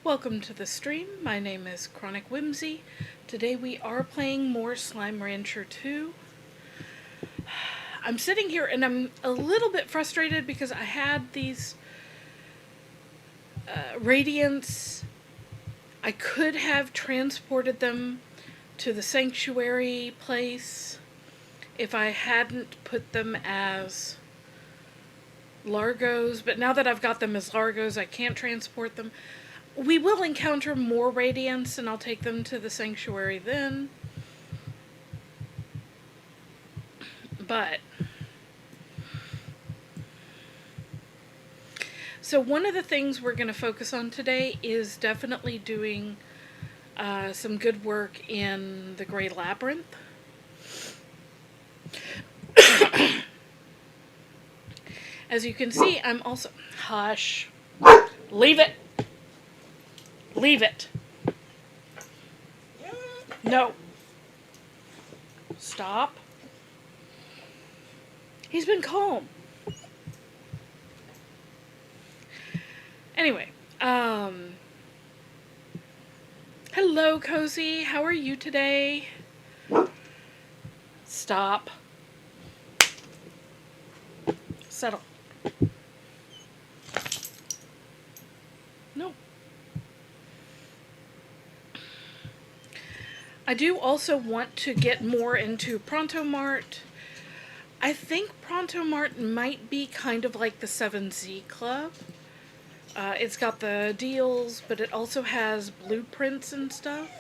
Welcome to the stream. My name is Chronic Whimsy. Today we are playing more Slime Rancher 2. I'm sitting here and I'm a little bit frustrated because I had these radiants. I could have transported them to the sanctuary place if I hadn't put them as Largos, but now that I've got them as Largos, I can't transport them. We will encounter more radiants, and I'll take them to the sanctuary then. But so one of the things we're going to focus on today is definitely doing some good work in the Gray Labyrinth. As you can see, I'm also... Hush. Leave it. Leave it. No. Stop. He's been calm. Anyway, hello, Cozy. How are you today? Stop. Settle. No. I do also want to get more into Pronto Mart. I think Pronto Mart might be kind of like the 7Z Club. It's got the deals, but it also has blueprints and stuff.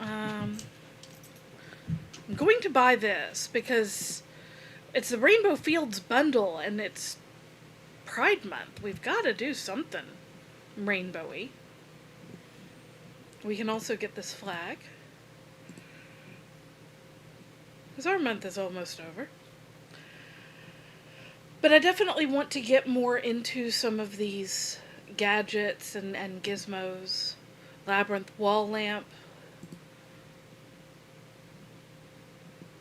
I'm going to buy this because it's the Rainbow Fields bundle and it's Pride Month. We've got to do something rainbowy. We can also get this flag, because our month is almost over. But I definitely want to get more into some of these gadgets and gizmos. Labyrinth wall lamp.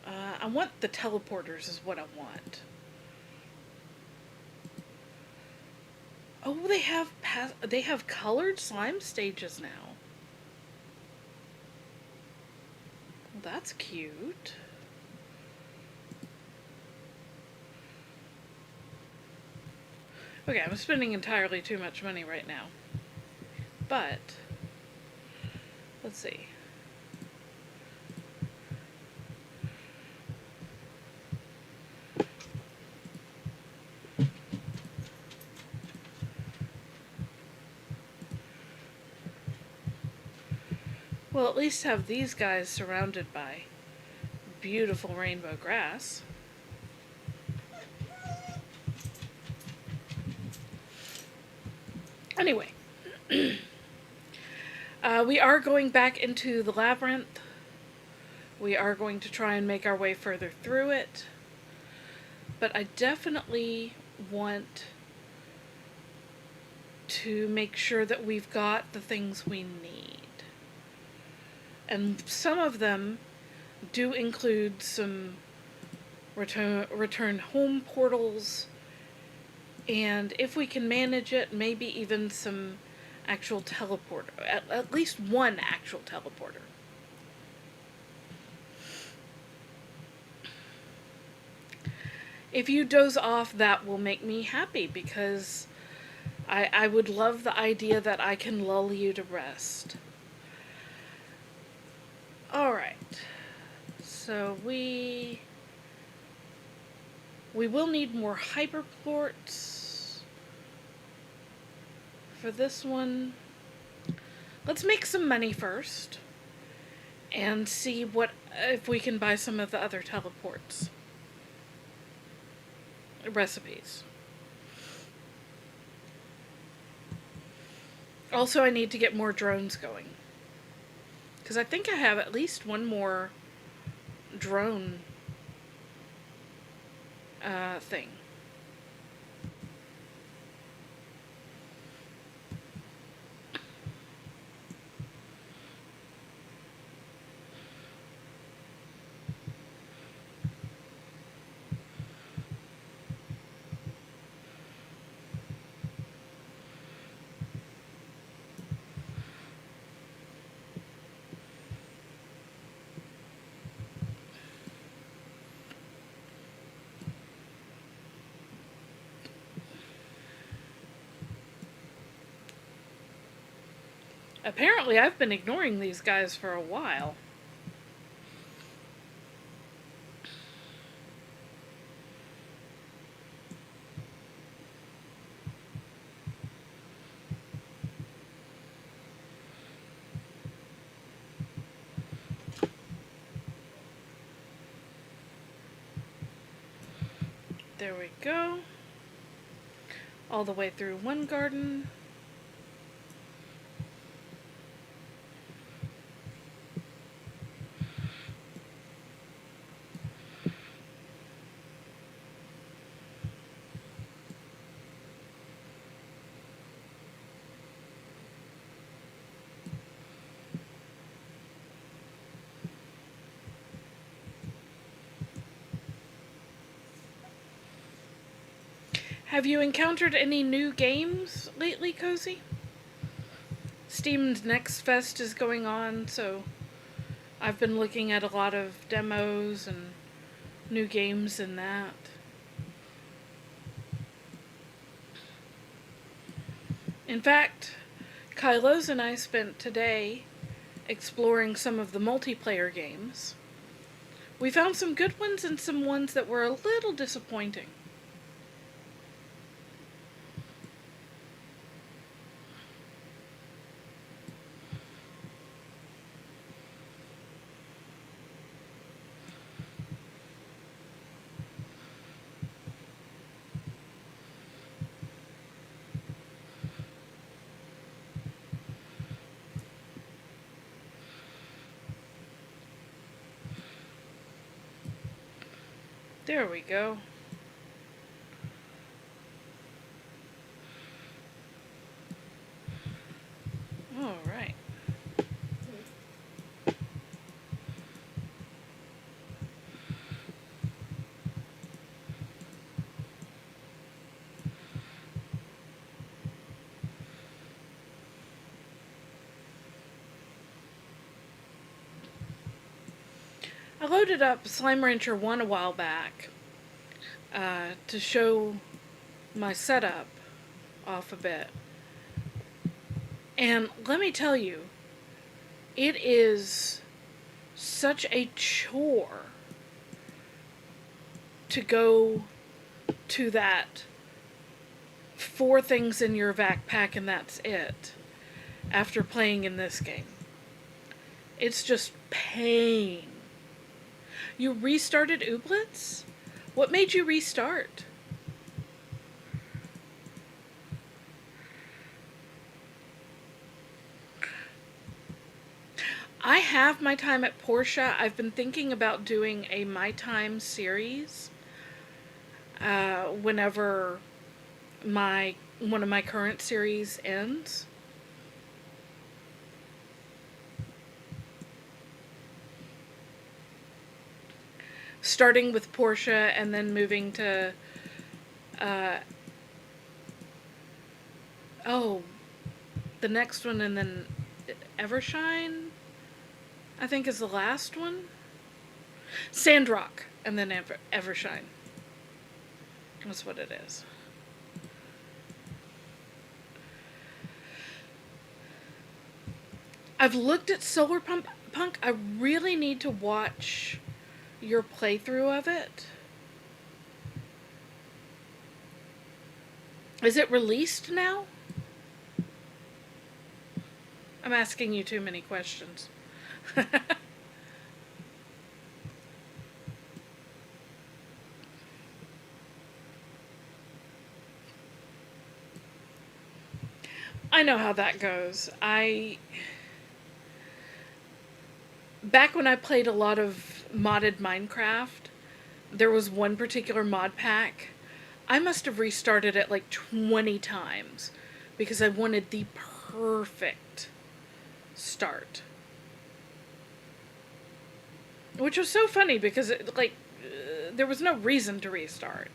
I want the teleporters is what I want. Oh, they have colored slime stages now. Well, that's cute. Okay, I'm spending entirely too much money right now. But, let's see. We'll at least have these guys surrounded by beautiful rainbow grass. Anyway, we are going back into the labyrinth. We are going to try and make our way further through it. But I definitely want to make sure that we've got the things we need. And some of them do include some return home portals, and if we can manage it, maybe even some actual teleporter, at least one actual teleporter. If you doze off, that will make me happy, because I would love the idea that I can lull you to rest. Alright, so we will need more hyperports for this one. Let's make some money first and see if we can buy some of the other teleports recipes. Also, I need to get more drones going, because I think I have at least one more drone thing. Apparently, I've been ignoring these guys for a while. There we go. All the way through one garden. Have you encountered any new games lately, Cozy? Steam's Next Fest is going on, so I've been looking at a lot of demos and new games in that. In fact, Kylo's and I spent today exploring some of the multiplayer games. We found some good ones and some ones that were a little disappointing. There we go. All right. I loaded up Slime Rancher 1 a while back to show my setup off a bit. And let me tell you, it is such a chore to go to that 4 things in your backpack and that's it after playing in this game. It's just pain. You restarted Ooblets? What made you restart? I have My Time at Portia. I've been thinking about doing a My Time series whenever one of my current series ends. Starting with Portia and then moving to the next one, and then Evershine, I think, is the last one. Sandrock, and then Evershine. That's what it is. I've looked at Solar Punk. I really need to watch your playthrough of it. Is it released now? I'm asking you too many questions. I know how that goes. Back when I played a lot of modded Minecraft, there was one particular mod pack. I must have restarted it like 20 times because I wanted the perfect start. Which was so funny because there was no reason to restart.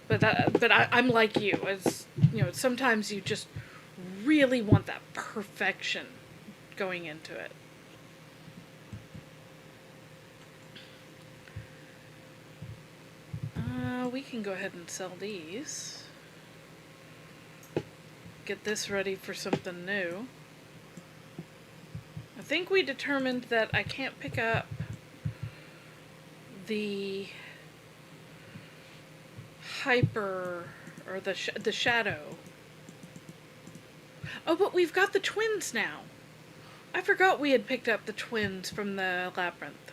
But I'm like you. As you know, sometimes you just really want that perfection going into it. We can go ahead and sell these. Get this ready for something new. think we determined that I can't pick up the hyper, or the shadow. Oh, but we've got the twins now. I forgot we had picked up the twins from the labyrinth.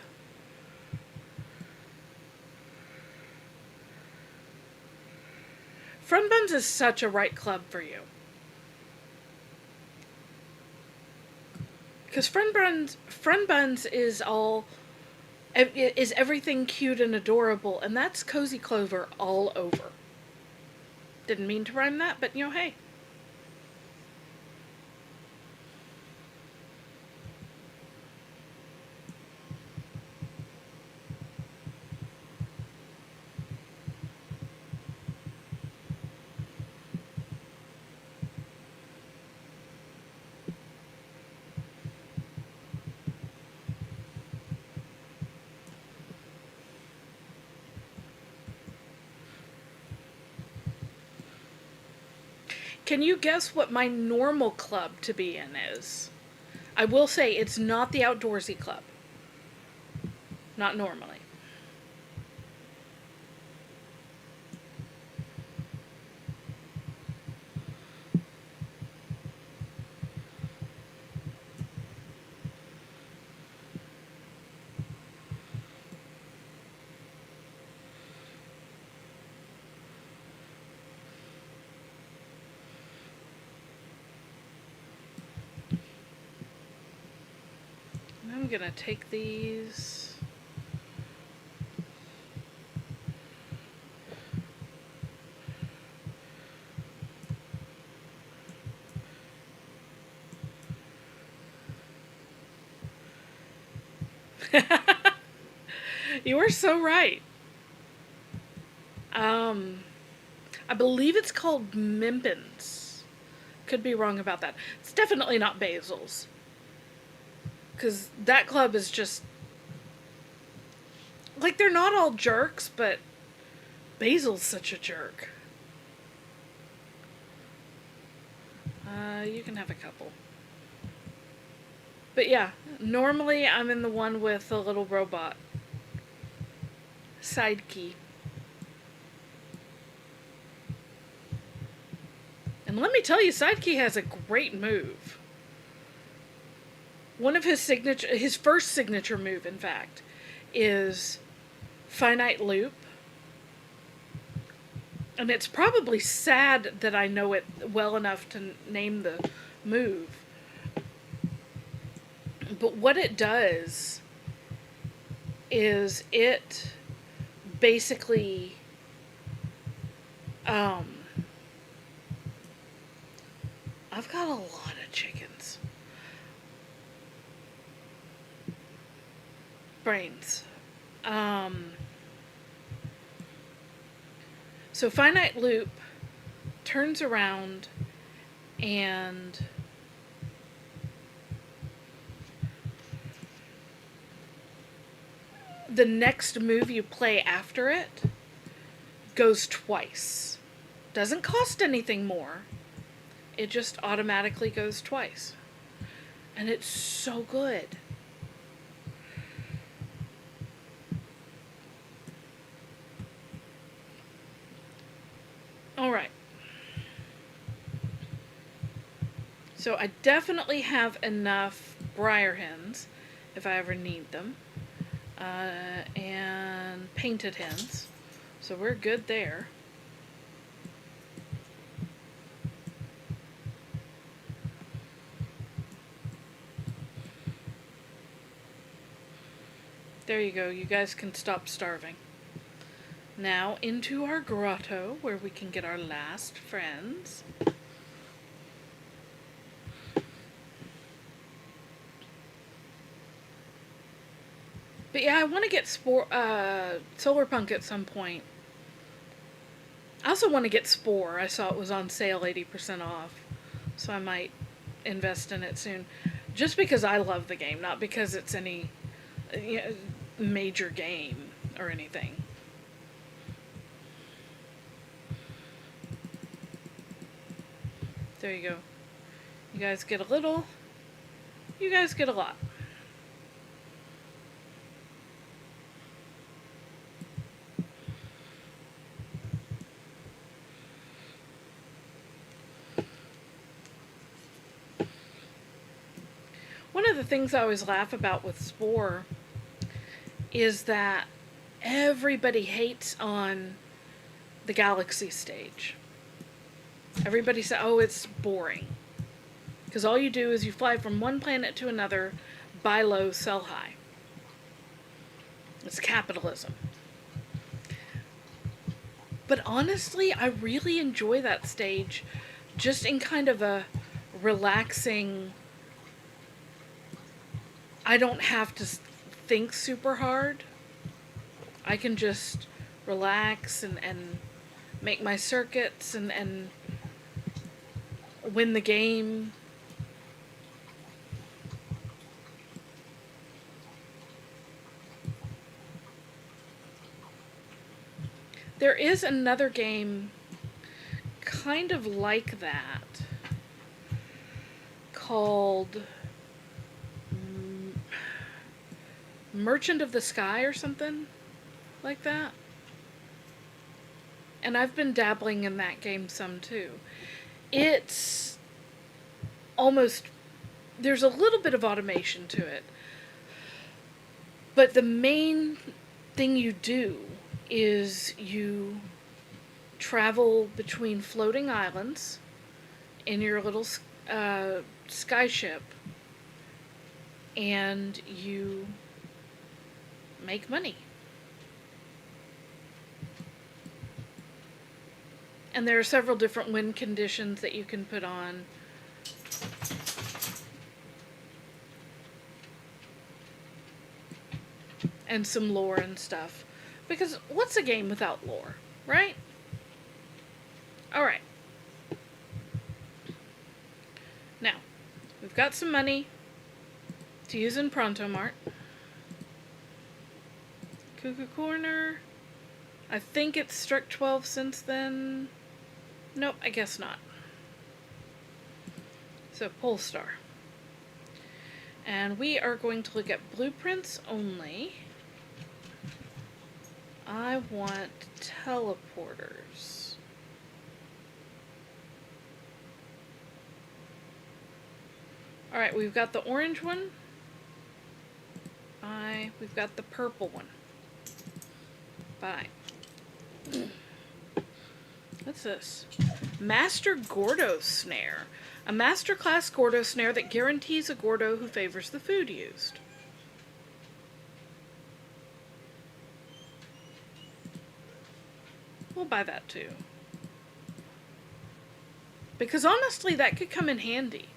Friend Buns is such a right club for you. Because Friend Buns is everything cute and adorable, and that's Cozy Clover all over. Didn't mean to rhyme that, but hey. Can you guess what my normal club to be in is? I will say it's not the outdoorsy club. Not normally. I'm gonna take these. You are so right. I believe it's called Mimpins. Could be wrong about that. It's definitely not Basil's. Because that club is just... like, they're not all jerks, but Basil's such a jerk. You can have a couple. But yeah, normally I'm in the one with the little robot. Side key. And let me tell you, Sidekey has a great move. One of his first signature move, in fact, is Finite Loop. And it's probably sad that I know it well enough to name the move. But what it does is it basically I've got a lot of chickens. Brains. So Finite Loop turns around and the next move you play after it goes twice. Doesn't cost anything more. It just automatically goes twice. And it's so good. Alright. So I definitely have enough briar hens if I ever need them. And painted hens. So we're good there. There you go. You guys can stop starving. Now into our grotto where we can get our last friends. But yeah, I want to get Solar Punk at some point. I also want to get Spore. I saw it was on sale 80% off. So I might invest in it soon. Just because I love the game, not because it's any major game or anything. There you go. You guys get a little You guys get a lot. One of the things I always laugh about with Spore is that everybody hates on the Galaxy stage. Everybody says, oh, it's boring. Because all you do is you fly from one planet to another, buy low, sell high. It's capitalism. But honestly, I really enjoy that stage just in kind of a relaxing, I don't have to think super hard. I can just relax and make my circuits and win the game. There is another game kind of like that called Merchant of the Sky or something like that. And I've been dabbling in that game some too. It's almost, there's a little bit of automation to it. But the main thing you do is you travel between floating islands in your little skyship, and you make money. And there are several different wind conditions that you can put on. And some lore and stuff. Because what's a game without lore, right? Alright. Now, we've got some money to use in Pronto Mart. Cuckoo Corner. I think it's struck 12 since then. Nope, I guess not. So, Polestar. And we are going to look at blueprints only. I want teleporters. Alright, we've got the orange one. We've got the purple one. Bye. What's this? Master Gordo Snare. A masterclass Gordo snare that guarantees a Gordo who favors the food used. We'll buy that too. Because honestly, that could come in handy.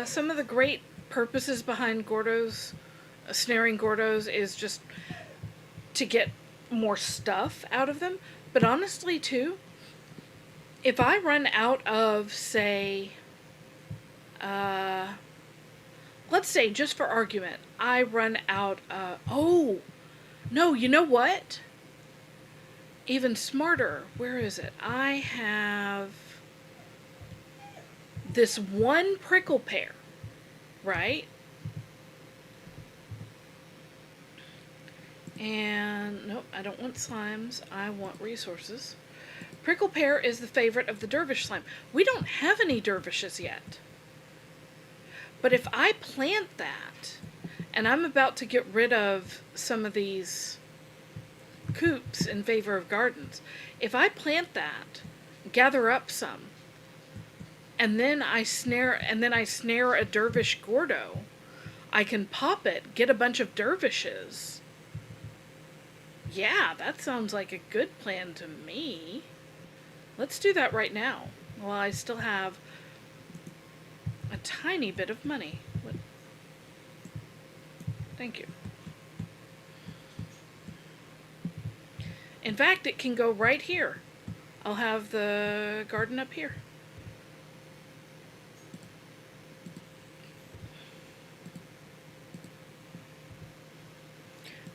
Some of the great purposes behind Gordos, snaring Gordos, is just to get more stuff out of them. But honestly too, if I run out of, say, let's say, just for argument, I run out of, oh, no, you know what? Even smarter, where is it? I have this one prickle pear, right? And, nope, I don't want slimes, I want resources. Prickle pear is the favorite of the dervish slime. We don't have any dervishes yet. But if I plant that, and I'm about to get rid of some of these coops in favor of gardens, if I plant that, gather up some, and then I snare a dervish Gordo, I can pop it, get a bunch of dervishes. Yeah, that sounds like a good plan to me. Let's do that right now, while I still have a tiny bit of money. Thank you. In fact, it can go right here. I'll have the garden up here.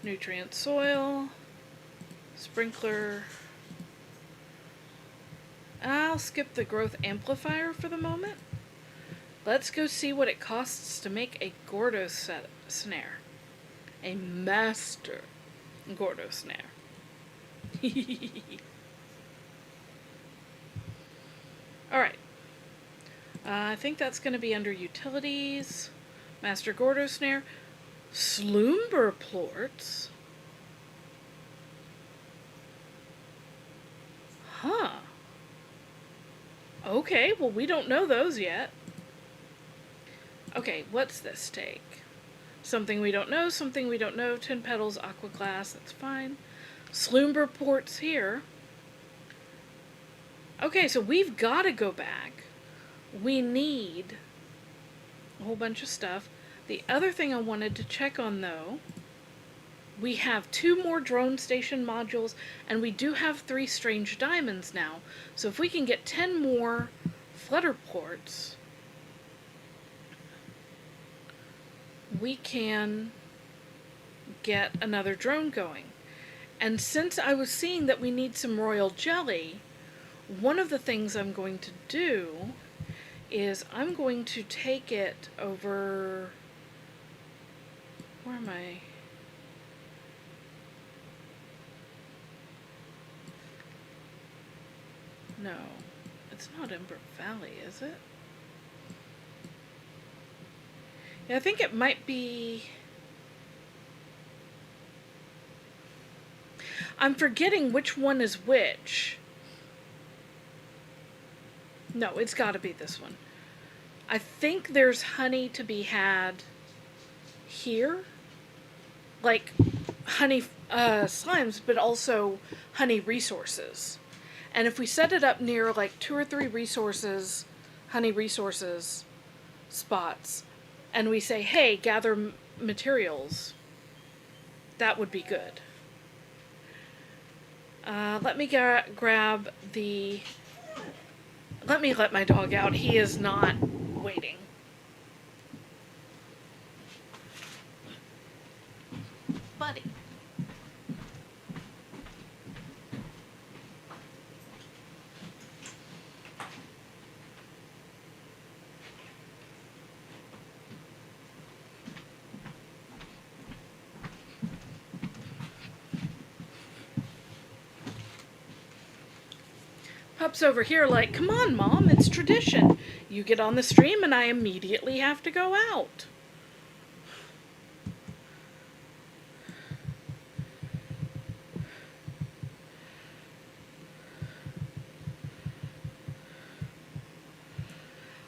Nutrient soil, sprinkler. I'll skip the growth amplifier for the moment. Let's go see what it costs to make a Gordo snare. A master Gordo snare. Alright. I think that's going to be under utilities. Master Gordo snare. Slumber plorts. Huh. Okay, well, we don't know those yet. Okay, what's this take? Something we don't know, something we don't know. 10 petals, aqua glass, that's fine. Slumber ports here. Okay, so we've got to go back. We need a whole bunch of stuff. The other thing I wanted to check on, though, we have 2 more drone station modules, and we do have 3 strange diamonds now. So if we can get 10 more flutter ports, we can get another drone going. And since I was seeing that we need some royal jelly, one of the things I'm going to do is I'm going to take it over... Where am I? No, it's not Ember Valley, is it? Yeah, I think it might be... I'm forgetting which one is which. No, it's got to be this one. I think there's honey to be had here. Like, honey slimes, but also honey resources. And if we set it up near, like, 2 or 3 resources, honey resources spots, and we say, hey, gather materials, that would be good. Let me grab the... Let me let my dog out. He is not waiting. Buddy. Pup's over here like, come on, Mom, it's tradition. You get on the stream and I immediately have to go out.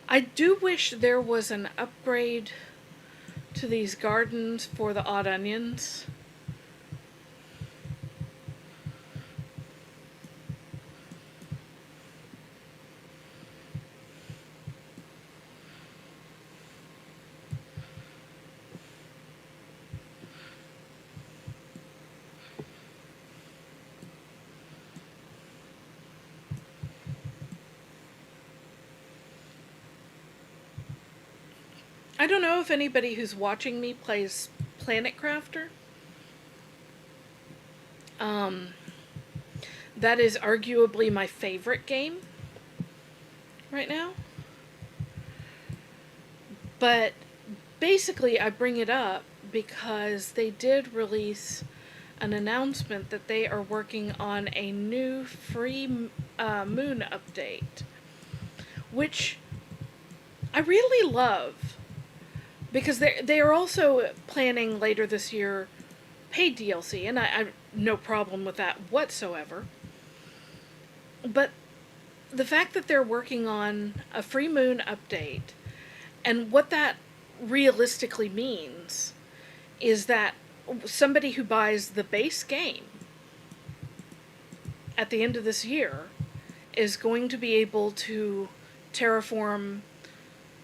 I do wish there was an upgrade to these gardens for the odd onions. I don't know if anybody who's watching me plays Planet Crafter. That is arguably my favorite game right now. But basically I bring it up because they did release an announcement that they are working on a new free moon update, which I really love. Because they are also planning later this year paid DLC, and I have no problem with that whatsoever. But the fact that they're working on a free moon update, and what that realistically means is that somebody who buys the base game at the end of this year is going to be able to terraform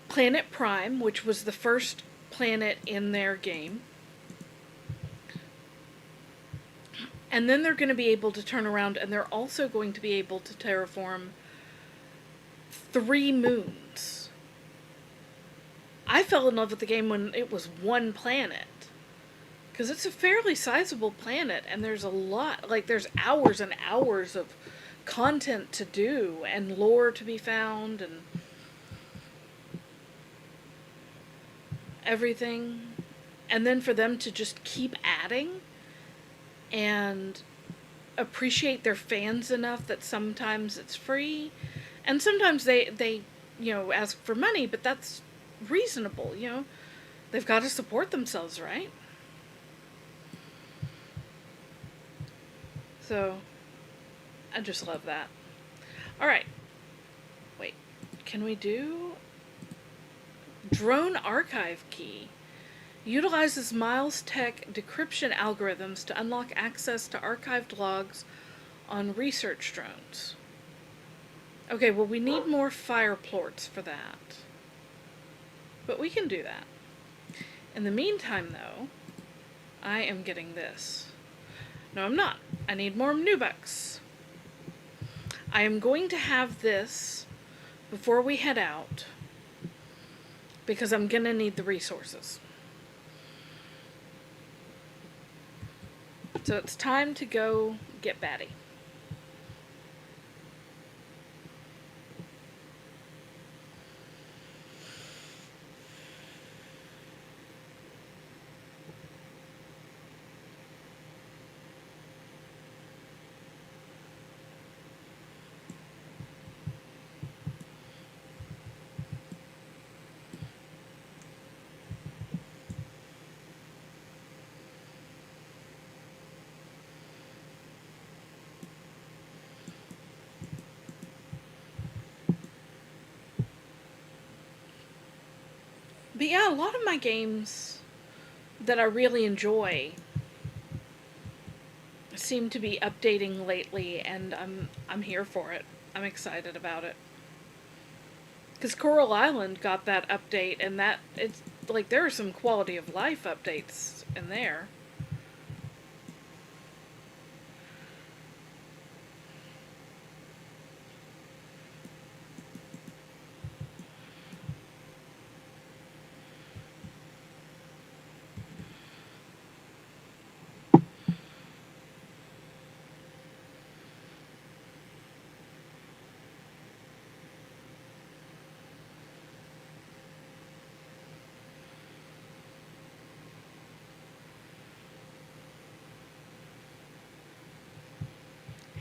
Planet Prime, which was the first planet in their game. And then they're going to be able to turn around and they're also going to be able to terraform 3 moons. I fell in love with the game when it was 1 planet. Because it's a fairly sizable planet and there's a lot, like there's hours and hours of content to do and lore to be found and... everything, and then for them to just keep adding and appreciate their fans enough that sometimes it's free, and sometimes they ask for money, but that's reasonable. They've got to support themselves, right? So I just love that. All right, wait, can we do drone archive key? Utilizes Miles Tech decryption algorithms to unlock access to archived logs on research drones. Okay, well, we need more fire plorts for that. But we can do that. In the meantime, though, I am getting this. No, I'm not. I need more nubucks. I am going to have this before we head out, because I'm going to need the resources. So it's time to go get Batty. But yeah, a lot of my games that I really enjoy seem to be updating lately, and I'm here for it. I'm excited about it. Because Coral Island got that update, and that it's like there are some quality of life updates in there.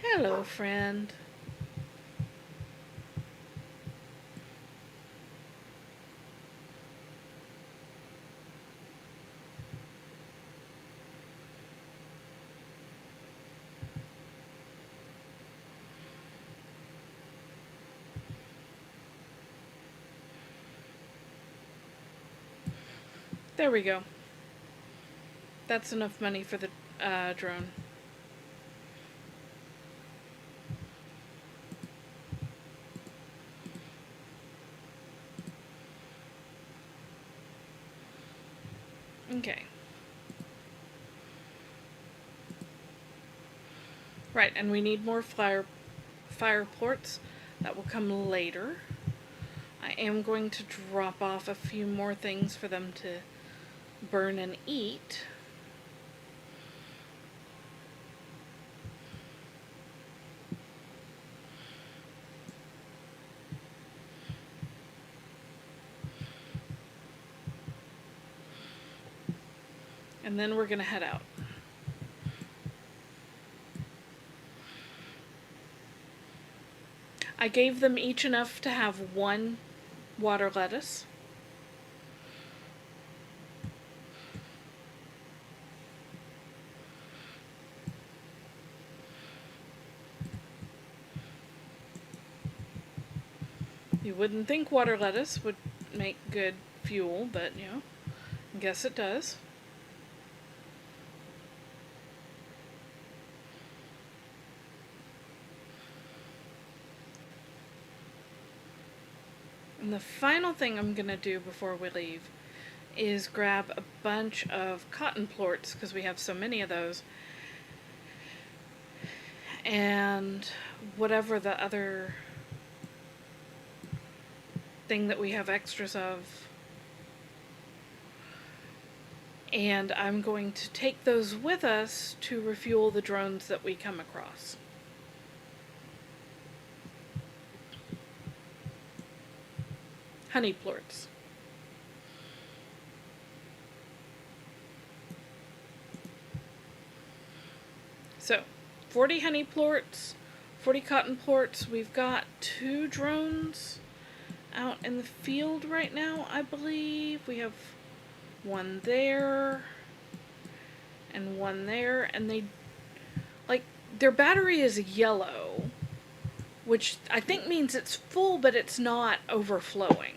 Hello, friend. There we go. That's enough money for the drone. Okay. Right, and we need more fire ports. That will come later. I am going to drop off a few more things for them to burn and eat. And then we're going to head out. I gave them each enough to have one water lettuce. You wouldn't think water lettuce would make good fuel, but, I guess it does. And the final thing I'm going to do before we leave is grab a bunch of cotton plorts, because we have so many of those, and whatever the other thing that we have extras of. And I'm going to take those with us to refuel the drones that we come across. Honey plorts. So, 40 honey plorts, 40 cotton plorts. We've got 2 drones out in the field right now, I believe. We have one there and one there, and they, like, their battery is yellow, which I think means it's full, but it's not overflowing.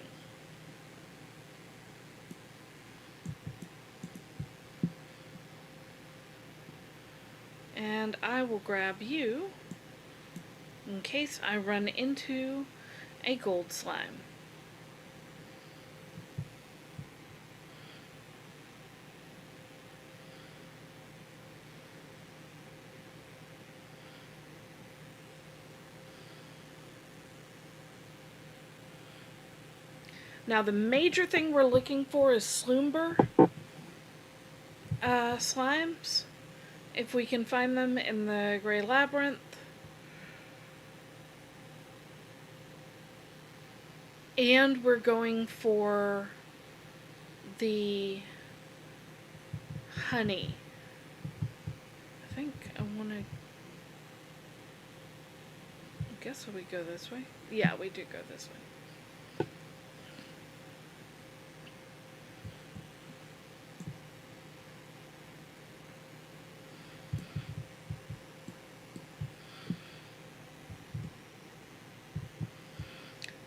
And I will grab you in case I run into a gold slime. Now the major thing we're looking for is Sloomber slimes. If we can find them in the Gray Labyrinth. And we're going for the honey. I think I want to... I guess we go this way? Yeah, we do go this way.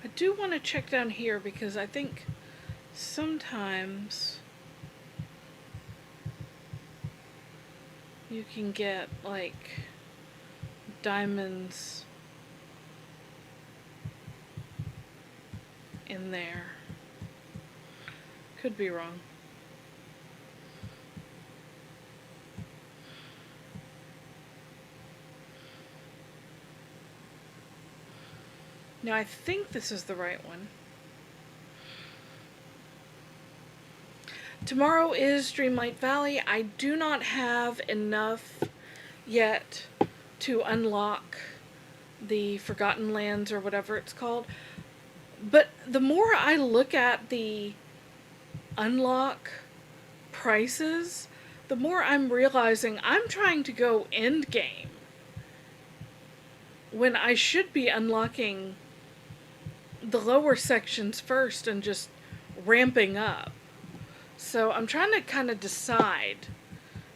I do want to check down here because I think sometimes you can get like diamonds in there. Could be wrong. Now I think this is the right one. Tomorrow is Dreamlight Valley. I do not have enough yet to unlock the Forgotten Lands or whatever it's called. But the more I look at the unlock prices, the more I'm realizing I'm trying to go end game when I should be unlocking the lower sections first and just ramping up. So I'm trying to kind of decide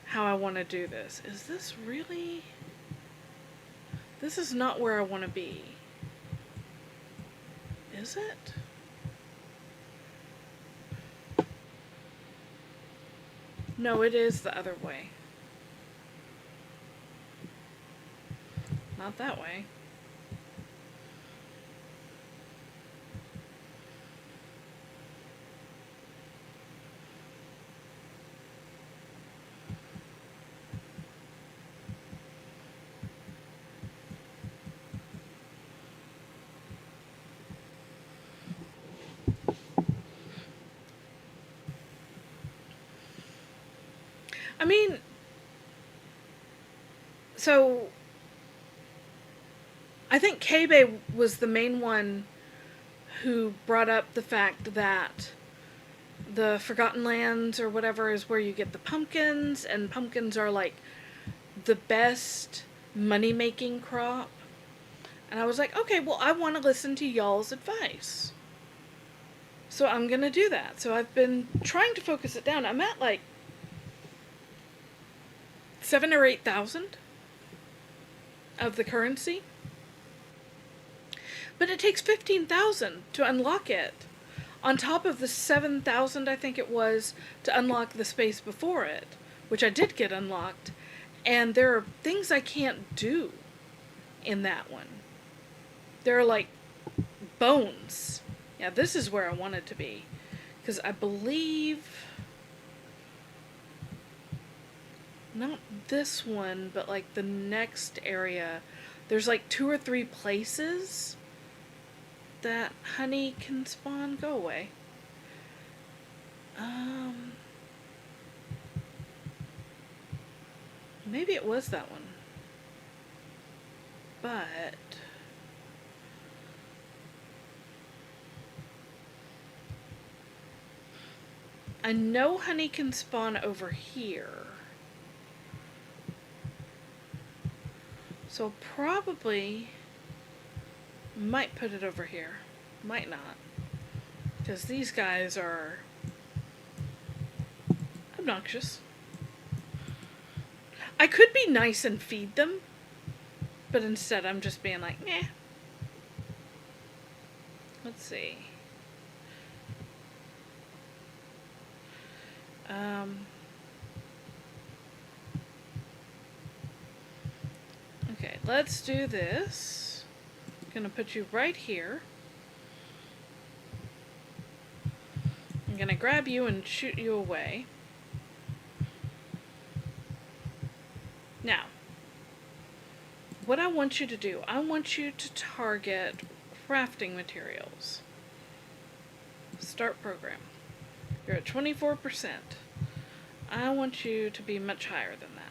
how I want to do this. Is this really... This is not where I want to be. Is it? No, it is the other way. Not that way. I mean, so I think K-Bay was the main one who brought up the fact that the Forgotten Lands or whatever is where you get the pumpkins, and pumpkins are like the best money-making crop. And I was like, okay, well, I want to listen to y'all's advice. So I'm going to do that. So I've been trying to focus it down. I'm at like 7,000 or 8,000 of the currency. But it takes 15,000 to unlock it. On top of the 7,000, I think it was, to unlock the space before it, which I did get unlocked. And there are things I can't do in that one. There are like bones. Yeah, this is where I wanted to be. Because I believe... Not this one, but like the next area. There's like 2 or 3 places that honey can spawn. Go away. Maybe it was that one. But I know honey can spawn over here. So probably might put it over here. Might not. Because these guys are obnoxious. I could be nice and feed them, but instead I'm just being like, meh. Let's see. Okay, let's do this. I'm gonna put you right here. I'm gonna grab you and shoot you away. Now, what I want you to do, I want you to target crafting materials. Start program. You're at 24%. I want you to be much higher than that.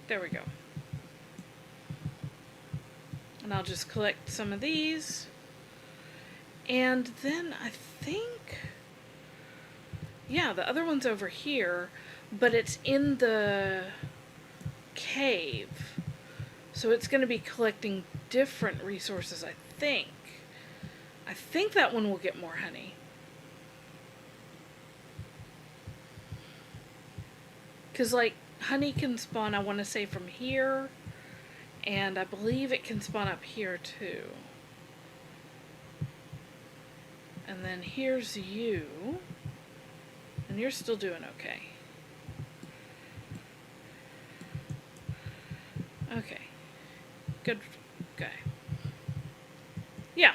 There we go. And I'll just collect some of these. And then I think, yeah, the other one's over here, but it's in the cave. So it's going to be collecting different resources, I think. I think that one will get more honey. Because, like, honey can spawn, I want to say, from here. And I believe it can spawn up here, too. And then here's you. And you're still doing okay. Okay. Good guy. Yeah.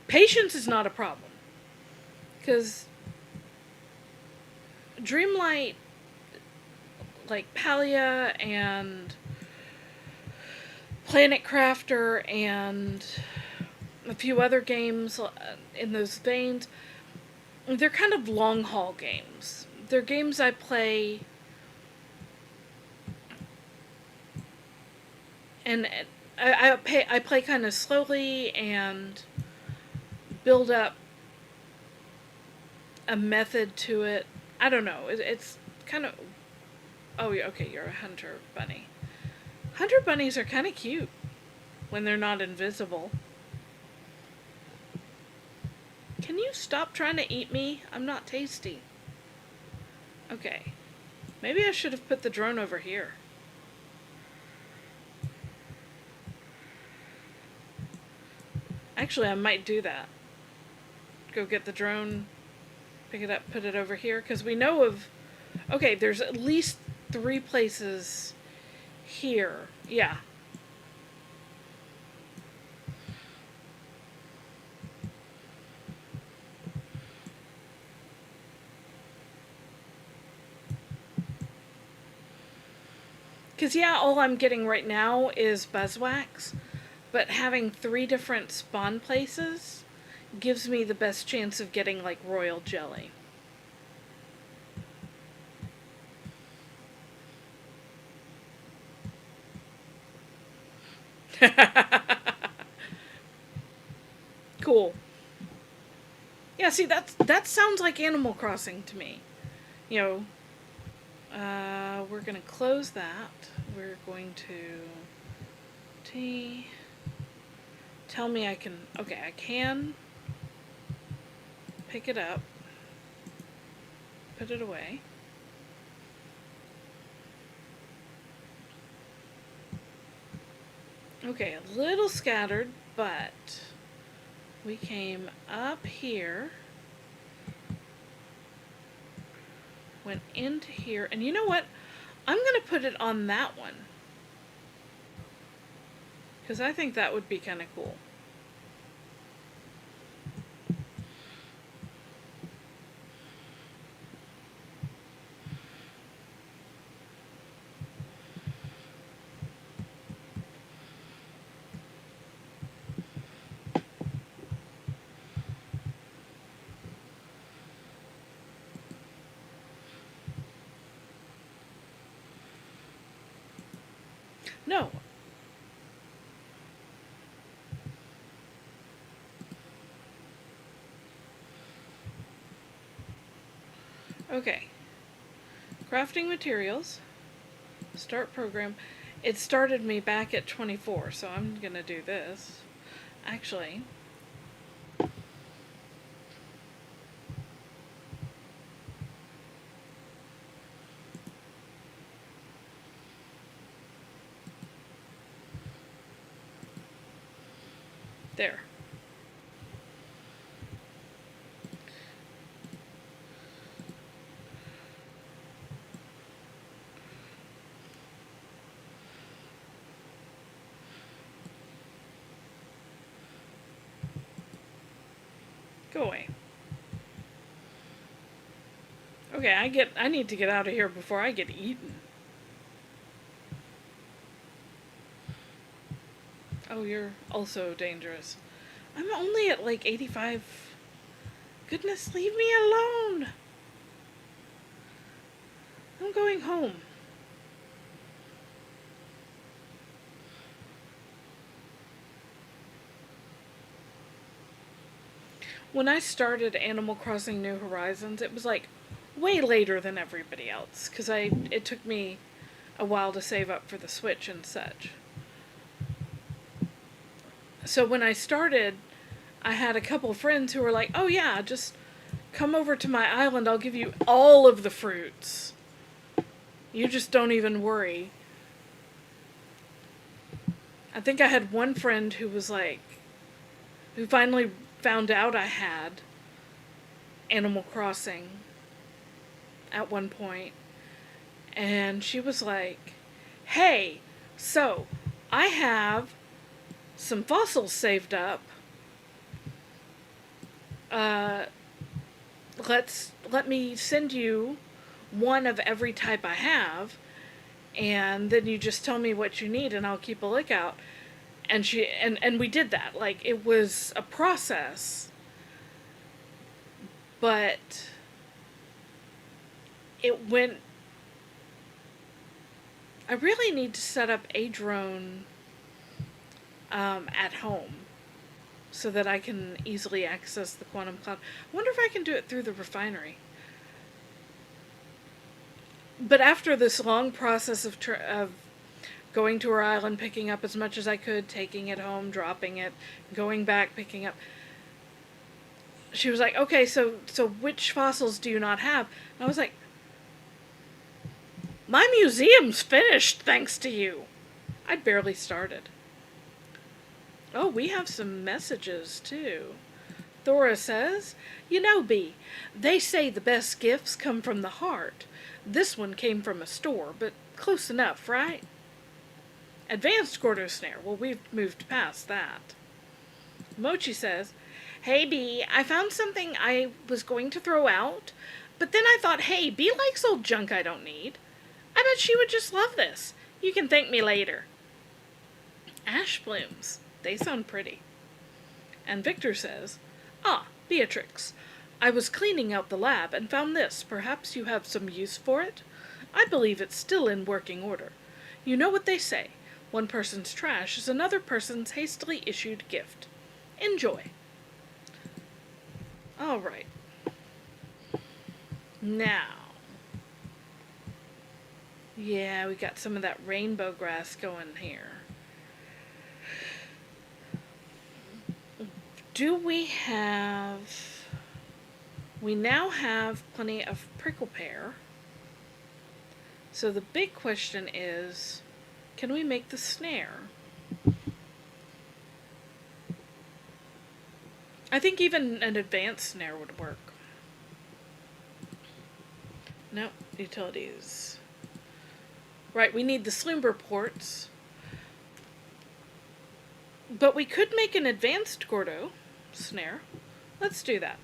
Patience is not a problem. Because Dreamlight, like Palia and Planet Crafter and a few other games in those veins, they're kind of long haul games. They're games I play and I play kind of slowly and build up a method to it. I don't know. It's kind of... Oh, okay, you're a hunter bunny. Hunter bunnies are kind of cute when they're not invisible. Can you stop trying to eat me? I'm not tasty. Okay. Maybe I should have put the drone over here. Actually, I might do that. Go get the drone, pick it up, put it over here, because we know of... Okay, there's at least 3 places here. Yeah. Because, yeah, all I'm getting right now is buzzwax, but having 3 different spawn places gives me the best chance of getting, like, royal jelly. Cool. Yeah, see, that sounds like Animal Crossing to me. You know, we're going to close that. We're going to... Tell me I can... Okay, I can pick it up. Put it away. Okay, a little scattered, but we came up here, went into here, and you know what? I'm going to put it on that one, because I think that would be kind of cool. No. Okay. Crafting materials. Start program. It started me back at 24, so I'm gonna do this. Actually, there. Go away. Okay, I need to get out of here before I get eaten. Oh, you're also dangerous. I'm only at like 85. Goodness, leave me alone. I'm going home. When I started Animal Crossing New Horizons, it was like way later than everybody else because it took me a while to save up for the Switch and such. So when I started, I had a couple of friends who were like, "Oh yeah, just come over to my island. I'll give you all of the fruits. You just don't even worry." I think I had one friend who was like, who finally found out I had Animal Crossing at one point, and she was like, "Hey, so I have some fossils saved up. Uh, let me send you one of every type I have, and then you just tell me what you need, and I'll keep a lookout." And we did that. Like, it was a process, but it went. I really need to set up a drone at home so that I can easily access the quantum cloud. I wonder if I can do it through the refinery. But after this long process of going to her island, picking up as much as I could, taking it home, dropping it, going back, picking up, she was like, "Okay, so which fossils do you not have?" And I was like, "My museum's finished, thanks to you." I'd barely started. Oh, we have some messages, too. Thora says, "You know, Bee, they say the best gifts come from the heart. This one came from a store, but close enough, right?" Advanced Gordo Snare. Well, we've moved past that. Mochi says, "Hey, Bee, I found something I was going to throw out, but then I thought, hey, Bee likes old junk I don't need. I bet she would just love this. You can thank me later." Ash blooms. They sound pretty. And Victor says, "Ah, Beatrix, I was cleaning out the lab and found this. Perhaps you have some use for it? I believe it's still in working order. You know what they say. One person's trash is another person's hastily issued gift. Enjoy." All right. Now. Yeah, we got some of that rainbow grass going here. We now have plenty of prickle pear. So the big question is, can we make the snare? I think even an advanced snare would work. Nope, utilities. Right, we need the slumber ports. But we could make an advanced Gordo snare. Let's do that.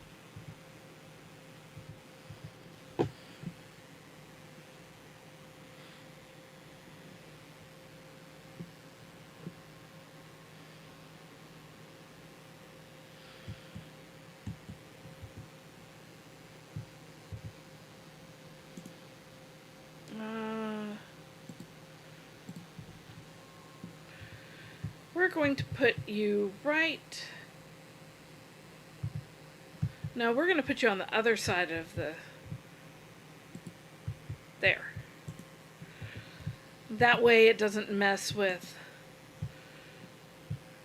We're going to put you right... No, we're going to put you on the other side of the... There. That way it doesn't mess with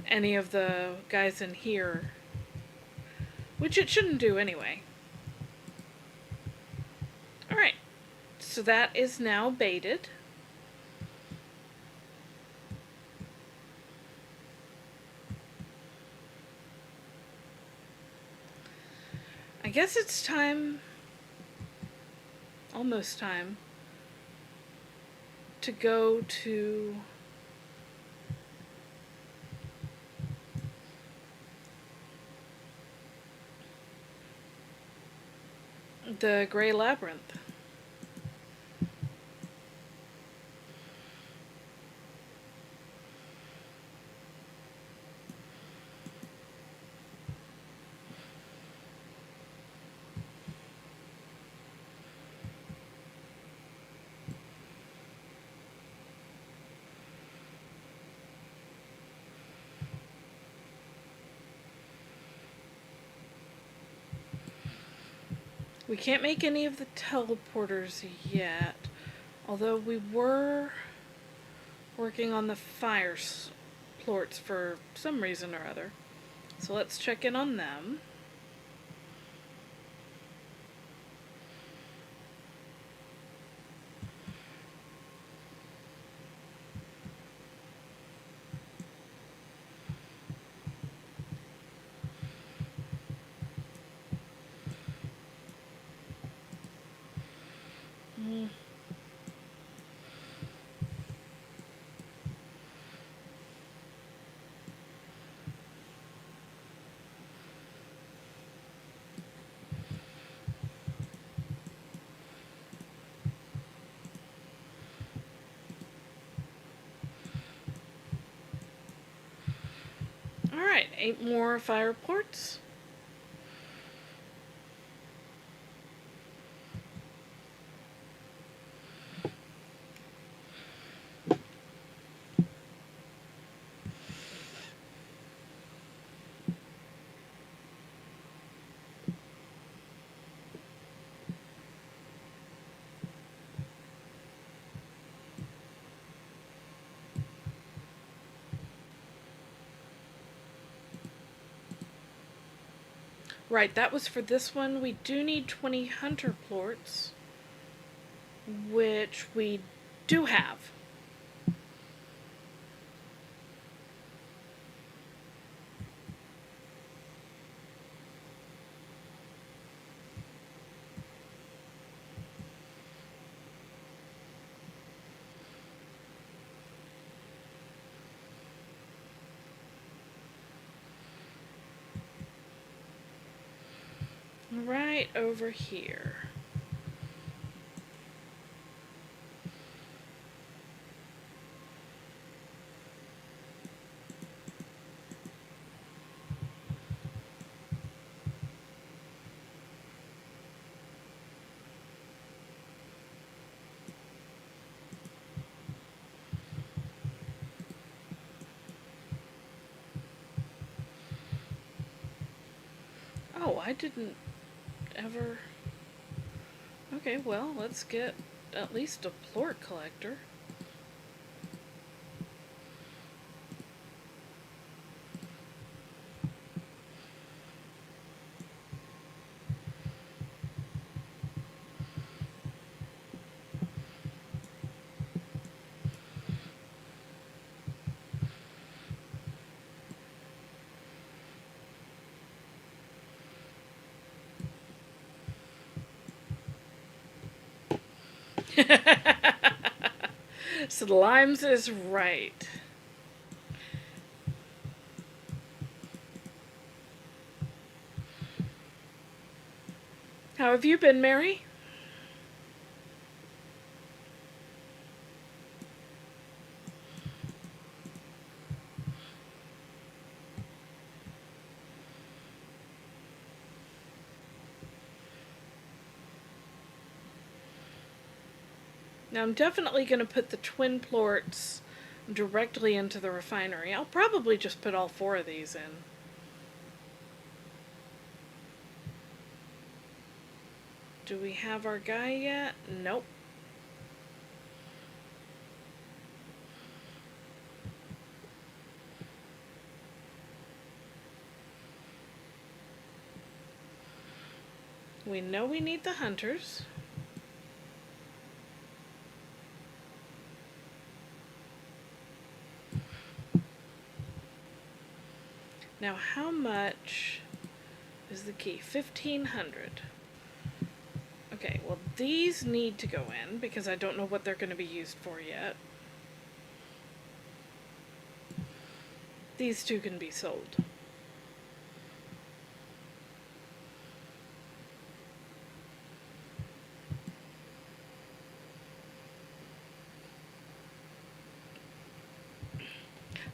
any of the guys in here, which it shouldn't do anyway. Alright, so that is now baited. I guess it's time, almost time, to go to the Gray Labyrinth. We can't make any of the teleporters yet, although we were working on the fire plorts for some reason or other. So let's check in on them. Alright, 8 more fire plorts. Right, that was for this one. We do need 20 hunter plorts, which we do have. Right over here. Oh, I didn't ever... Okay, well, let's get at least a plort collector. So the limes is right. How have you been, Mary? Now I'm definitely going to put the twin plorts directly into the refinery. I'll probably just put all 4 of these in. Do we have our guy yet? Nope. We know we need the hunters. Now, how much is the key? 1,500. Okay, well, these need to go in because I don't know what they're going to be used for yet. These two can be sold.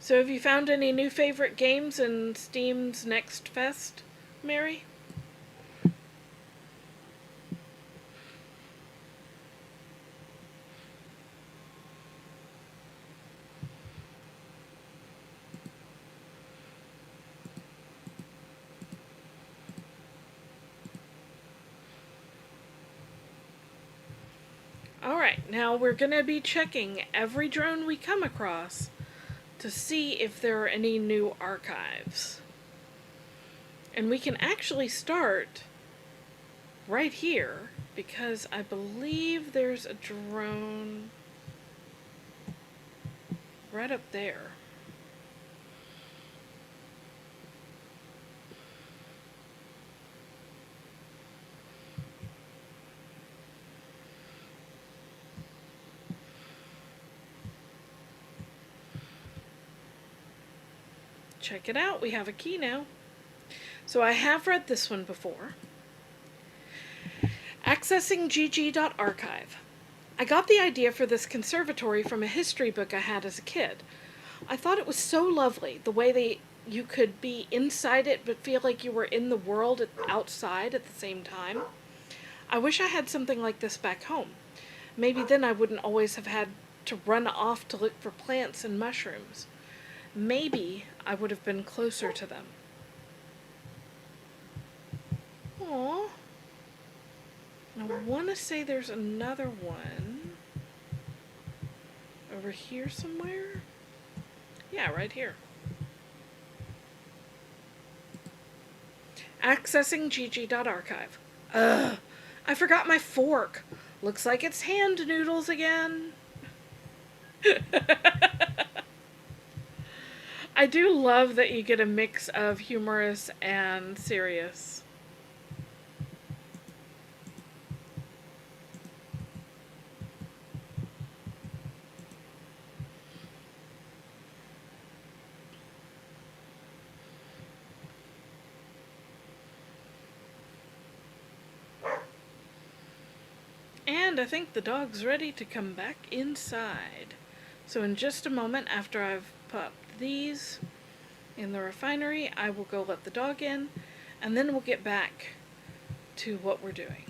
So have you found any new favorite games in Steam's Next Fest, Mary? Alright, now we're going to be checking every drone we come across to see if there are any new archives. And we can actually start right here because I believe there's a drone right up there. Check it out, we have a key now. So I have read this one before. Accessing gg.archive. I got the idea for this conservatory from a history book I had as a kid. I thought it was so lovely, the way you could be inside it but feel like you were in the world outside at the same time. I wish I had something like this back home. Maybe then I wouldn't always have had to run off to look for plants and mushrooms. Maybe I would have been closer to them. Aww. I want to say there's another one over here somewhere. Yeah, right here. Accessing gg.archive. Ugh, I forgot my fork. Looks like it's hand noodles again. I do love that you get a mix of humorous and serious. And I think the dog's ready to come back inside. So in just a moment, after I've popped these in the refinery, I will go let the dog in, and then we'll get back to what we're doing.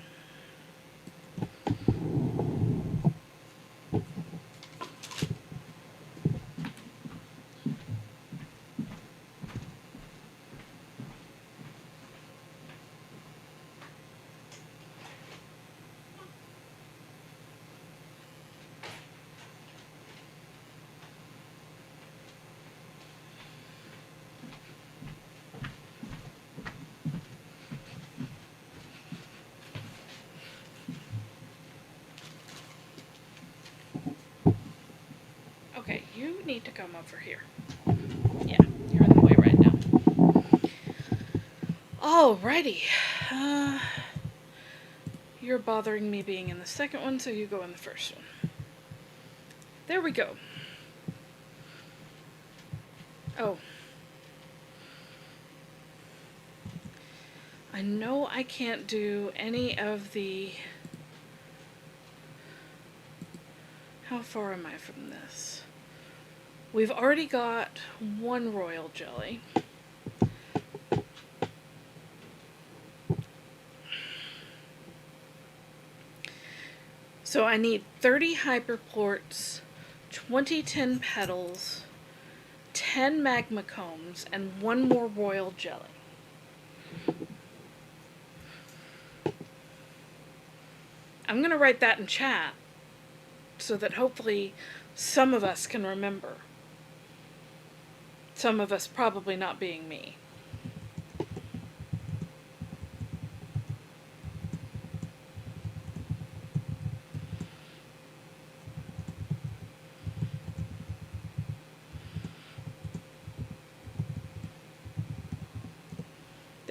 Okay, you need to come over here. Yeah, you're in the way right now. Alrighty. You're bothering me being in the second one, so you go in the first one. There we go. Oh. I know I can't do any of the... How far am I from this? We've already got one royal jelly. So I need 30 hyperports, 20 tin petals, 10 magma combs, and one more royal jelly. I'm going to write that in chat so that hopefully some of us can remember. Some of us probably not being me.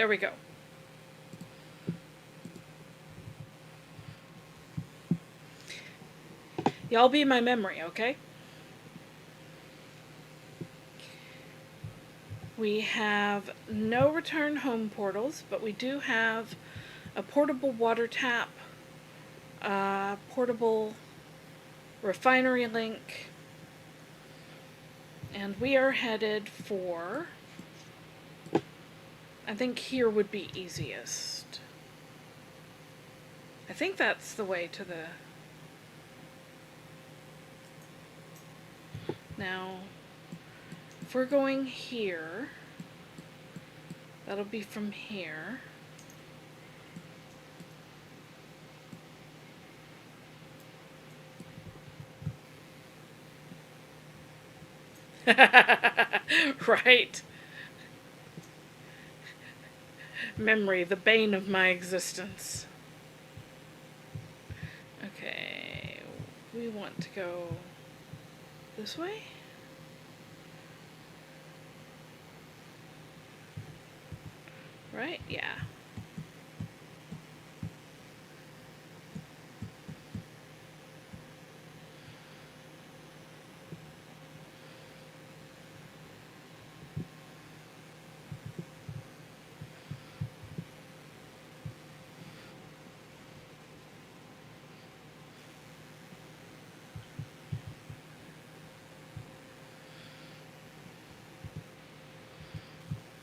There we go. Y'all be my memory, okay? We have no return home portals, but we do have a portable water tap, a portable refinery link, and we are headed for, I think here would be easiest. I think that's the way to the... Now, if we're going here, that'll be from here. Right. Memory, the bane of my existence. Okay, we want to go this way? Right? Yeah.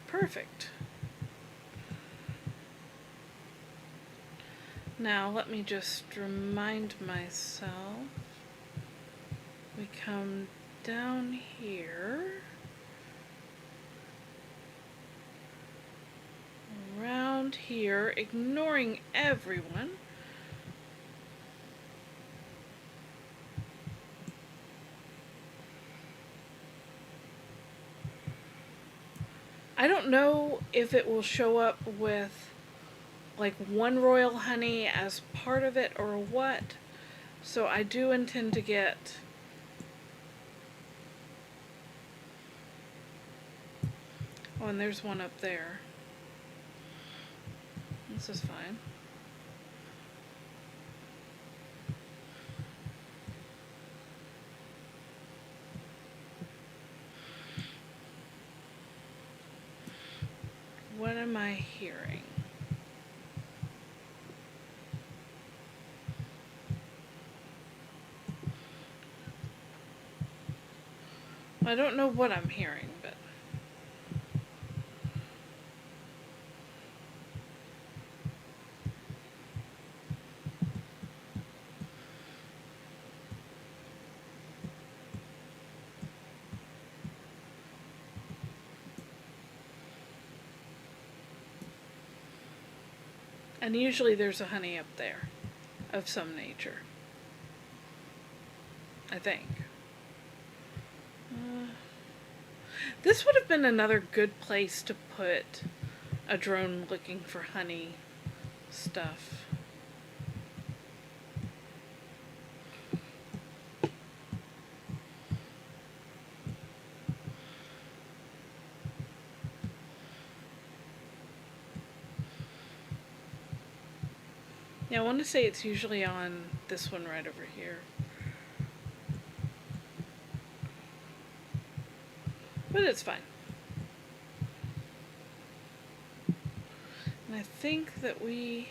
Perfect. Now let me just remind myself. We come down here. Around here, ignoring everyone. I don't know if it will show up with like one royal honey as part of it or what. So I do intend to get oh, and there's one up there. This is fine. What am I hearing? I don't know what I'm hearing, but and usually there's a honey up there of some nature. I think. This would have been another good place to put a drone looking for honey stuff. Yeah, I want to say it's usually on this one right over here. But it's fine. And I think that we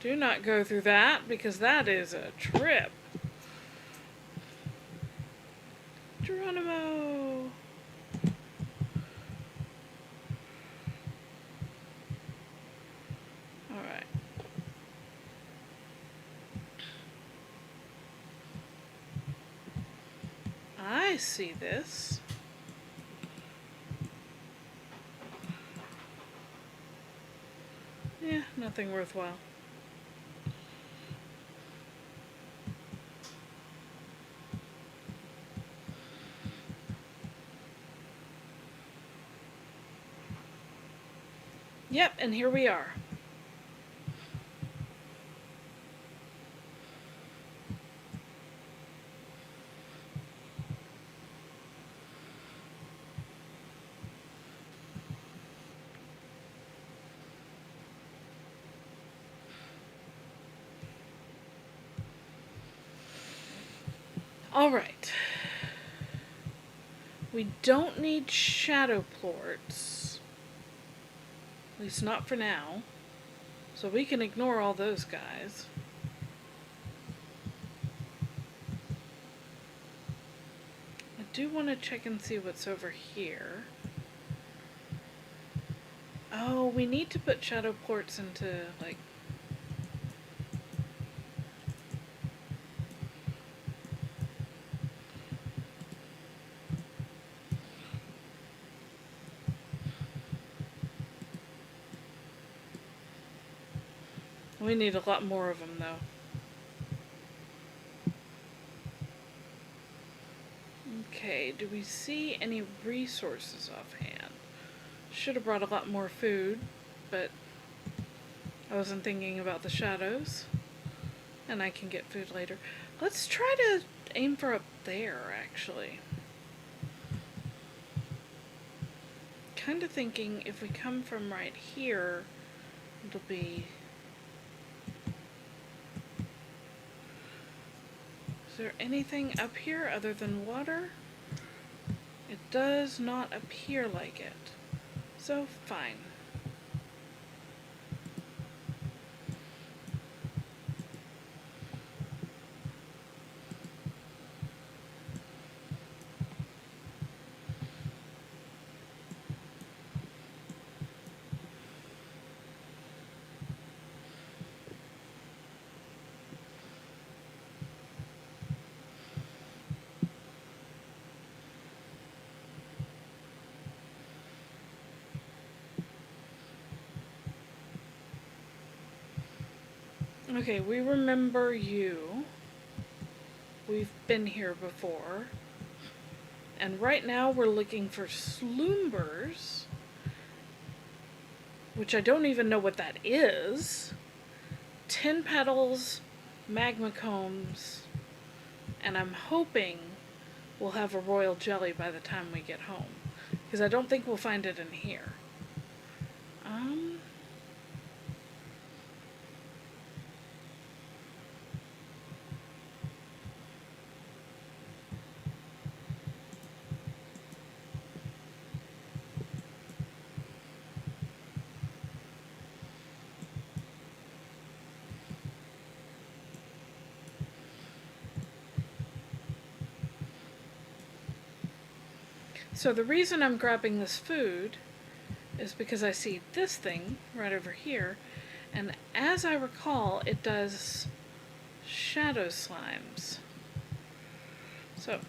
do not go through that because that is a trip. Geronimo! Alright. I see this. Yeah, nothing worthwhile. Yep, and here we are. Alright. We don't need shadow plorts. At least not for now. So we can ignore all those guys. I do want to check and see what's over here. Oh, we need to put shadow plorts into, like... We need a lot more of them, though. Okay, do we see any resources offhand? Should have brought a lot more food, but I wasn't thinking about the shadows. And I can get food later. Let's try to aim for up there, actually. Kind of thinking if we come from right here, it'll be... Is there anything up here other than water? It does not appear like it. So, fine. Okay, we remember you. We've been here before. And right now we're looking for sloombers, which I don't even know what that is. 10 petals, magma combs, and I'm hoping we'll have a royal jelly by the time we get home. Because I don't think we'll find it in here. So the reason I'm grabbing this food is because I see this thing right over here, and as I recall, it does shadow slimes. So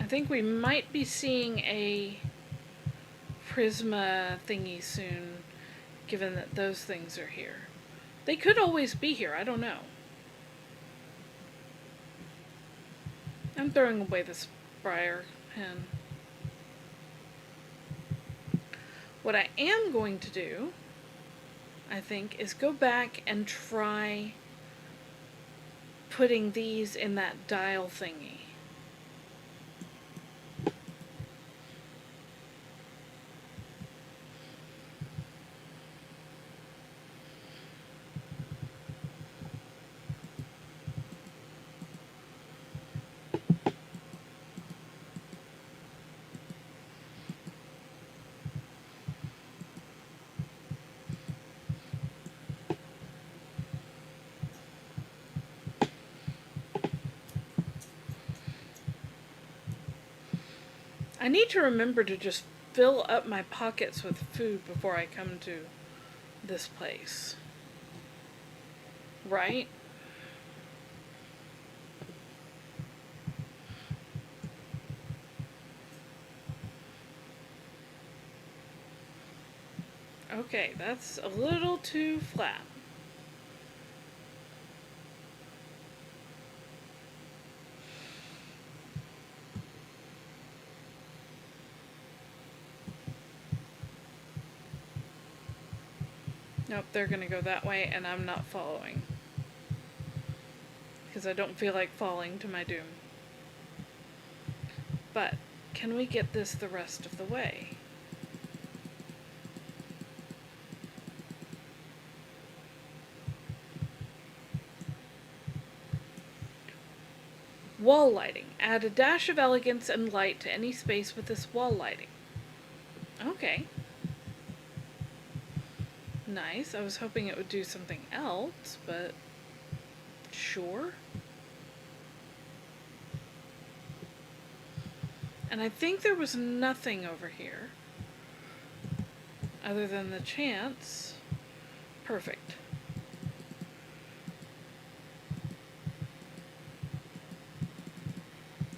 I think we might be seeing a Prisma thingy soon, given that those things are here. They could always be here, I don't know. I'm throwing away this briar pen. What I am going to do, I think, is go back and try putting these in that dial thingy. I need to remember to just fill up my pockets with food before I come to this place. Right? Okay, that's a little too flat. Nope, they're gonna go that way, and I'm not following. Because I don't feel like falling to my doom. But, can we get this the rest of the way? Wall lighting. Add a dash of elegance and light to any space with this wall lighting. Okay. Nice. I was hoping it would do something else, but sure. And I think there was nothing over here other than the chance. Perfect.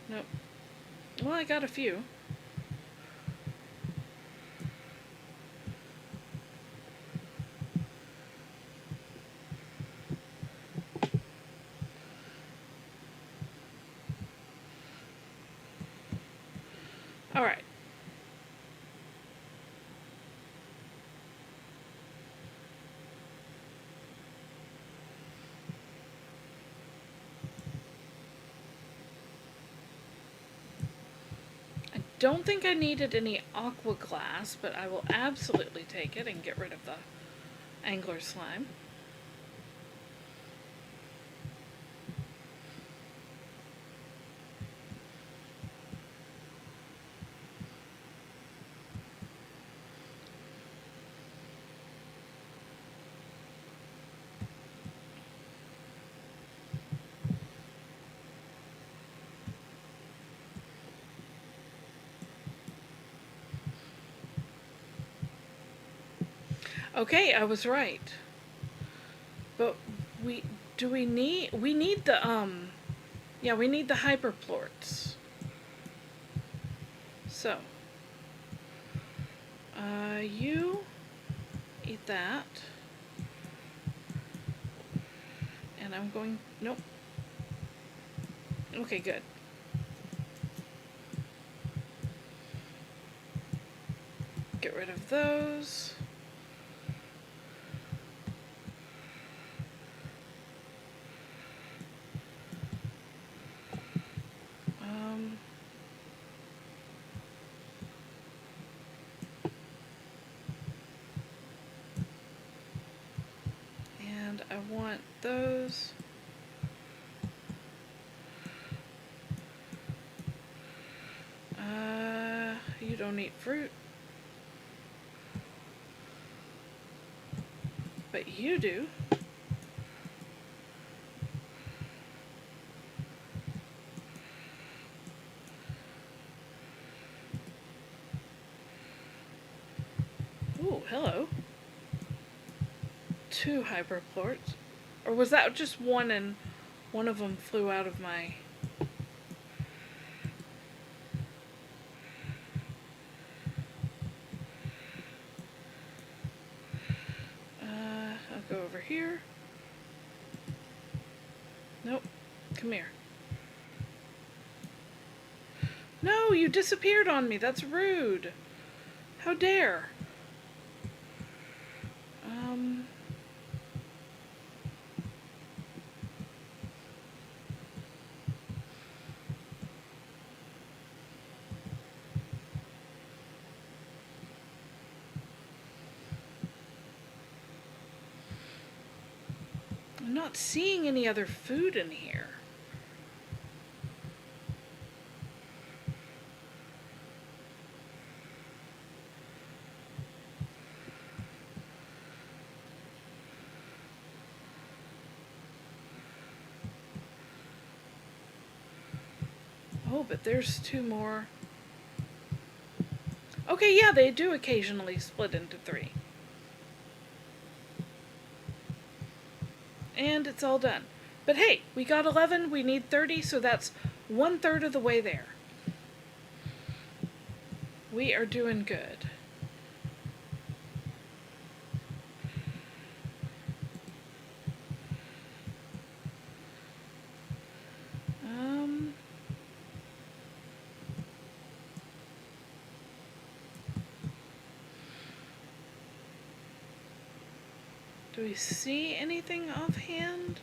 Nope. Well, I got a few. All right. I don't think I needed any aqua glass, but I will absolutely take it and get rid of the angler slime. Okay, I was right. But we need the yeah, we need the hyperplorts. So you eat that. And I'm going, nope. Okay, good. Get rid of those. And I want those. You don't eat fruit. But you do. Ooh, hello. 2 hyperplorts. Or was that just one and one of them flew out of my... I'll go over here. Nope. Come here. No, you disappeared on me. That's rude. How dare. I'm not seeing any other food in here. Oh, but there's 2 more. Okay, yeah, they do occasionally split into 3. And it's all done. But hey, we got 11, we need 30, so that's 1/3 of the way there. We are doing good. Do we see anything offhand?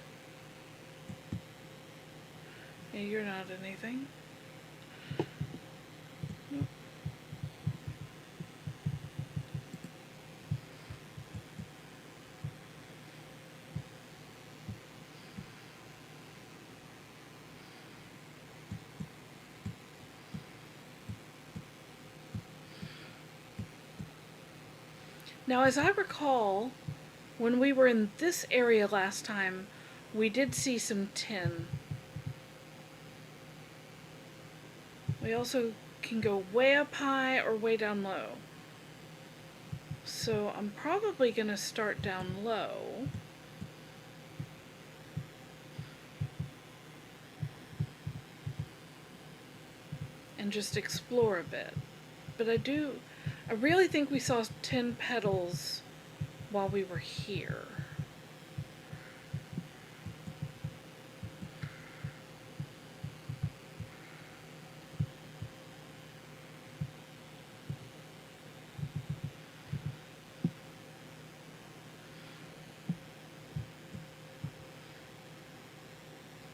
Yeah, you're not anything. Nope. Now, as I recall, when we were in this area last time, we did see some tin. We also can go way up high or way down low. So I'm probably going to start down low. And just explore a bit. But I really think we saw tin petals while we were here.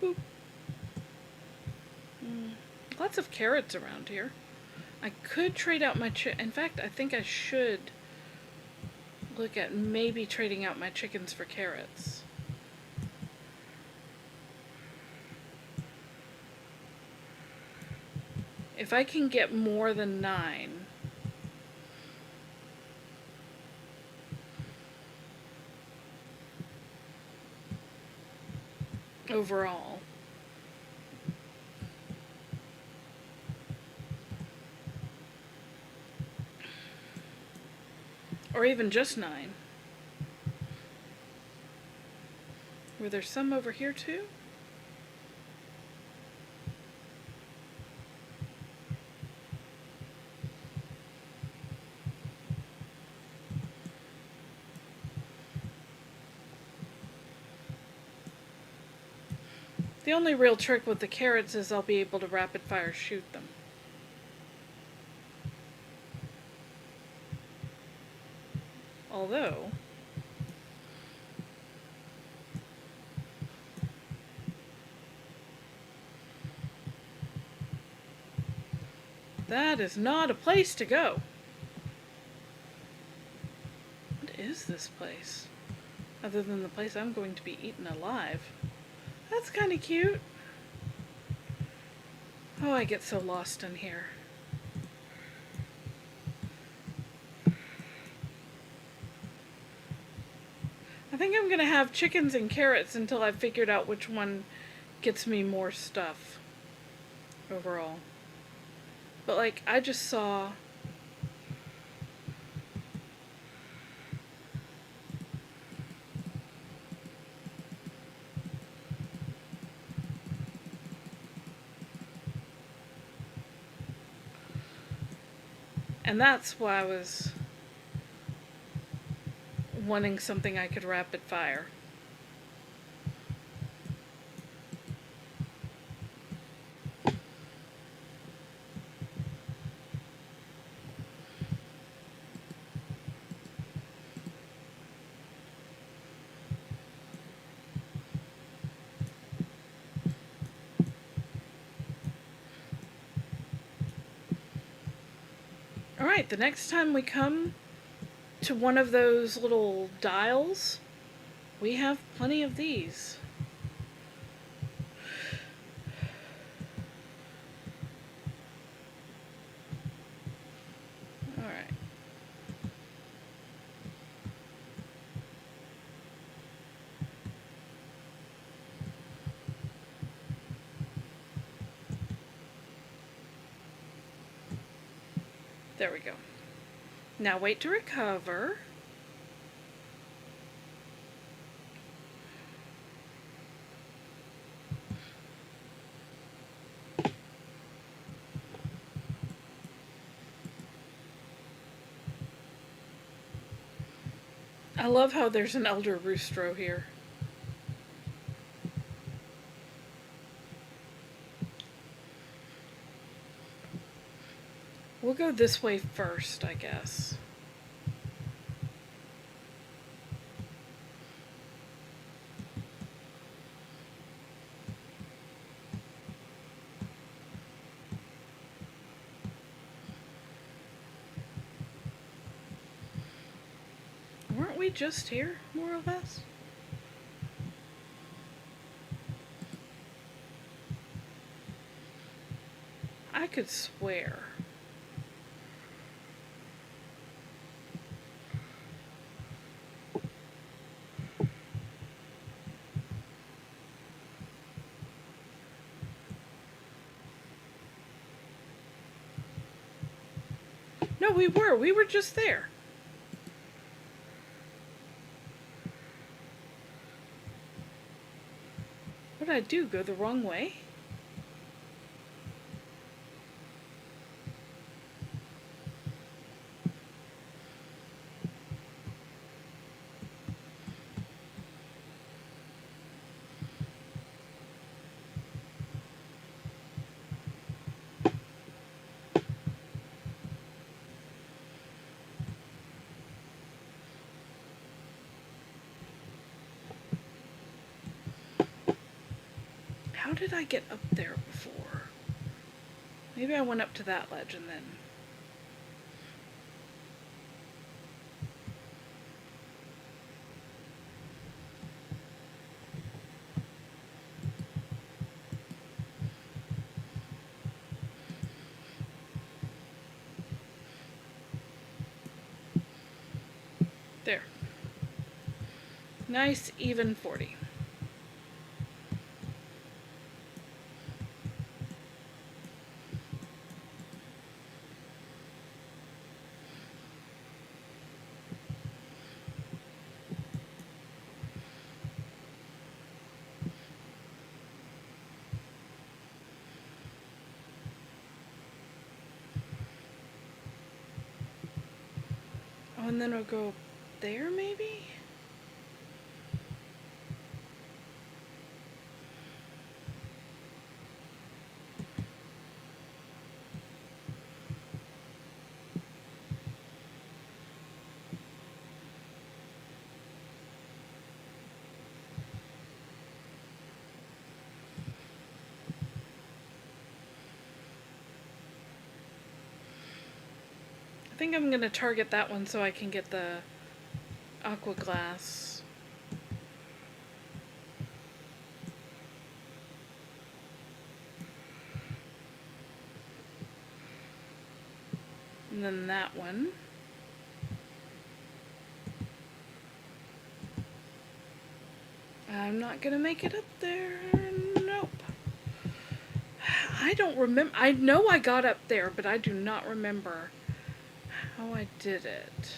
Boop. Lots of carrots around here. I could trade out my in fact, I think I should look at maybe trading out my chickens for carrots. If I can get more than 9. Overall. Or even just 9. Were there some over here too? The only real trick with the carrots is I'll be able to rapid fire shoot them. Although, that is not a place to go. What is this place? Other than the place I'm going to be eaten alive. That's kind of cute. Oh, I get so lost in here. I think I'm gonna have chickens and carrots until I've figured out which one gets me more stuff overall. But like, I just saw and that's why I was wanting something I could rapid fire. Alright, the next time we come to one of those little dials, we have plenty of these. Alright. There we go. Now wait to recover. I love how there's an elder roostro here. We'll go this way first, I guess. we just here, more or less? I could swear. No, we were just there. What did I do? Go the wrong way? How did I get up there before? Maybe I went up to that ledge and then... There. Nice, even 40. Oh, and then I'll go there, maybe? I think I'm gonna target that one so I can get the aqua glass. And then that one. I'm not gonna make it up there. Nope. I don't remember. I know I got up there, but I do not remember how I did it.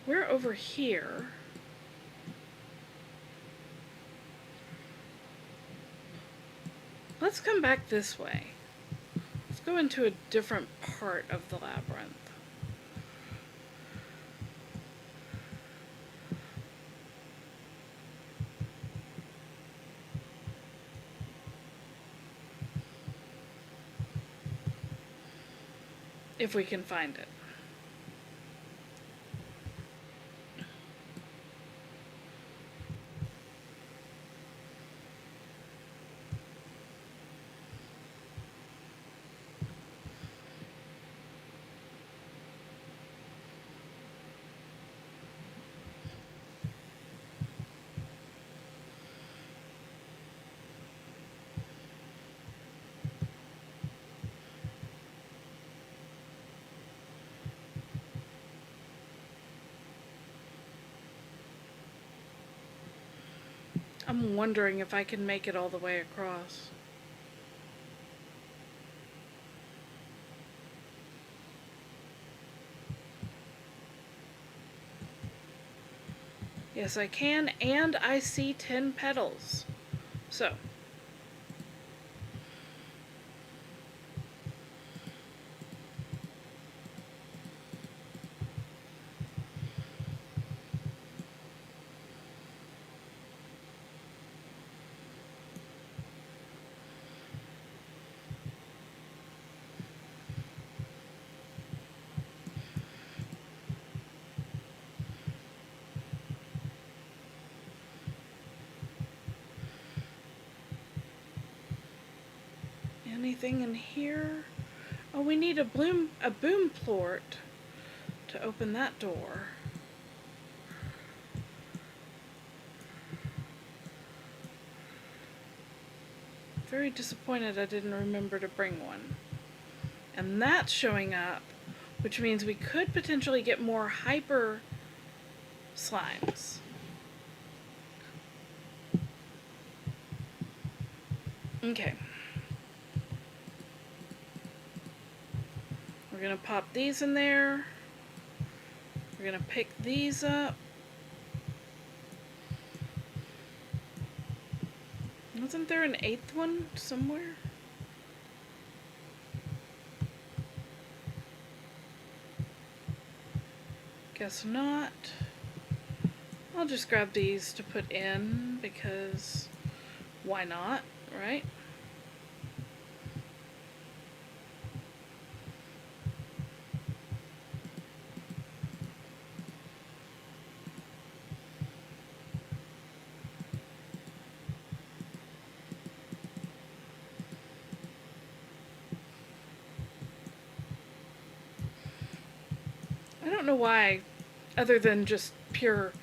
We're over here. Let's come back this way. Let's go into a different part of the labyrinth. If we can find it. I'm wondering if I can make it all the way across. Yes, I can, and I see 10 petals. So. Anything in here? Oh, we need a boom port to open that door. Very disappointed I didn't remember to bring one. And that's showing up, which means we could potentially get more hyper slimes. Okay. We're gonna pop these in there. We're gonna pick these up. Wasn't there an 8th one somewhere? Guess not. I'll just grab these to put in because why not, right? I don't know why, other than just pure,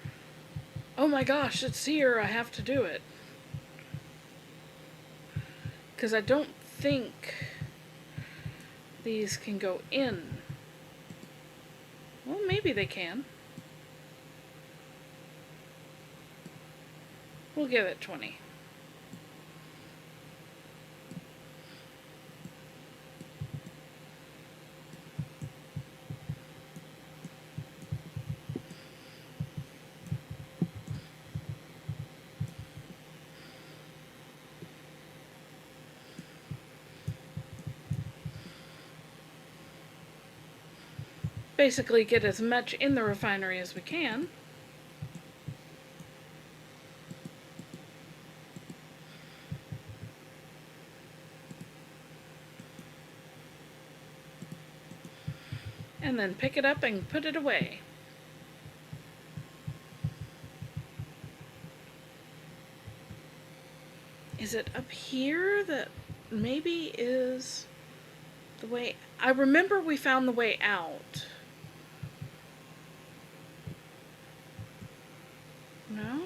oh my gosh, it's here, I have to do it. Because I don't think these can go in. Well, maybe they can. We'll give it 20. Basically get as much in the refinery as we can. And then pick it up and put it away. Is it up here that maybe is the way? I remember we found the way out. No?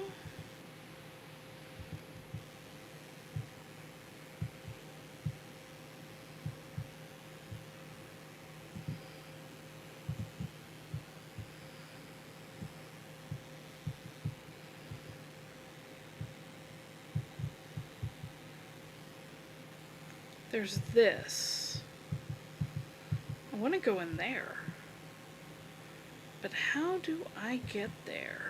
There's this. I want to go in there. But how do I get there?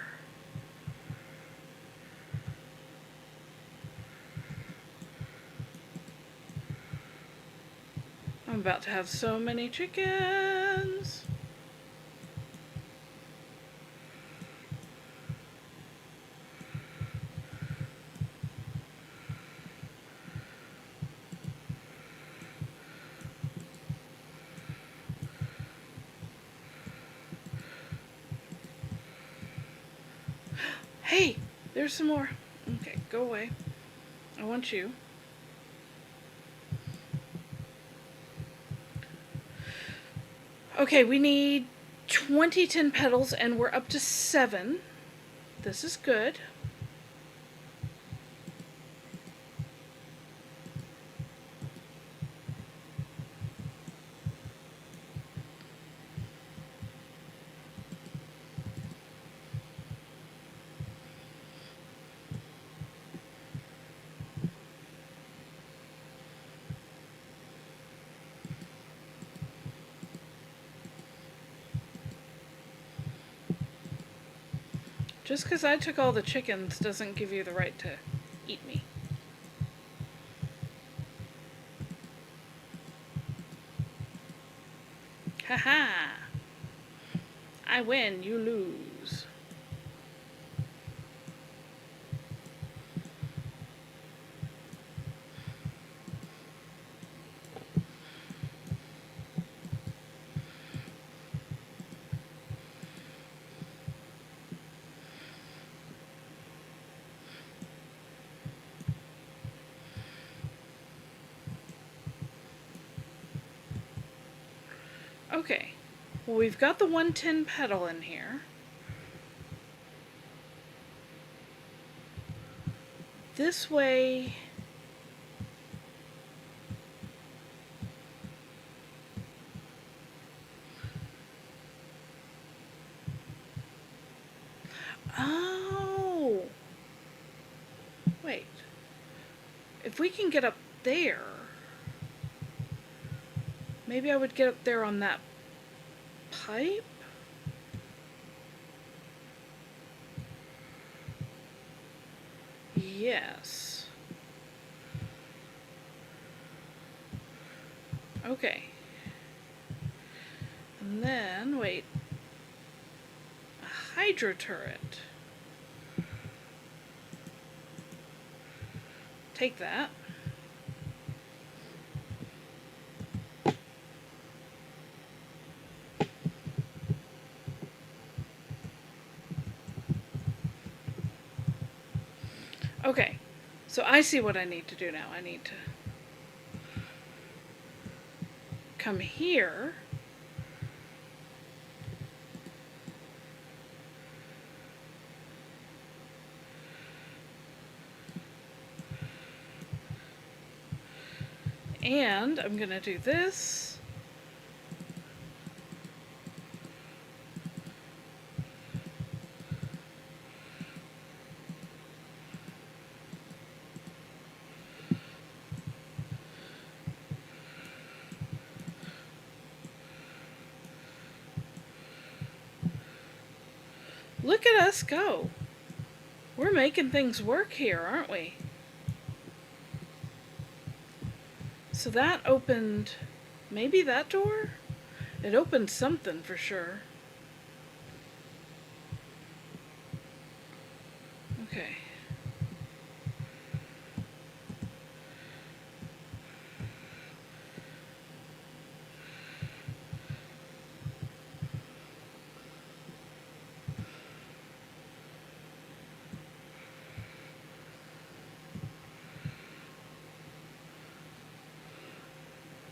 I'm about to have so many chickens. Hey, there's some more. Okay, go away. I want you. Okay, we need 20 tin petals and we're up to 7. This is good. Just because I took all the chickens doesn't give you the right to eat me. Haha! I win, you lose. Okay. Well, we've got the 110 pedal in here. This way... Oh! Wait. If we can get up there... Maybe I would get up there on that pipe? Yes. Okay. And then, wait. A hydro turret. Take that. Okay, so I see what I need to do now. I need to come here. And I'm going to do this. Look at us go. We're making things work here, aren't we? So that opened, maybe that door? It opened something for sure. Okay.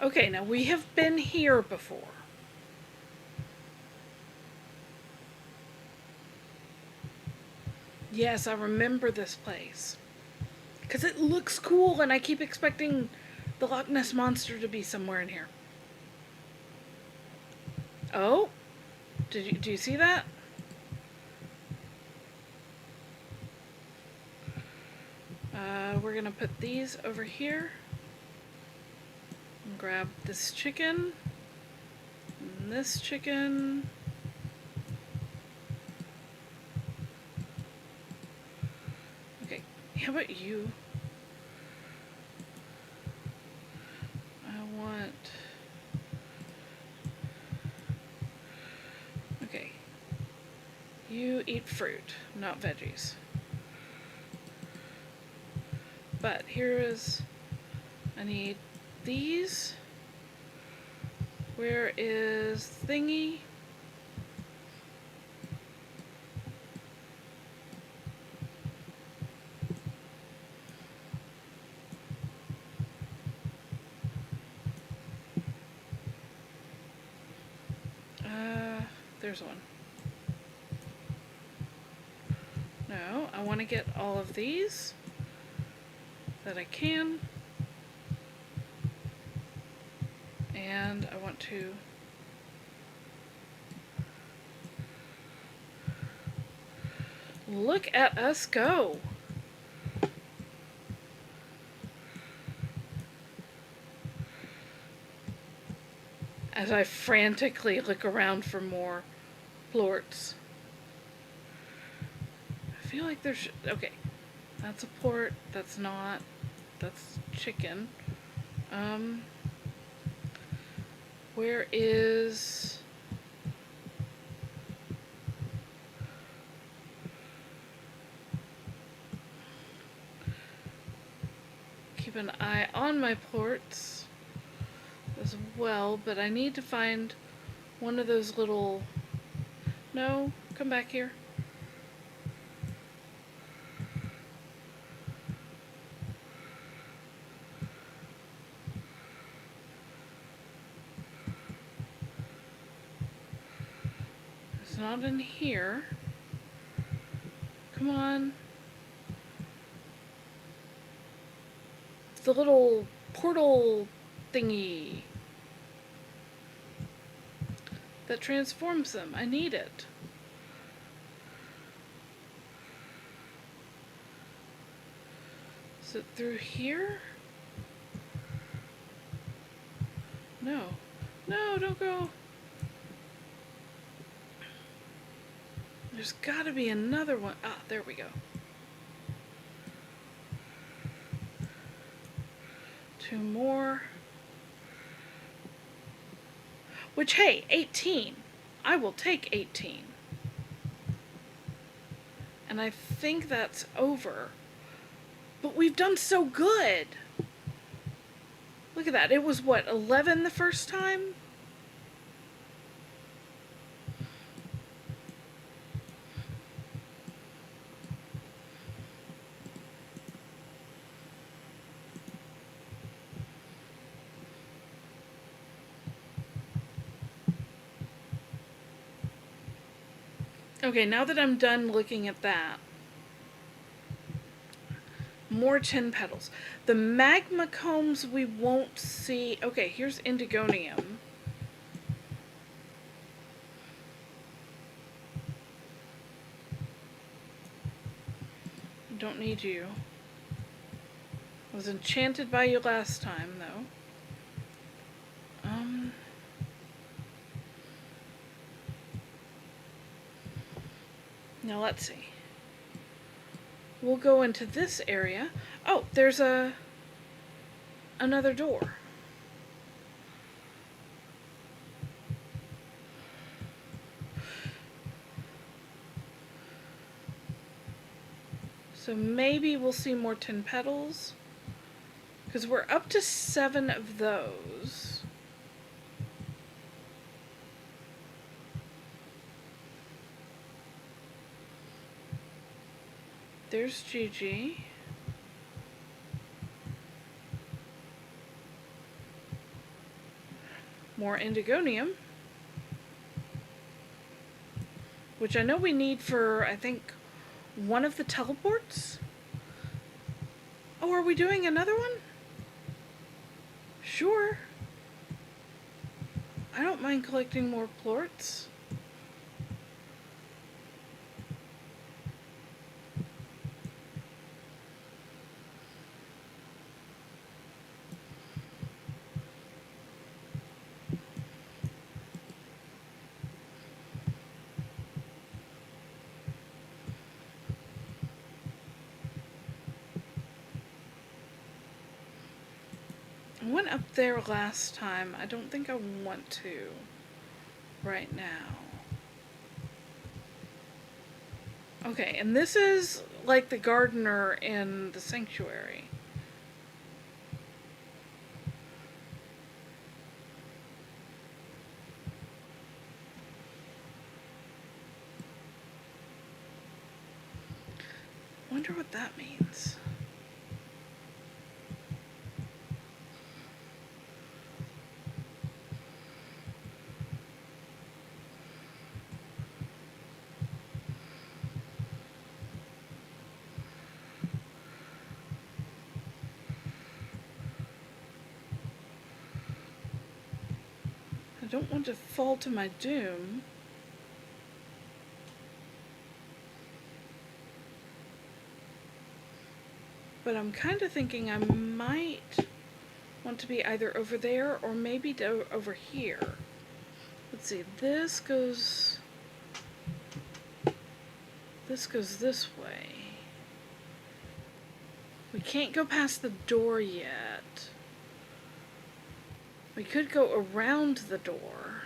Okay, now we have been here before. Yes, I remember this place. Because it looks cool and I keep expecting the Loch Ness Monster to be somewhere in here. Oh? Do you see that? We're gonna put these over here. And grab this chicken. And this chicken. Okay, how about you? I want... Okay. You eat fruit, not veggies. But here is... I need these. Where is thingy? There's one. No, I want to get all of these that I can. And I want to look at us go. As I frantically look around for more plorts. I feel like there's... Okay, that's a port, that's not, that's chicken. Where is... Keep an eye on my ports as well, but I need to find one of those little... No, come back here. not in here. Come on. It's the little portal thingy that transforms them. I need it. Is it through here? No. No, don't go. There's gotta be another one. Ah, there we go. Two more. Which, hey, 18. I will take 18. And I think that's over. But we've done so good. Look at that. It was, what, 11 the first time? Okay, now that I'm done looking at that, more tin petals. The magma combs we won't see. Okay, here's indigonium. Don't need you. I was enchanted by you last time, though. Now let's see. We'll go into this area. Oh, there's another door. So maybe we'll see more tin petals, because we're up to 7 of those. There's Gigi. More indigonium, which I know we need for, I think, one of the teleports. Oh, are we doing another one? Sure. I don't mind collecting more plorts. I went up there last time. I don't think I want to right now. Okay, and this is like the gardener in the sanctuary. Wonder what that means. I don't want to fall to my doom. But I'm kind of thinking I might want to be either over there or maybe over here. Let's see, this goes this way. We can't go past the door yet. We could go around the door.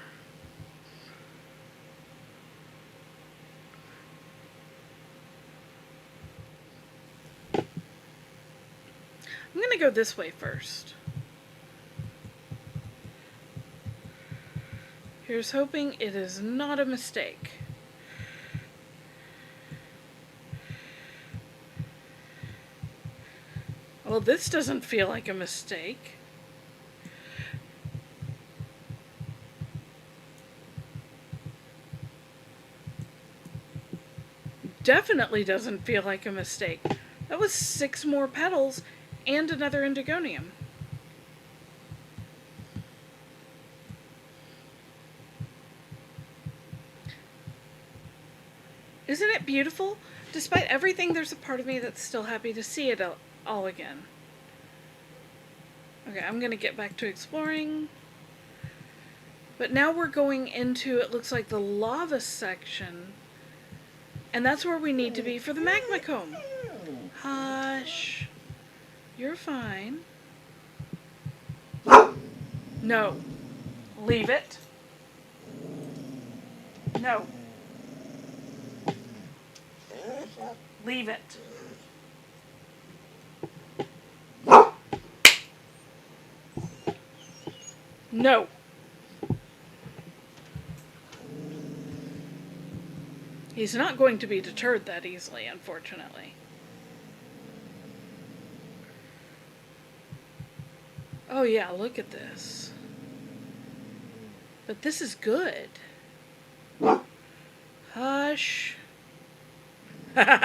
I'm gonna go this way first. Here's hoping it is not a mistake. Well, this doesn't feel like a mistake. definitely doesn't feel like a mistake. That was 6 more petals and another indigonium. Isn't it beautiful? Despite everything, there's a part of me that's still happy to see it all again. Okay, I'm gonna get back to exploring. But now we're going into, it looks like, the lava section. And that's where we need to be for the magma comb. Hush. You're fine. No. Leave it. No. Leave it. No. He's not going to be deterred that easily, unfortunately. Oh yeah, look at this. But this is good. Hush. Bob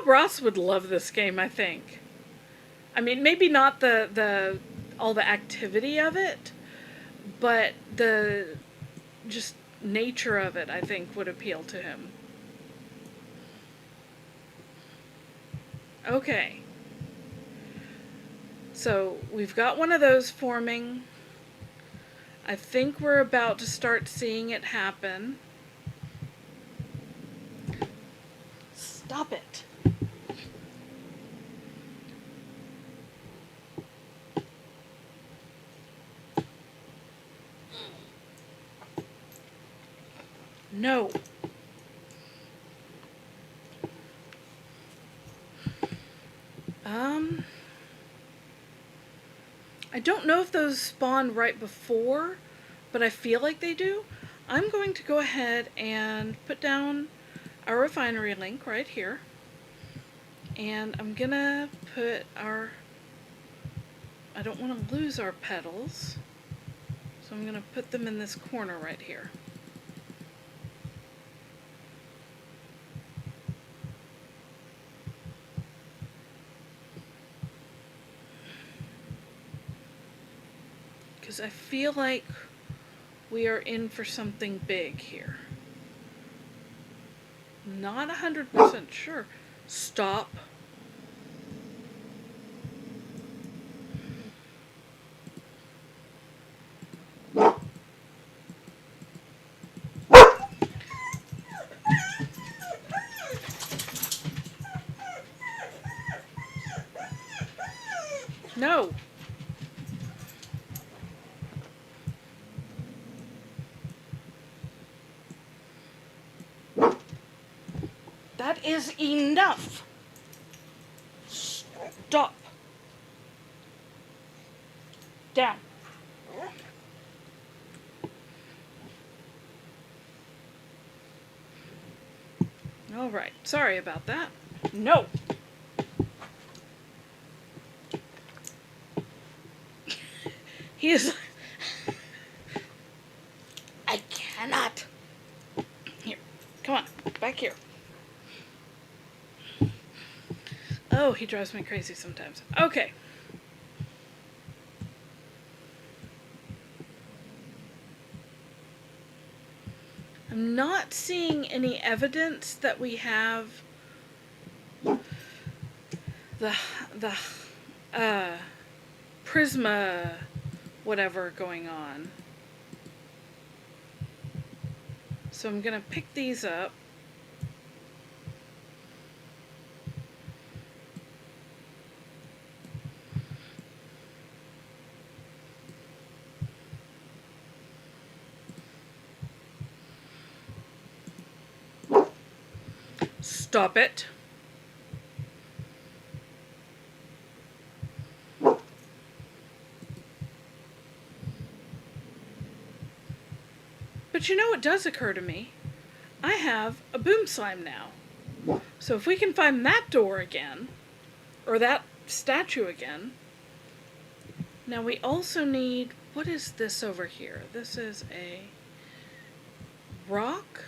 Ross would love this game, I think. I mean, maybe not the all the activity of it, but the just nature of it, I think, would appeal to him. Okay. So, we've got one of those forming. I think we're about to start seeing it happen. Stop it. No. I don't know if those spawn right before, but I feel like they do. I'm going to go ahead and put down our refinery link right here. And I'm gonna put our, I don't want to lose our petals, so I'm gonna put them in this corner right here. Because I feel like we are in for something big here. Not 100% sure. Stop. No. That is enough. Stop. Down. All right. Sorry about that. No. He is... I cannot. Here. Come on. Back here. Oh, he drives me crazy sometimes. Okay. I'm not seeing any evidence that we have the prisma whatever going on. So I'm gonna pick these up. Stop it. But you know what does occur to me? I have a boom slime now. So if we can find that door again, or that statue again. Now we also need, what is this over here? This is a rock.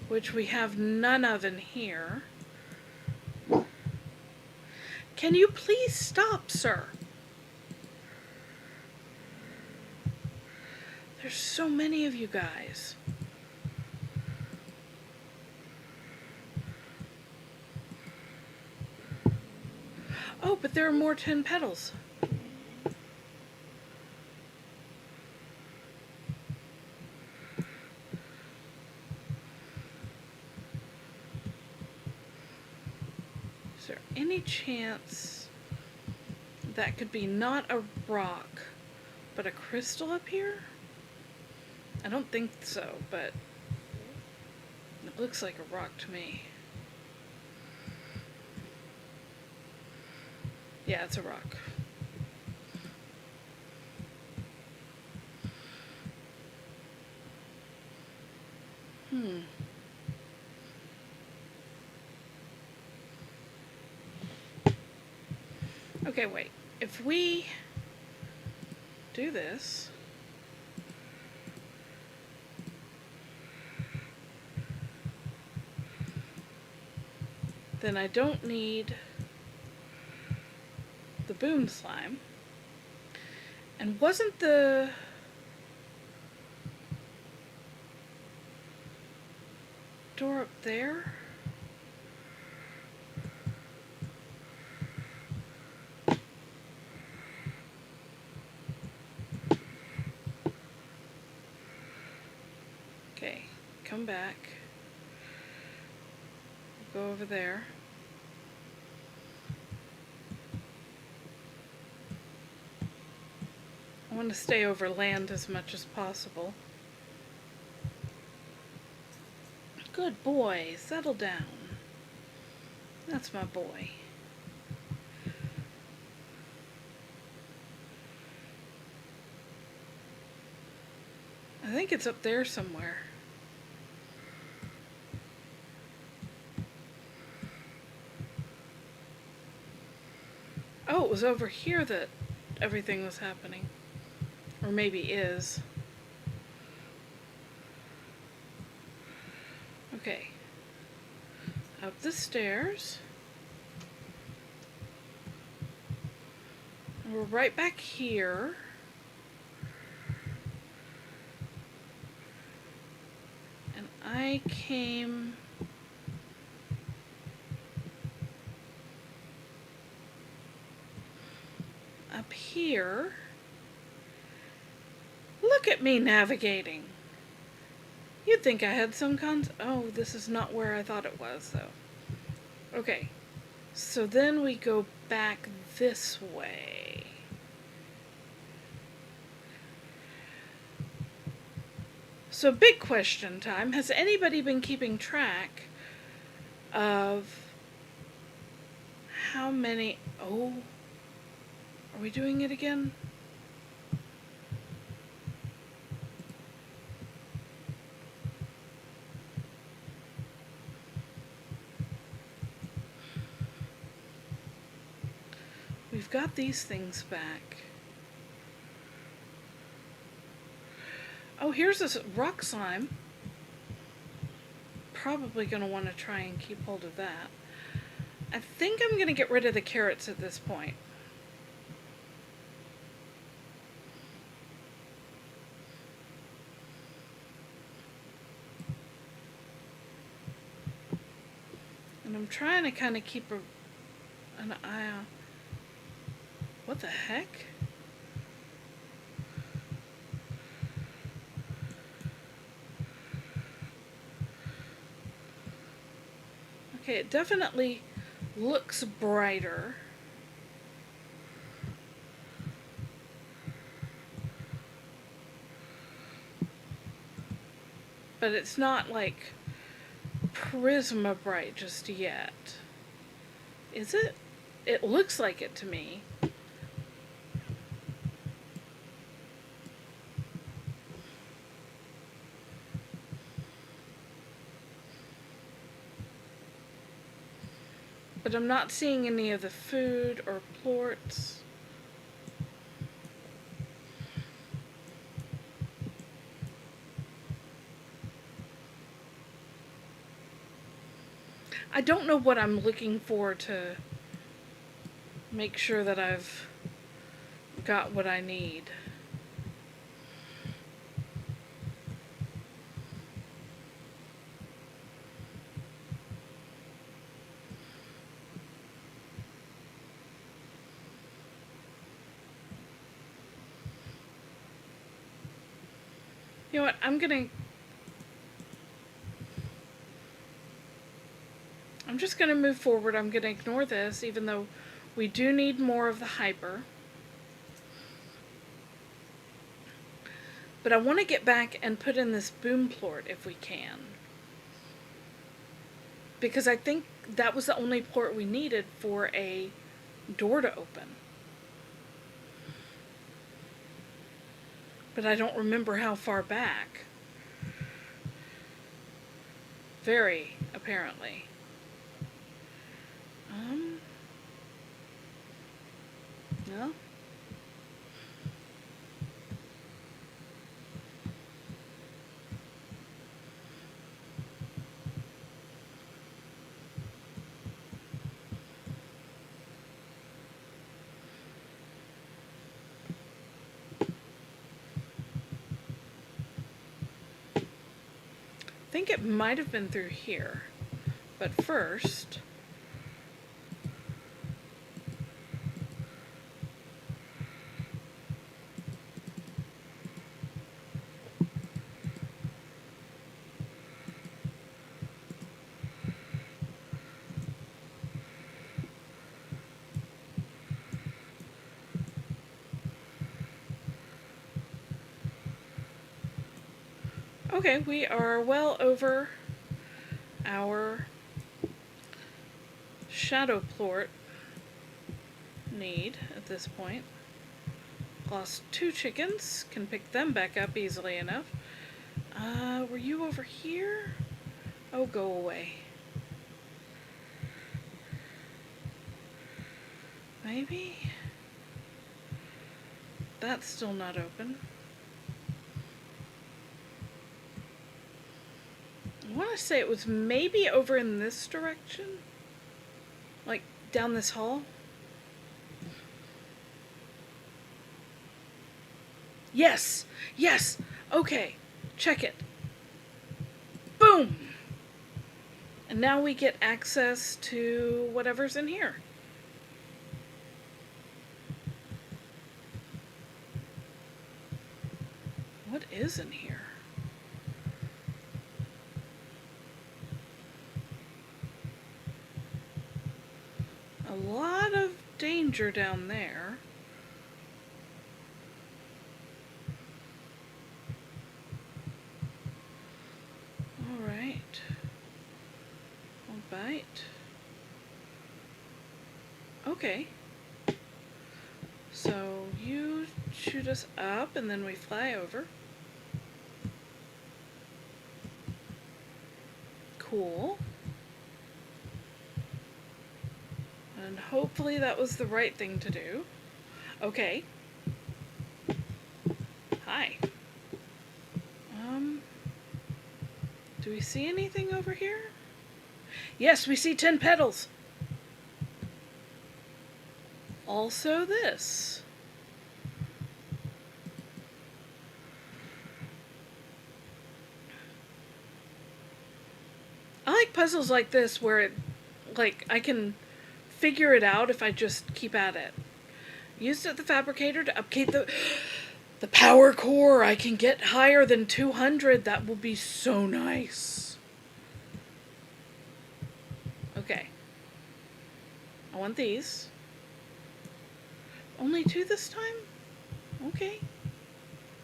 which we have none of in here. Can you please stop, sir? There's so many of you guys. Oh, but there are more tin petals. Is there any chance that could be not a rock, but a crystal up here? I don't think so, but it looks like a rock to me. Yeah, it's a rock. Okay, wait. If we do this, then I don't need the boom slime. And wasn't the door up there? Okay, come back. Go over there. I want to stay over land as much as possible. Good boy, settle down. That's my boy. I think it's up there somewhere. Oh, it was over here that everything was happening. Or maybe is. Okay. Up the stairs. And we're right back here. And I came up here. Look at me navigating. You'd think I had some oh, this is not where I thought it was, though. Okay. So then we go back this way. So big question time. Has anybody been keeping track of how many... Oh, are we doing it again? We've got these things back. Oh, here's this rock slime. Probably going to want to try and keep hold of that. I think I'm going to get rid of the carrots at this point. And I'm trying to kind of keep an eye on... What the heck? Okay, it definitely looks brighter. But it's not like Prisma bright just yet. Is it? It looks like it to me. But I'm not seeing any of the food or plorts. I don't know what I'm looking for to make sure that I've got what I need. You know what, I'm just gonna move forward. I'm gonna ignore this, even though we do need more of the hyper. But I want to get back and put in this boom plort if we can. Because I think that was the only port we needed for a door to open. But I don't remember how far back. Very, apparently. No? I think it might have been through here. But first... Okay, we are well over our shadow plort need at this point. Lost 2 chickens, can pick them back up easily enough. Were you over here? Oh, go away. Maybe? That's still not open. I want to say it was maybe over in this direction? Like, down this hall? Yes! Yes! Okay, check it. Boom! And now we get access to whatever's in here. What is in here? A lot of danger down there. Alright. I'll bite. Okay. So you shoot us up and then we fly over. Cool. And hopefully that was the right thing to do. Okay. Hi. Do we see anything over here? Yes, we see 10 petals. Also this. I like puzzles like this where it, like, I can figure it out if I just keep at it. Used at the fabricator to update the power core. I can get higher than 200. That will be so nice. Okay. I want these. Only 2 this time? Okay.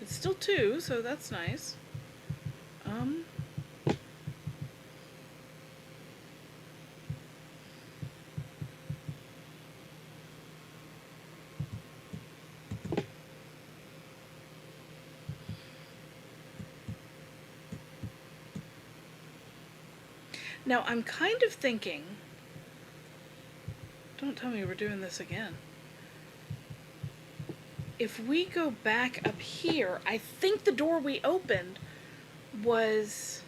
It's still 2, so that's nice. Now, I'm kind of thinking... Don't tell me we're doing this again. If we go back up here, I think the door we opened was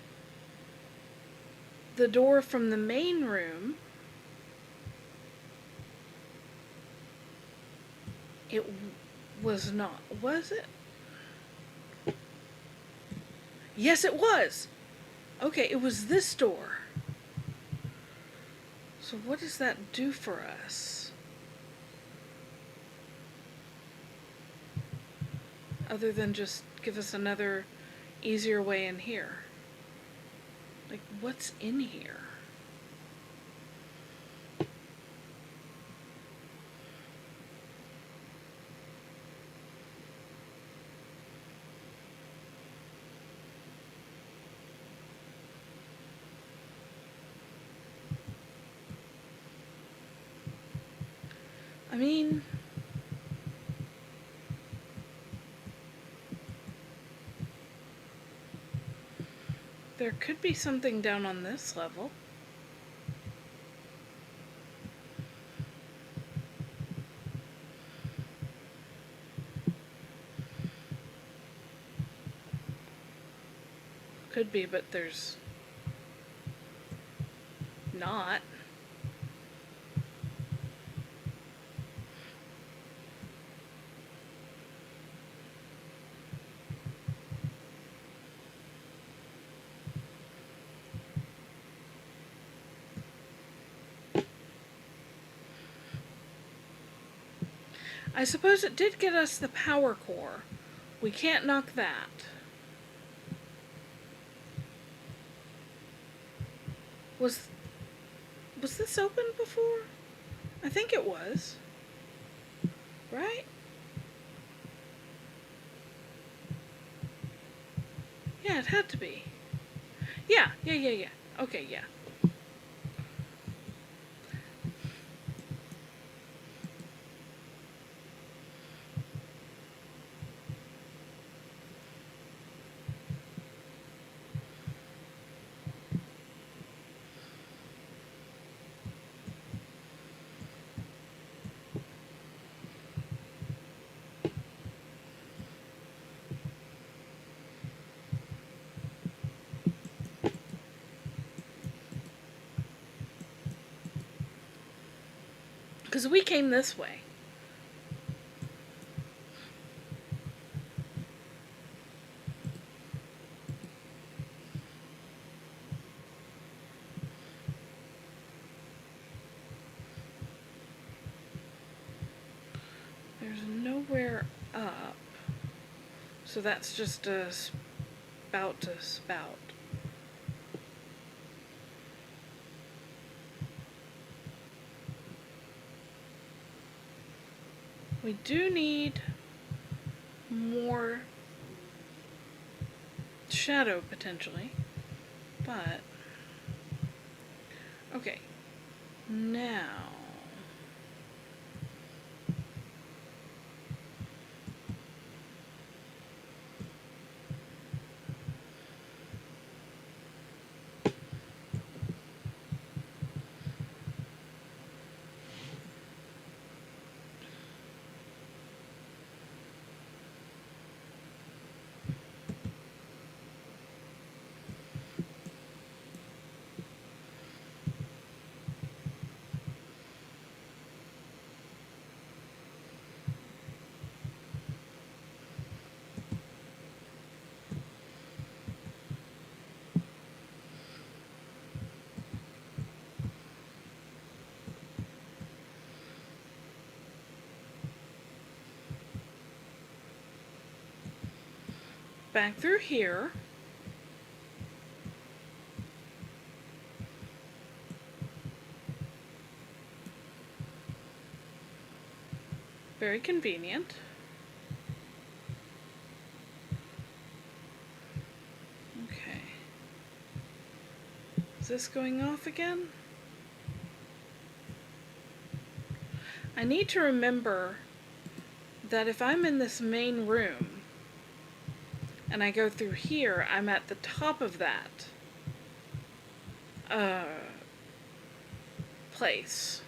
the door from the main room, it was not, was it? Yes, it was. Okay, it was this door. So what does that do for us? Other than just give us another easier way in here. Like, what's in here? I mean, there could be something down on this level. Could be, but there's not. I suppose it did get us the power core. We can't knock that. Was this open before? I think it was. Right? Yeah, it had to be. Yeah. Okay, yeah. Because we came this way. There's nowhere up. So that's just a spout to spout. We do need more shadow, potentially. But, okay. Now, back through here. Very convenient. Okay. Is this going off again? I need to remember that if I'm in this main room and I go through here, I'm at the top of that place.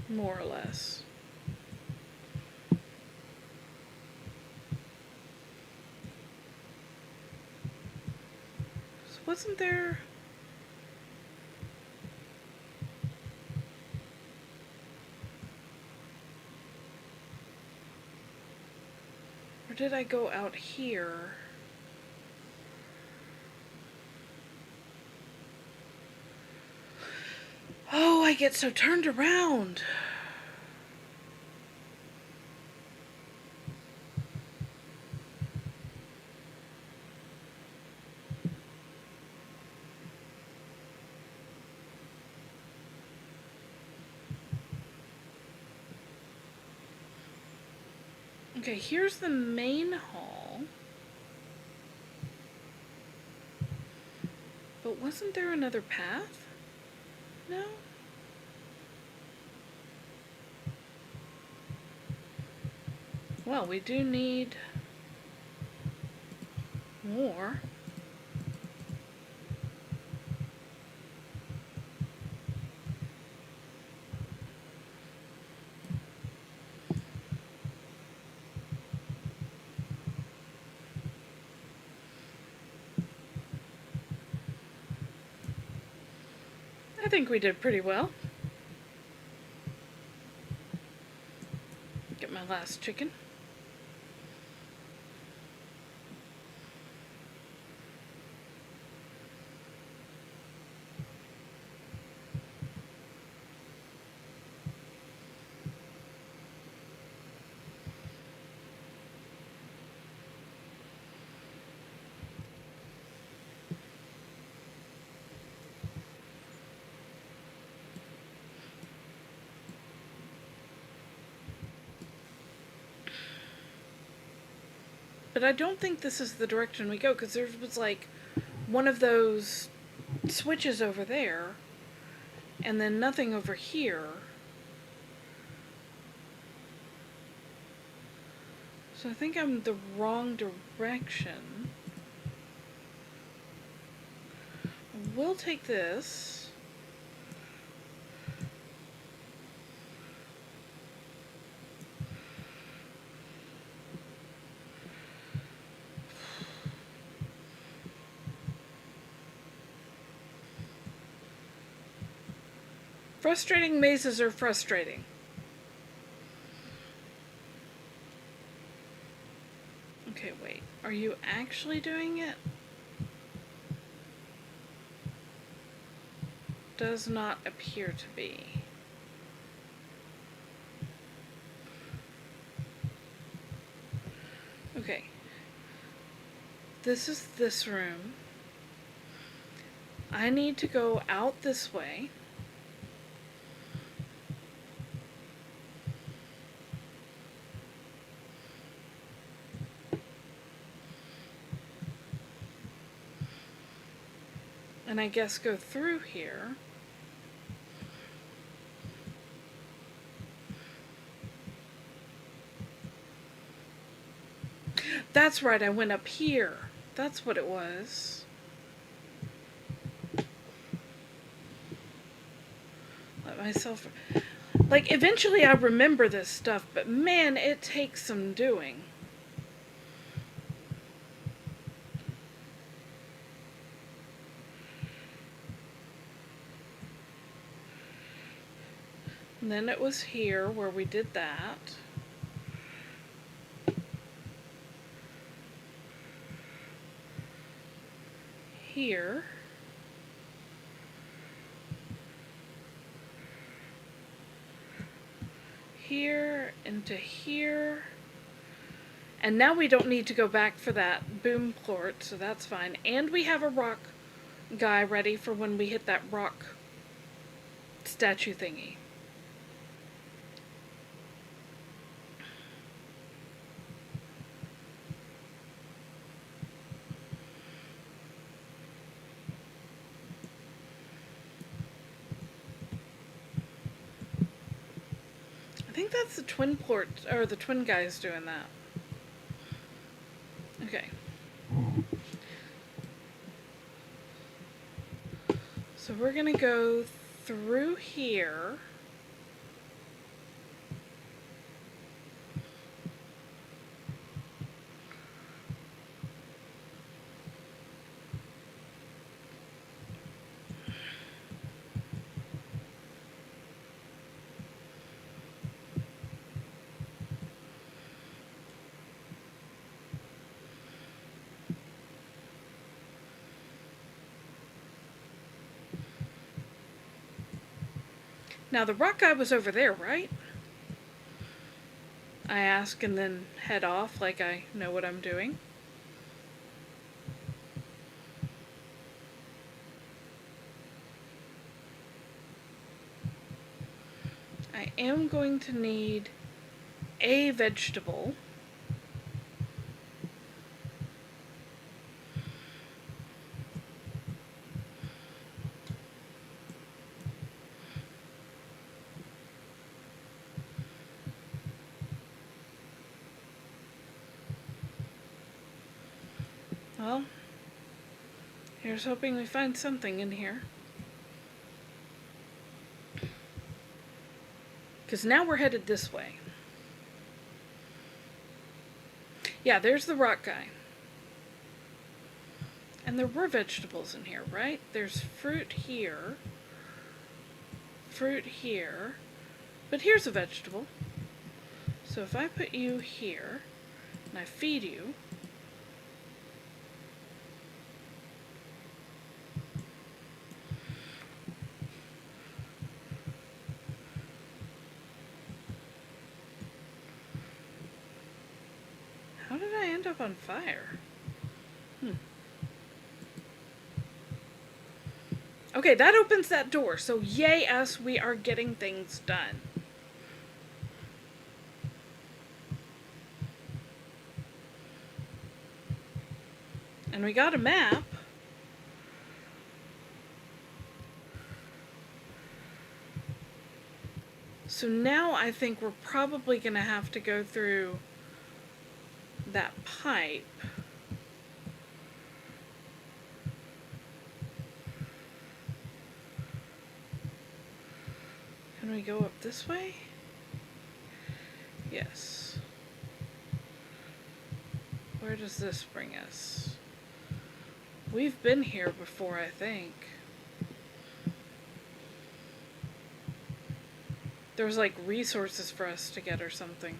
More or less. Wasn't there... Or did I go out here? Oh, I get so turned around. Okay, here's the main hall. But wasn't there another path? No? Well, we do need more. I think we did pretty well. Get my last chicken. But I don't think this is the direction we go, because there was like one of those switches over there, and then nothing over here. So I think I'm the wrong direction. We'll take this. Frustrating mazes are frustrating. Okay, wait. Are you actually doing it? Does not appear to be. Okay. This is this room. I need to go out this way. And I guess go through here. That's right, I went up here. That's what it was. Let myself... Like, eventually I remember this stuff, but man, it takes some doing. And then it was here where we did that. Here. Here into here. And now we don't need to go back for that boom port, so that's fine. And we have a rock guy ready for when we hit that rock statue thingy. I think that's the twin port, or the twin guys doing that. Okay. So we're gonna go through here. Now, the rock guy was over there, right? I ask and then head off like I know what I'm doing. I am going to need a vegetable. Well, here's hoping we find something in here. Because now we're headed this way. Yeah, there's the rock guy. And there were vegetables in here, right? There's fruit here. Fruit here. But here's a vegetable. So if I put you here, and I feed you, how did I end up on fire? Okay, that opens that door, so yay us, we are getting things done. And we got a map. So now I think we're probably going to have to go through that pipe. Can we go up this way? Yes. Where does this bring us? We've been here before, I think. There was like resources for us to get or something.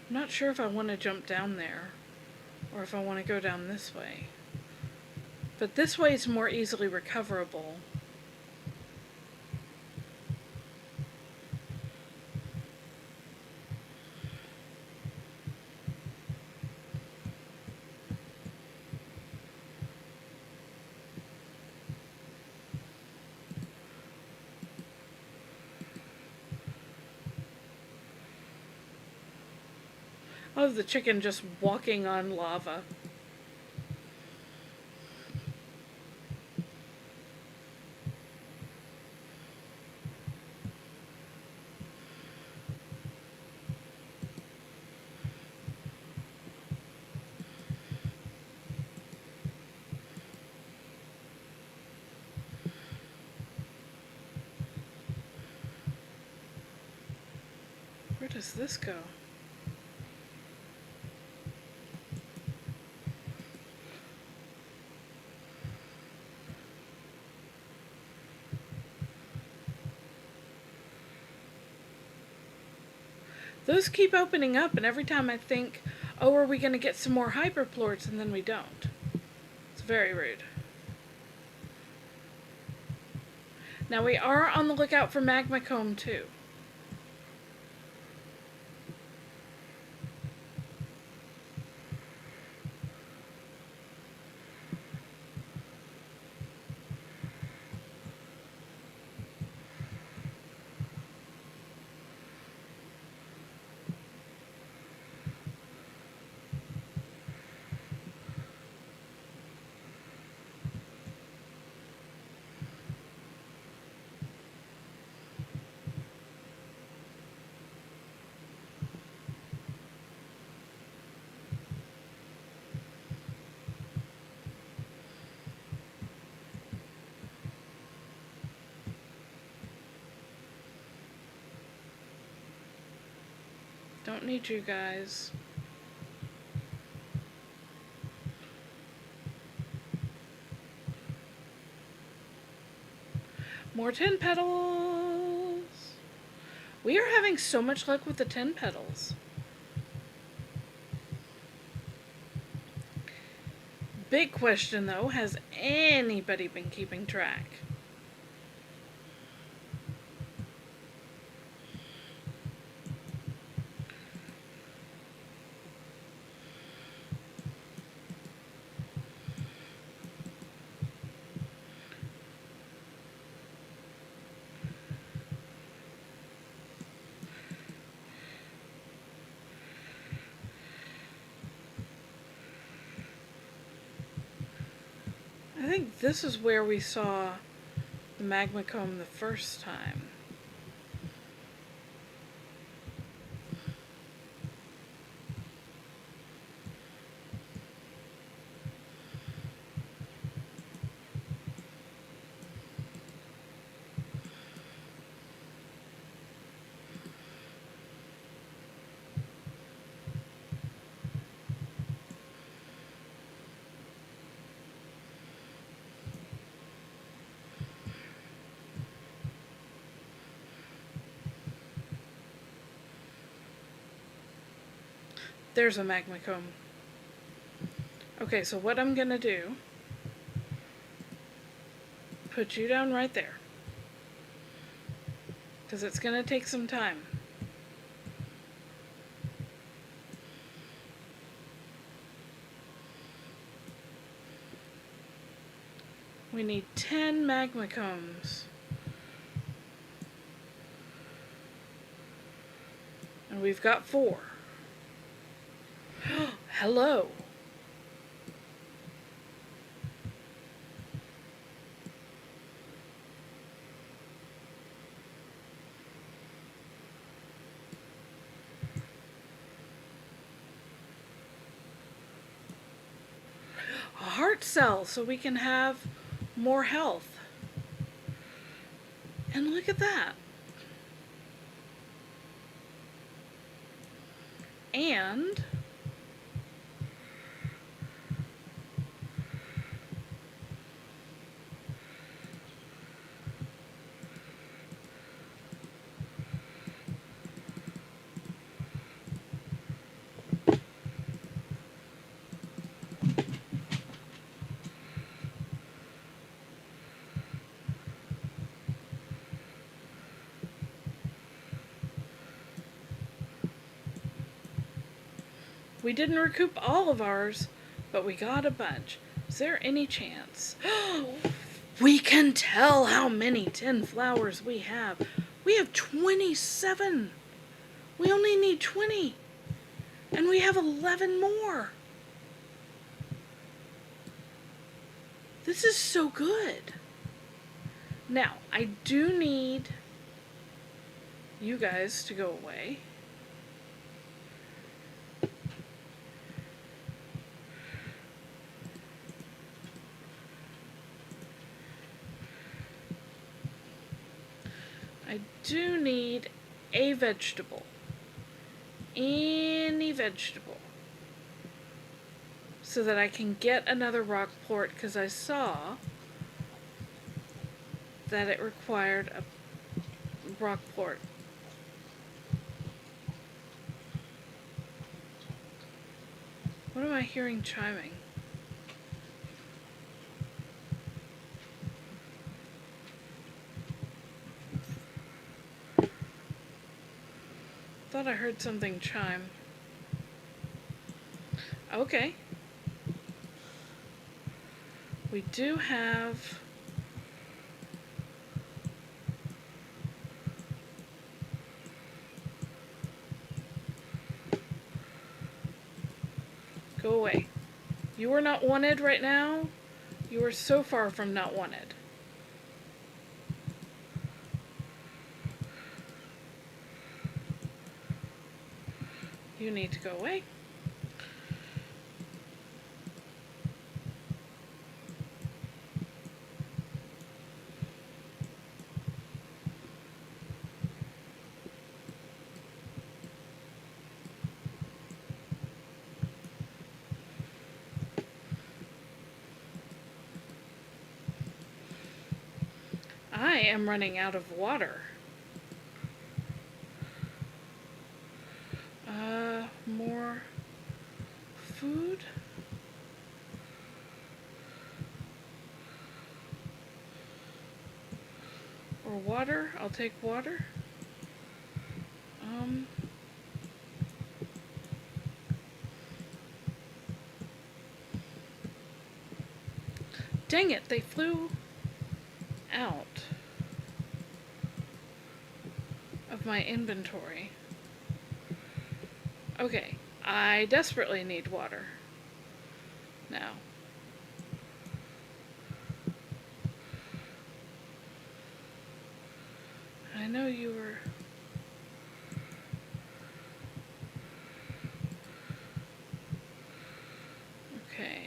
I'm not sure if I want to jump down there or if I want to go down this way. But this way is more easily recoverable. Oh, the chicken just walking on lava. Where does this go? Those keep opening up, and every time I think, oh, are we going to get some more hyperplorts, and then we don't. It's very rude. Now we are on the lookout for magma comb too. Don't need you guys. More 10 petals. We are having so much luck with the 10 petals. Big question though, has anybody been keeping track? I think this is where we saw the magma comb the first time. There's a magma comb. Okay, so what I'm gonna do, put you down right there, because it's gonna take some time. We need 10 magma combs. And we've got 4. Hello. A heart cell so we can have more health. And look at that. And we didn't recoup all of ours, but we got a bunch. Is there any chance? We can tell how many 10 flowers we have. We have 27. We only need 20. And we have 11 more. This is so good. Now, I do need you guys to go away. I do need a vegetable. Any vegetable. So that I can get another rock port, because I saw that it required a rock port. What am I hearing chiming? Thought I heard something chime. Okay. We do have go away. You are not wanted right now. You are so far from not wanted. You need to go away. I am running out of water. More food? Or water? I'll take water. Dang it, they flew out of my inventory. Okay, I desperately need water now. I know you were... Okay.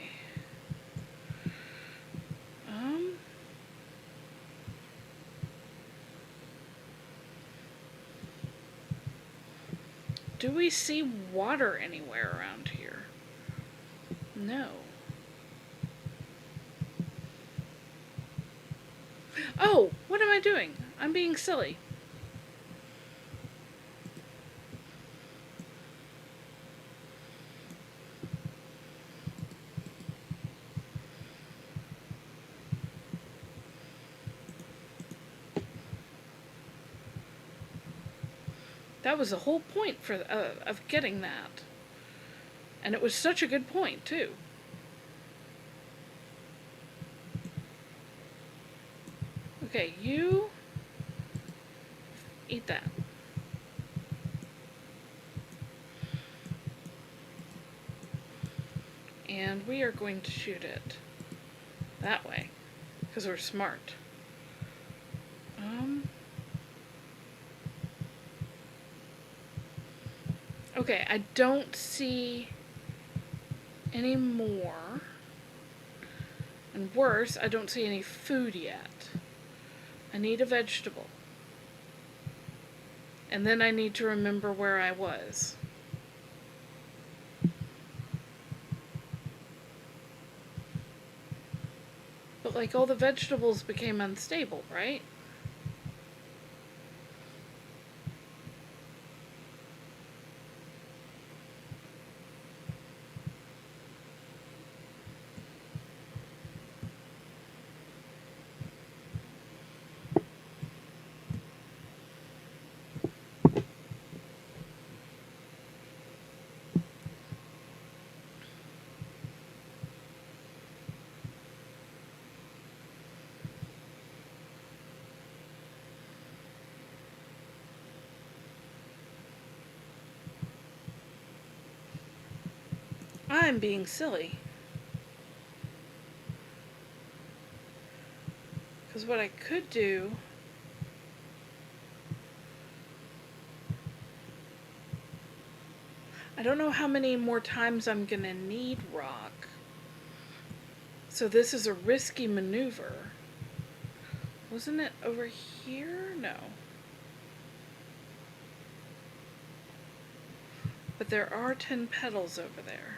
Do we see water anywhere around here? No. Oh, what am I doing? I'm being silly. That was the whole point for of getting that. And it was such a good point, too. Okay, you eat that. And we are going to shoot it that way, because we're smart. Okay, I don't see any more. And worse, I don't see any food yet. I need a vegetable. And then I need to remember where I was. But like all the vegetables became unstable, right? I'm being silly. Because what I could do... I don't know how many more times I'm gonna need rock. So this is a risky maneuver. Wasn't it over here? No. But there are 10 petals over there.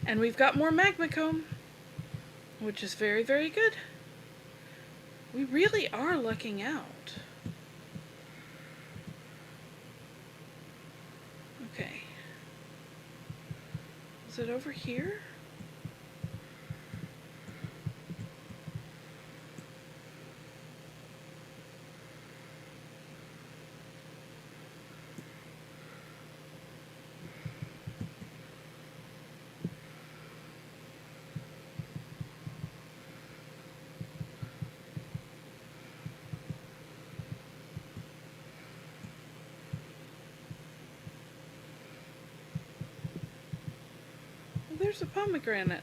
And we've got more magma comb, which is very, very good. We really are lucking out. Okay. Is it over here? There's a pomegranate.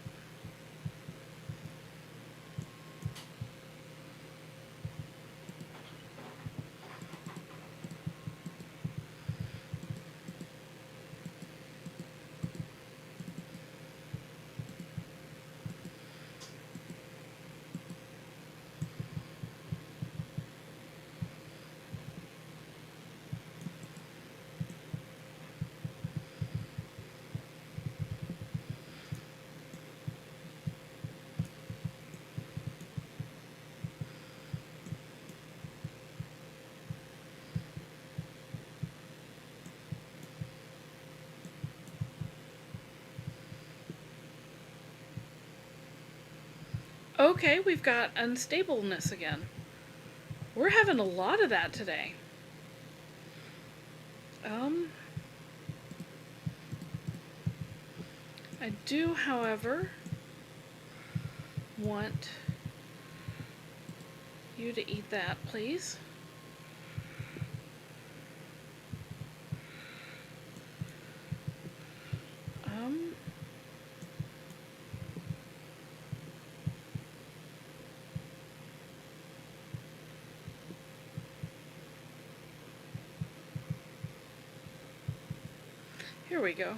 Okay, we've got unstableness again. We're having a lot of that today. I do, however, want you to eat that, please. Here we go.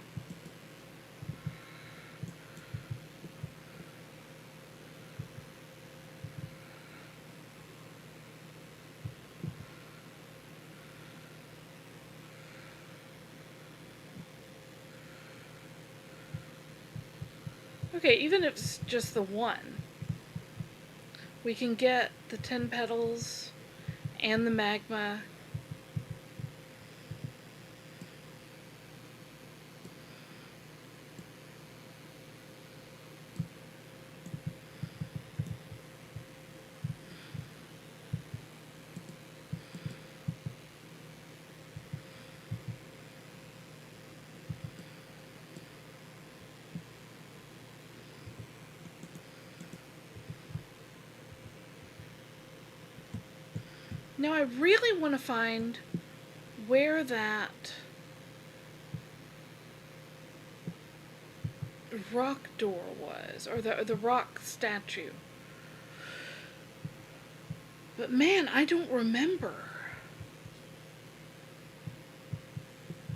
Okay, even if it's just the one, we can get the 10 petals and the magma. Now I really want to find where that rock door was, or the rock statue. But man, I don't remember.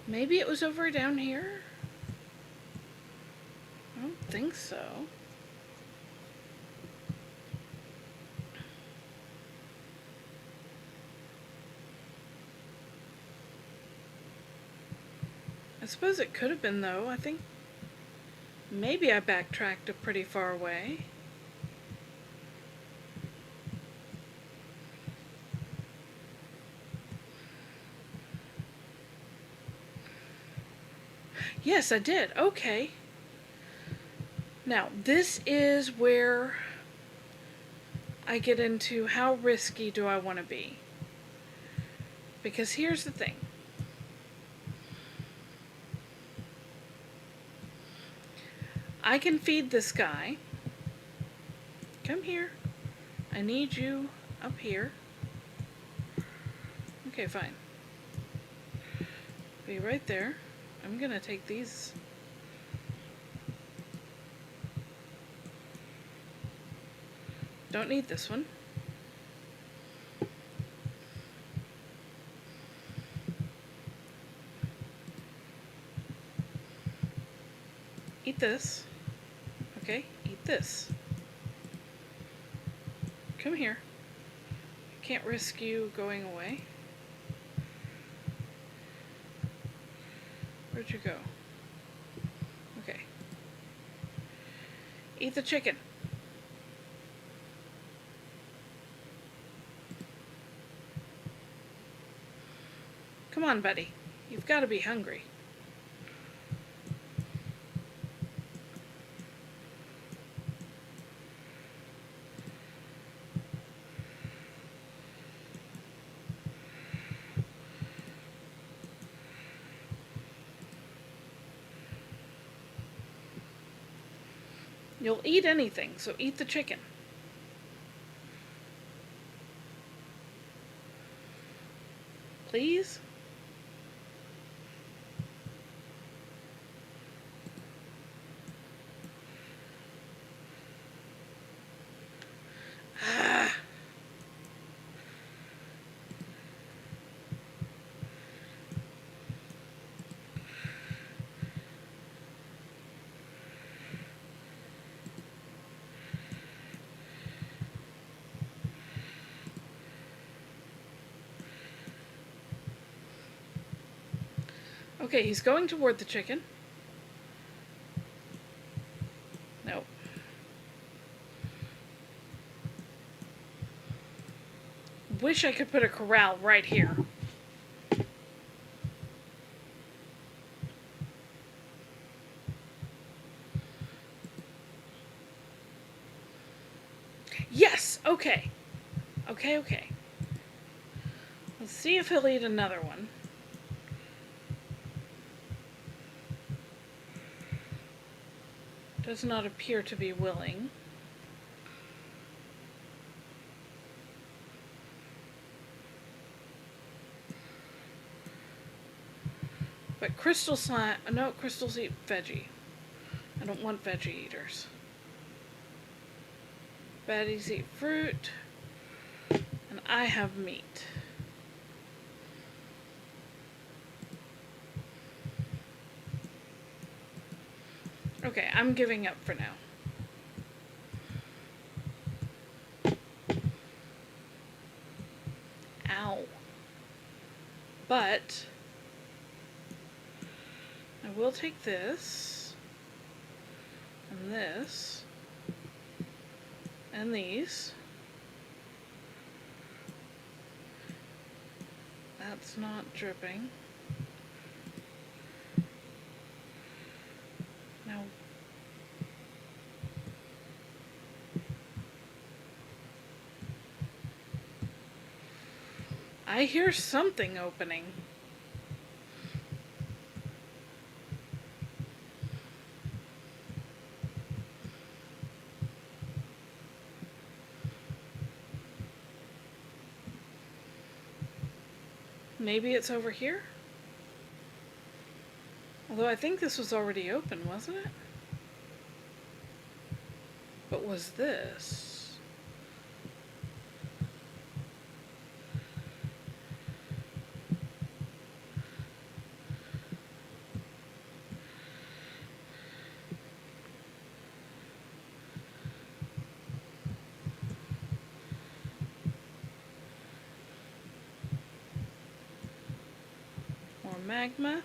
Maybe it was over down here? I don't think so. I suppose it could have been, though. I think maybe I backtracked a pretty far way. Yes, I did. Okay. Now, this is where I get into how risky do I want to be. Because here's the thing. I can feed this guy. Come here. I need you up here. Okay, fine. Be right there. I'm gonna take these. Don't need this one. Eat this. Okay, eat this. Come here. I can't risk you going away. Where'd you go? Okay. Eat the chicken. Come on, buddy. You've got to be hungry. You'll eat anything, so eat the chicken. Please? Ah. Okay, he's going toward the chicken. Nope. Wish I could put a corral right here. Okay. Okay. Let's see if he'll eat another one. Does not appear to be willing. But crystal slime... No, crystals eat veggie. I don't want veggie eaters. Baddies eat fruit. And I have meat. Okay, I'm giving up for now. Ow. But I will take this and this and these. That's not dripping. Now, I hear something opening. Maybe it's over here? Although I think this was already open, wasn't it? But was this? More magma?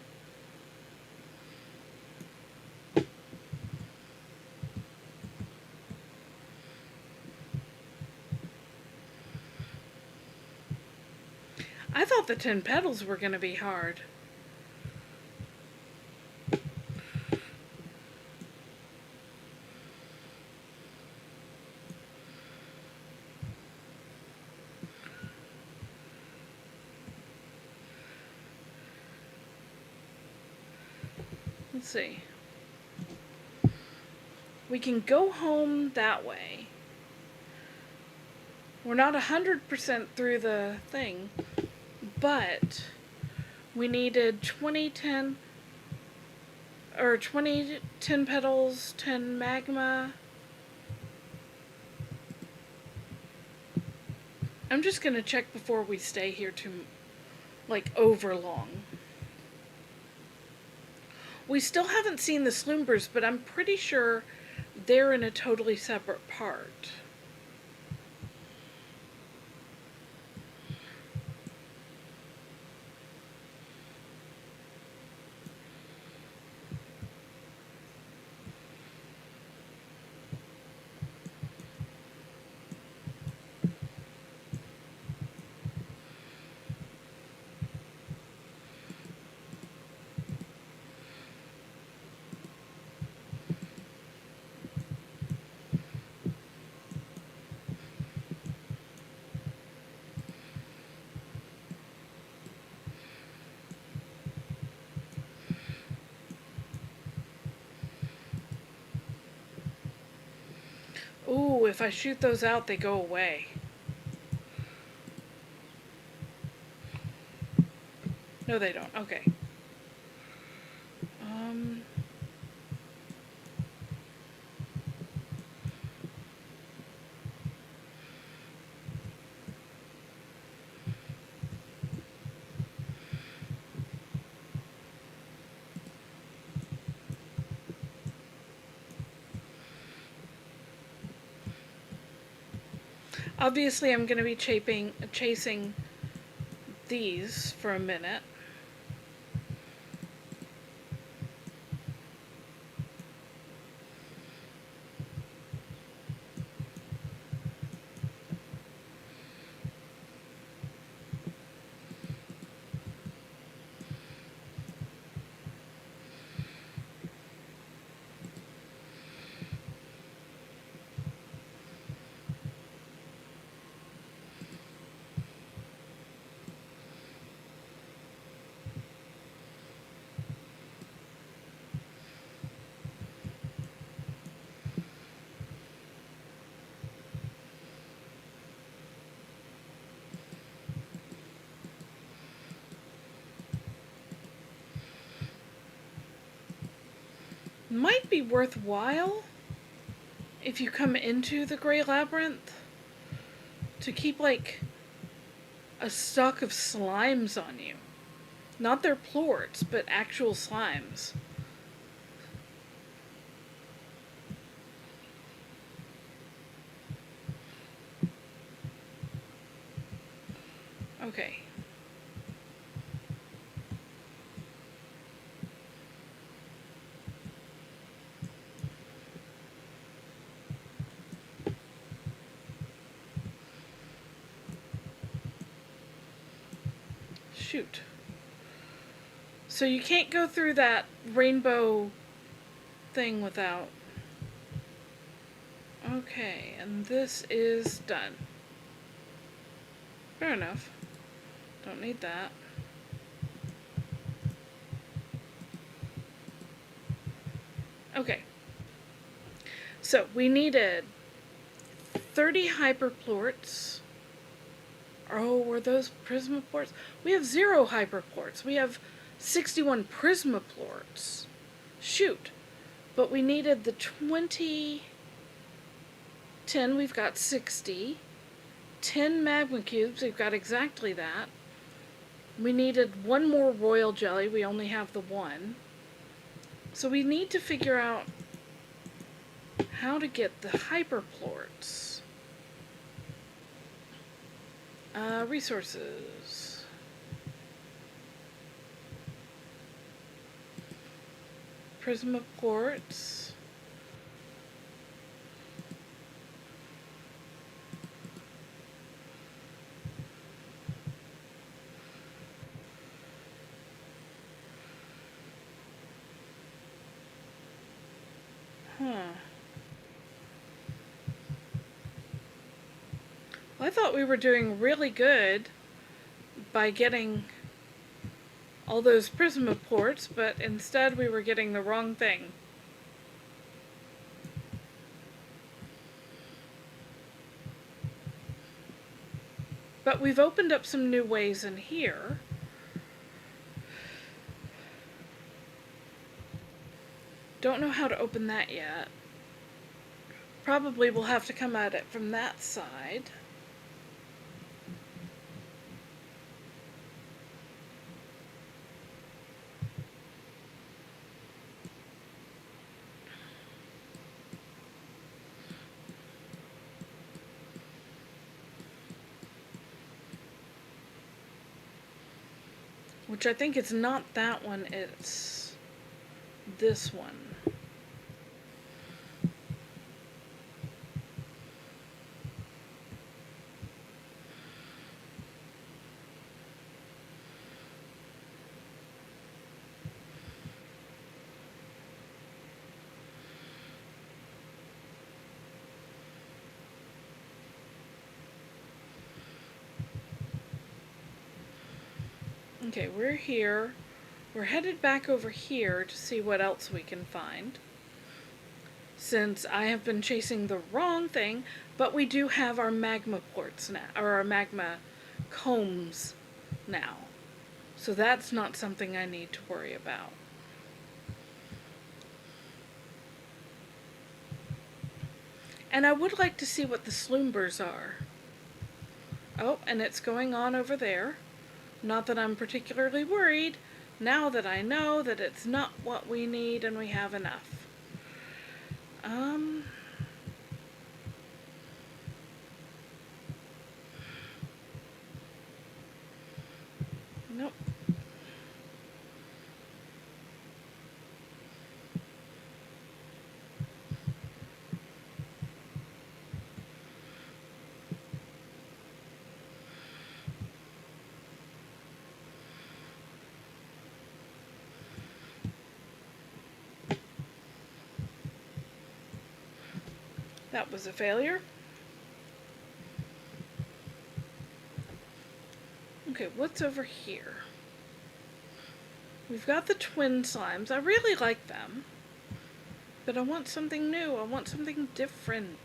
I thought the 10 petals were going to be hard. Let's see. We can go home that way. We're not 100% through the thing, but we needed 10 petals, 10 magma. I'm just gonna check before we stay here too, over long. We still haven't seen the Sloombers, but I'm pretty sure they're in a totally separate part. Ooh, if I shoot those out, they go away. No, they don't. Okay. Obviously, I'm going to be chasing these for a minute. Might be worthwhile if you come into the Gray Labyrinth to keep like a stock of slimes on you. Not their plorts, but actual slimes. Okay. Shoot. So you can't go through that rainbow thing without... Okay, and this is done. Fair enough. Don't need that. Okay. So we needed 30 hyperplorts. Oh, were those prismaplorts? We have 0 hyperplorts. We have 61 prismaplorts. Shoot. But we needed the 20... 10, we've got 60. 10 magma cubes, we've got exactly that. We needed 1 more royal jelly, we only have the 1. So we need to figure out how to get the hyperplorts. Resources. Prismaplorts. Well, I thought we were doing really good by getting all those prismaplorts, but instead we were getting the wrong thing. But we've opened up some new ways in here. Don't know how to open that yet. Probably we'll have to come at it from that side. Which I think it's not that one, it's this one. Okay, we're here. We're headed back over here to see what else we can find. Since I have been chasing the wrong thing, but we do have our magma ports now, or our magma combs now. So that's not something I need to worry about. And I would like to see what the sloombers are. Oh, and it's going on over there. Not that I'm particularly worried, now that I know that it's not what we need and we have enough. Nope. That was a failure. Okay, what's over here? We've got the twin slimes. I really like them. But I want something new. I want something different.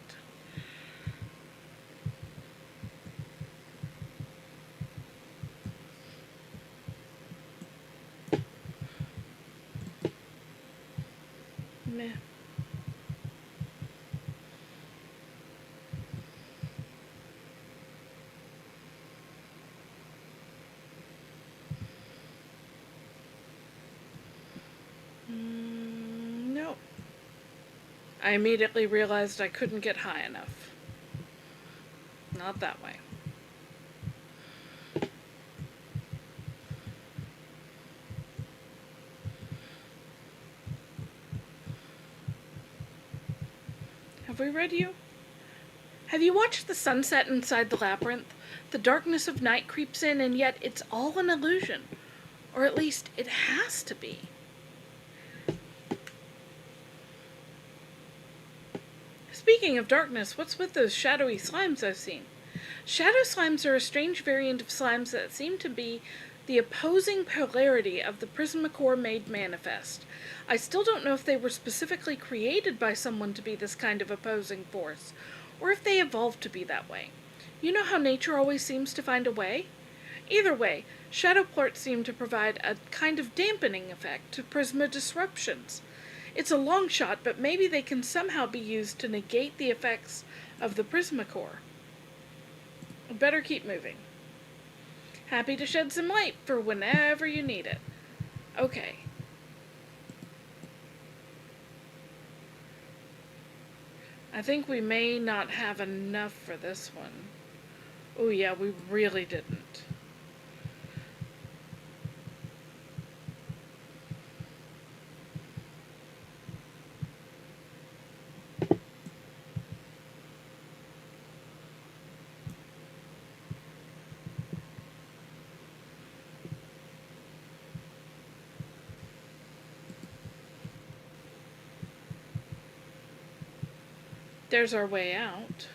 Meh. No. I immediately realized I couldn't get high enough. Not that way. Have we read you? Have you watched the sunset inside the labyrinth? The darkness of night creeps in, and yet it's all an illusion. Or at least it has to be. Speaking of darkness, what's with those shadowy slimes I've seen? Shadow slimes are a strange variant of slimes that seem to be the opposing polarity of the Prismacore made manifest. I still don't know if they were specifically created by someone to be this kind of opposing force, or if they evolved to be that way. You know how nature always seems to find a way? Either way, shadow plorts seem to provide a kind of dampening effect to prisma disruptions. It's a long shot, but maybe they can somehow be used to negate the effects of the Prismacore. Better keep moving. Happy to shed some light for whenever you need it. Okay. I think we may not have enough for this one. Oh yeah, we really didn't. There's our way out.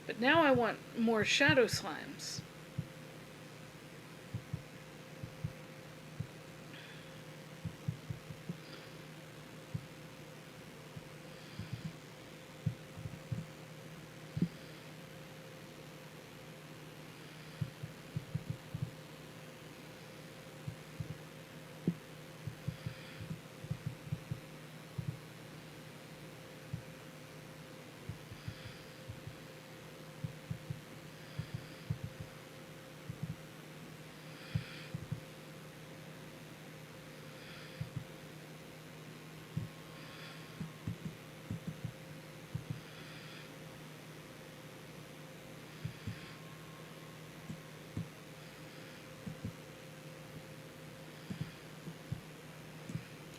But now I want more shadow slimes.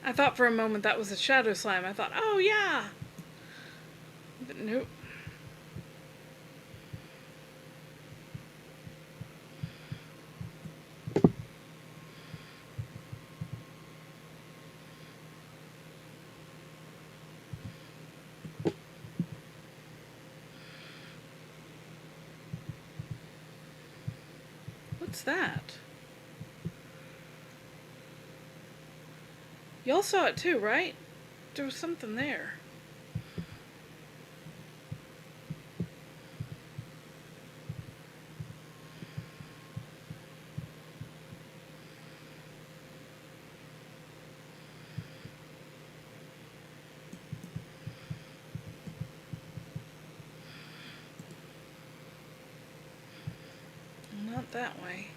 I thought for a moment that was a shadow slime. I thought, oh yeah! But nope. What's that? Y'all saw it too, right? There was something there. Not that way.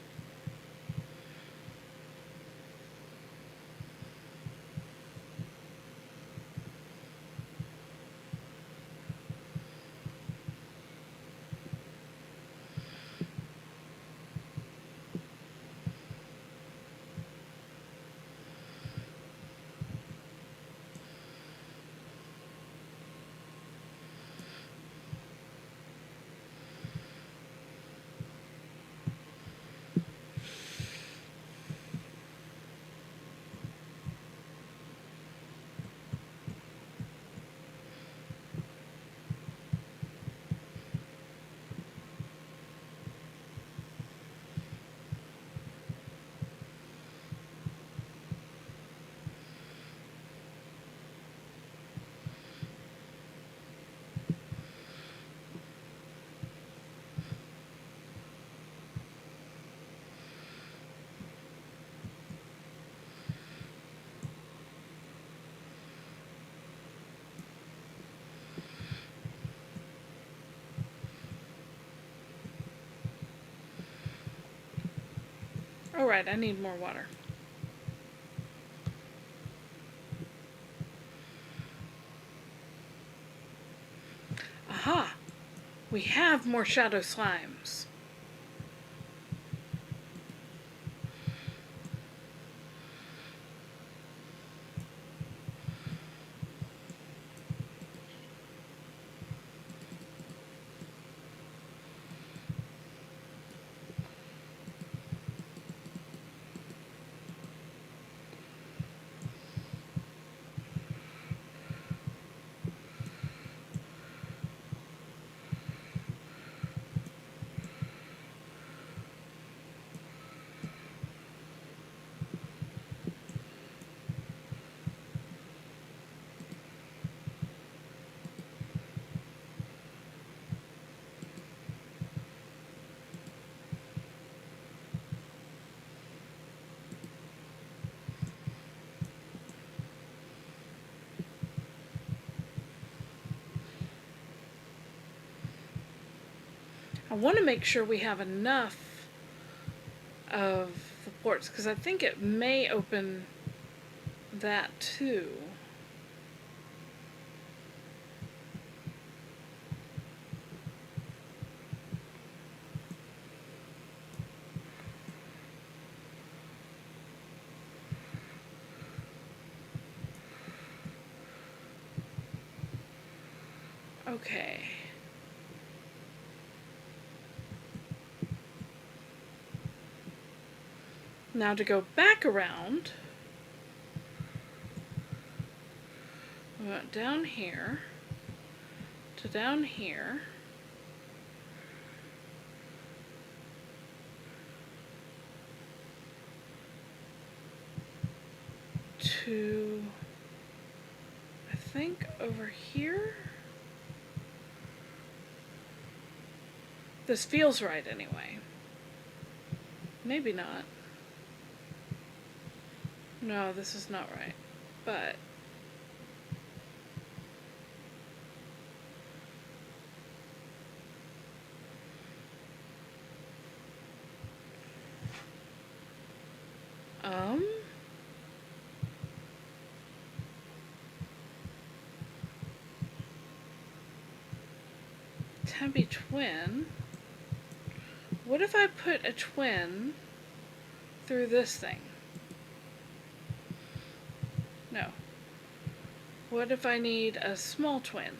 Oh, right, I need more water. Aha! We have more shadow slimes. I want to make sure we have enough of the ports, because I think it may open that too. Okay. Now to go back around, we went down here to down here. To, I think, over here. This feels right anyway. Maybe not. No, this is not right. But Tabby twin. What if I put a twin through this thing? No. What if I need a small twin?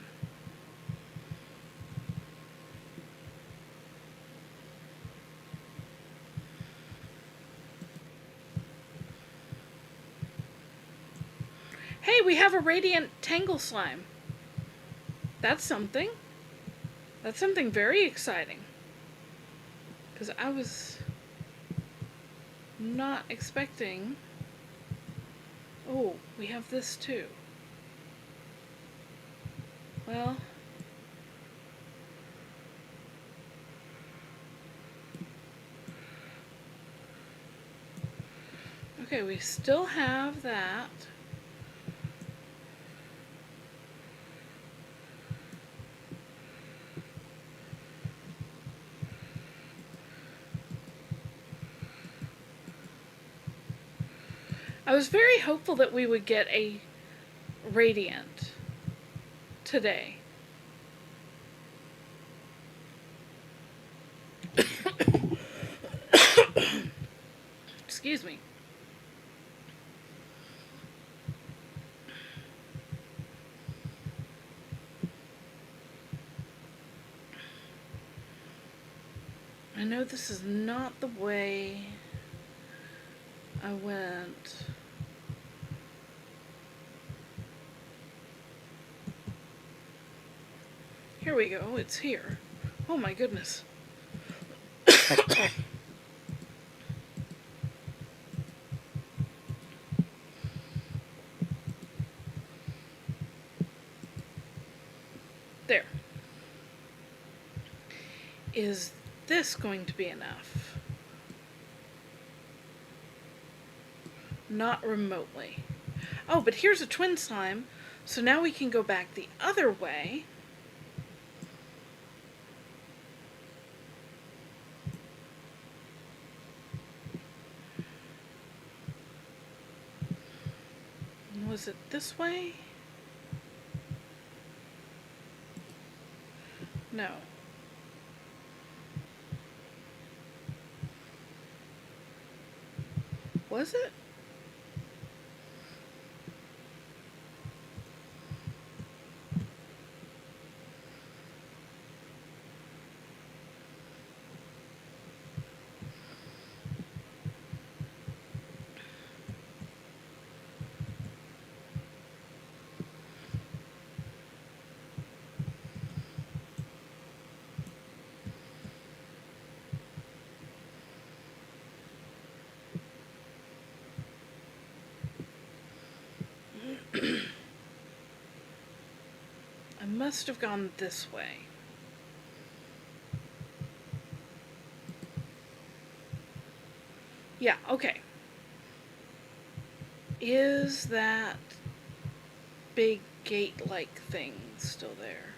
Hey, we have a radiant tangle slime. That's something. That's something very exciting. Because I was not expecting... Oh, we have this too. Well... Okay, we still have that. I was very hopeful that we would get a radiant today. Excuse me. I know this is not the way I went. Here we go, it's here. Oh my goodness. There. Is this going to be enough? Not remotely. Oh, but here's a twin slime, so now we can go back the other way. Was it this way? No. Was it? I must have gone this way. Yeah, okay. Is that big gate-like thing still there?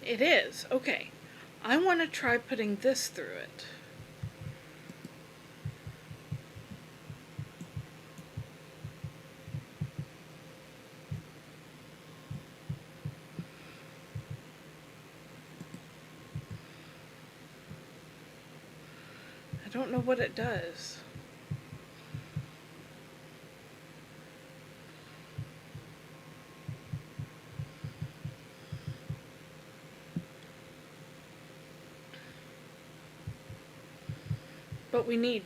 It is. Okay. I want to try putting this through it. I don't know what it does. But we need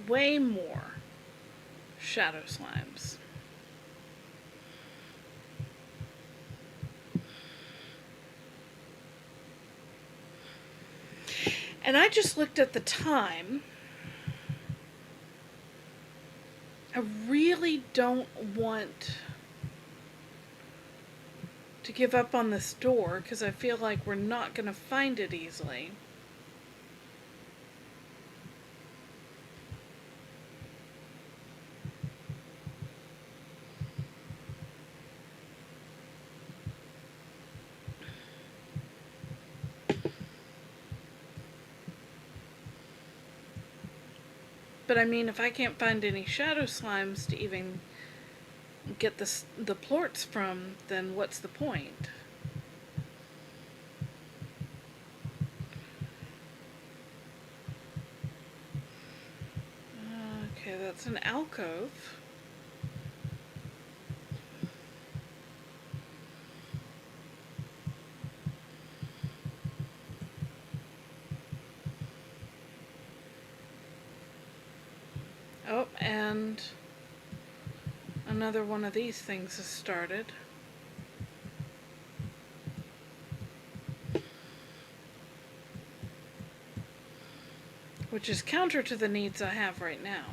way more shadow slimes. And I just looked at the time. I really don't want to give up on this door because I feel like we're not going to find it easily. But I mean, if I can't find any shadow slimes to even get the plorts from, then what's the point? Okay, that's an alcove. Oh, and another one of these things has started. Which is counter to the needs I have right now.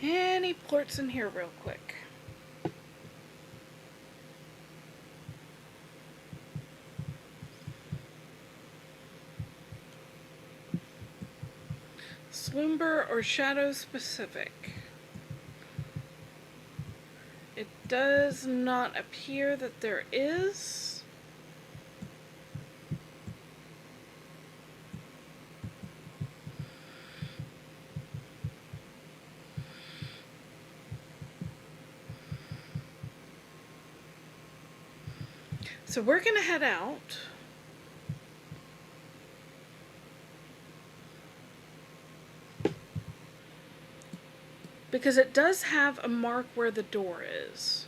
Any plorts in here real quick? Slumber or shadow specific? It does not appear that there is. So we're going to head out. Because it does have a mark where the door is.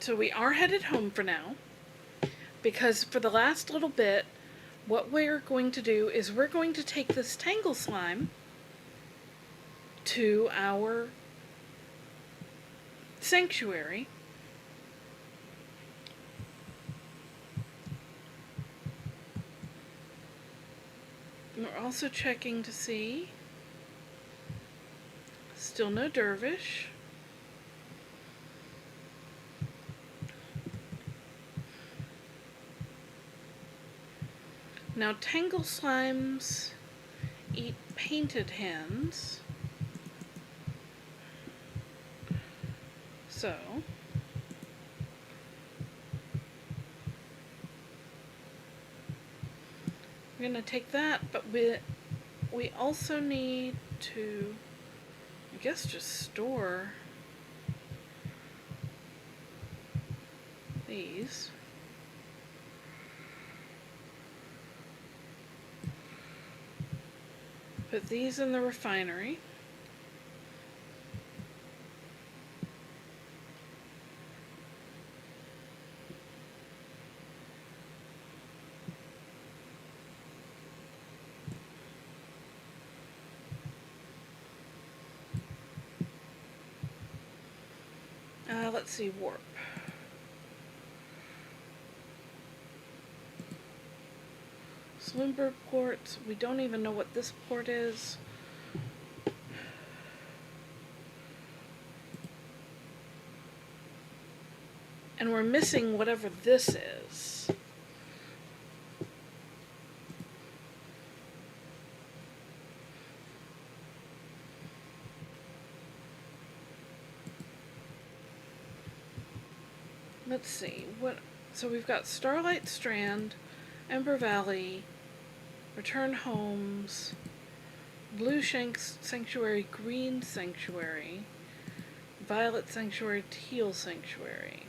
So we are headed home for now, because for the last little bit, what we're going to do is we're going to take this Tangle Slime to our sanctuary. We're also checking to see. Still no dervish. Now, Tangle Slimes eat painted hens. So, we're going to take that, but we also need to, I guess, just store these. Put these in the refinery. Let's see, warp. Slimberg port. We don't even know what this port is. And we're missing whatever this is. Let's see, so we've got Starlight Strand, Ember Valley, Return Homes, Blue Sanctuary, Green Sanctuary, Violet Sanctuary, Teal Sanctuary.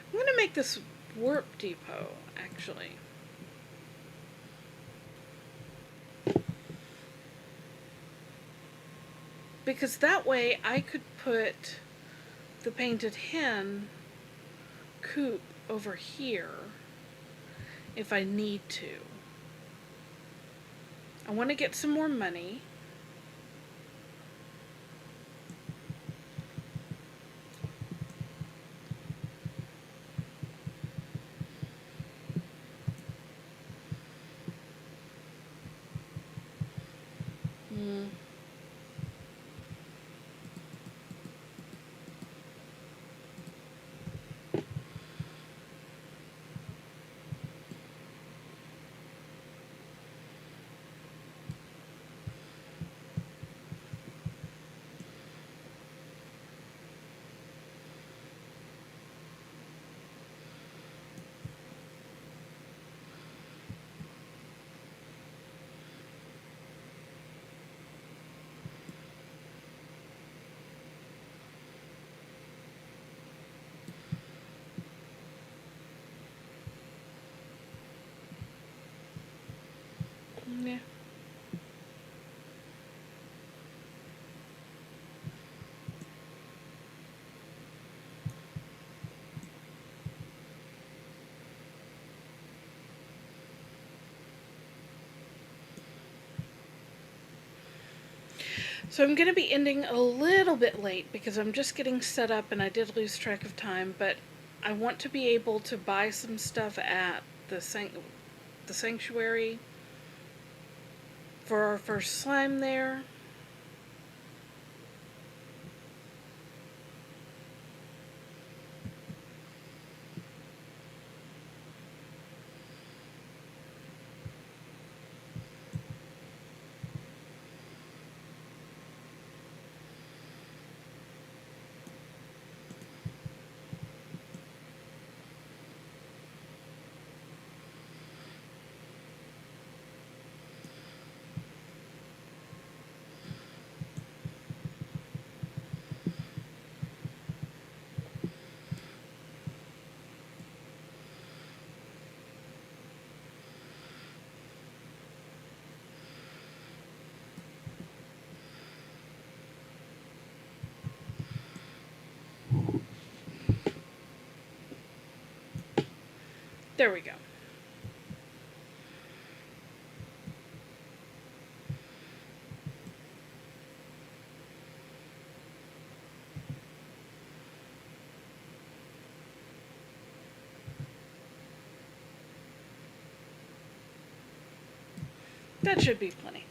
I'm going to make this warp depot, actually. Because that way I could put the painted hen coop over here if I need to. I want to get some more money. Yeah. So I'm going to be ending a little bit late because I'm just getting set up and I did lose track of time, but I want to be able to buy some stuff at the sanctuary for our first slime there. There we go. That should be plenty.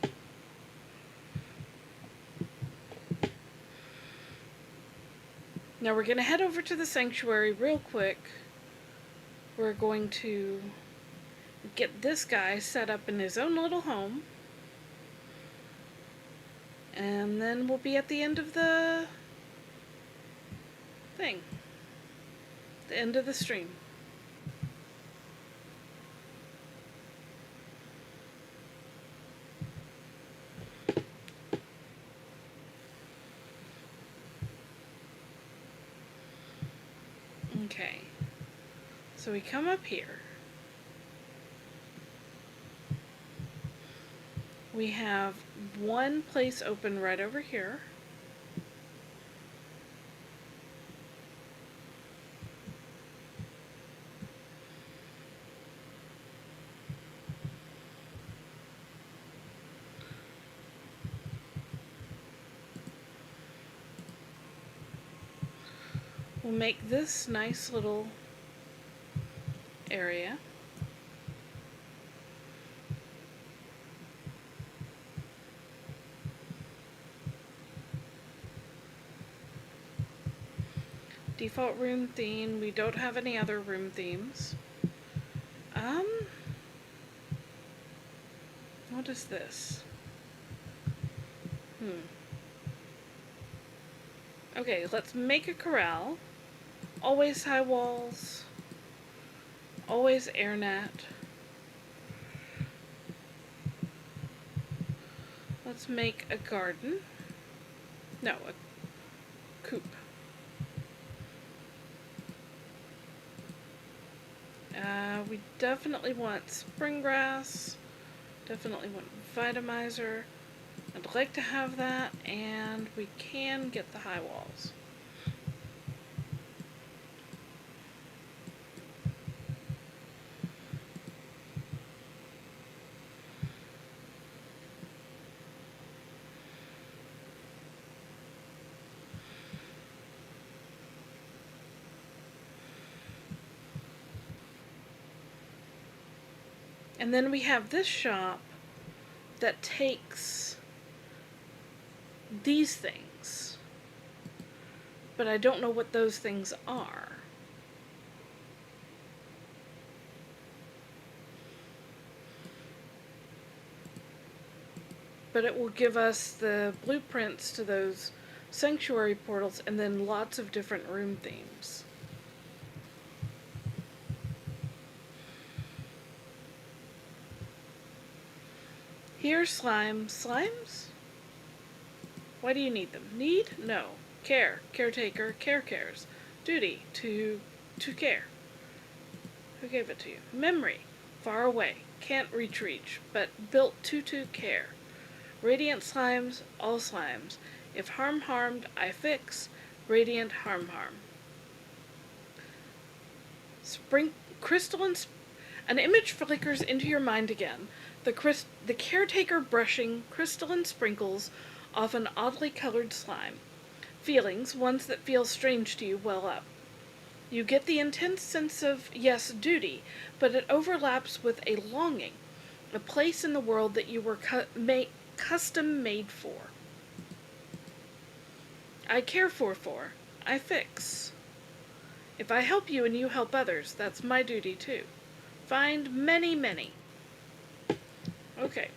Now we're going to head over to the sanctuary real quick. We're going to get this guy set up in his own little home. And then we'll be at the end of the thing. The end of the stream. Okay, so we come up here. We have one place open right over here. We'll make this nice little area. Default room theme. We don't have any other room themes. What is this? Okay, let's make a corral. Always high walls. Always air net. Let's make a garden. No, a coop. We definitely want spring grass. Definitely want vitamizer. I'd like to have that, and we can get the high walls. And then we have this shop that takes these things, but I don't know what those things are. But it will give us the blueprints to those sanctuary portals and then lots of different room themes. Here, slime. Slimes? Why do you need them? Need? No. Care. Caretaker. Care cares. Duty. To care. Who gave it to you? Memory. Far away. Can't reach, but built to care. Radiant slimes. All slimes. If harmed, I fix. Radiant harm. Crystalline. An image flickers into your mind again. The caretaker brushing crystalline sprinkles off an oddly colored slime. Feelings, ones that feel strange to you, well up. You get the intense sense of, yes, duty, but it overlaps with a longing, a place in the world that you were custom made for. I care for, I fix. If I help you and you help others, that's my duty too. Find many. Okay.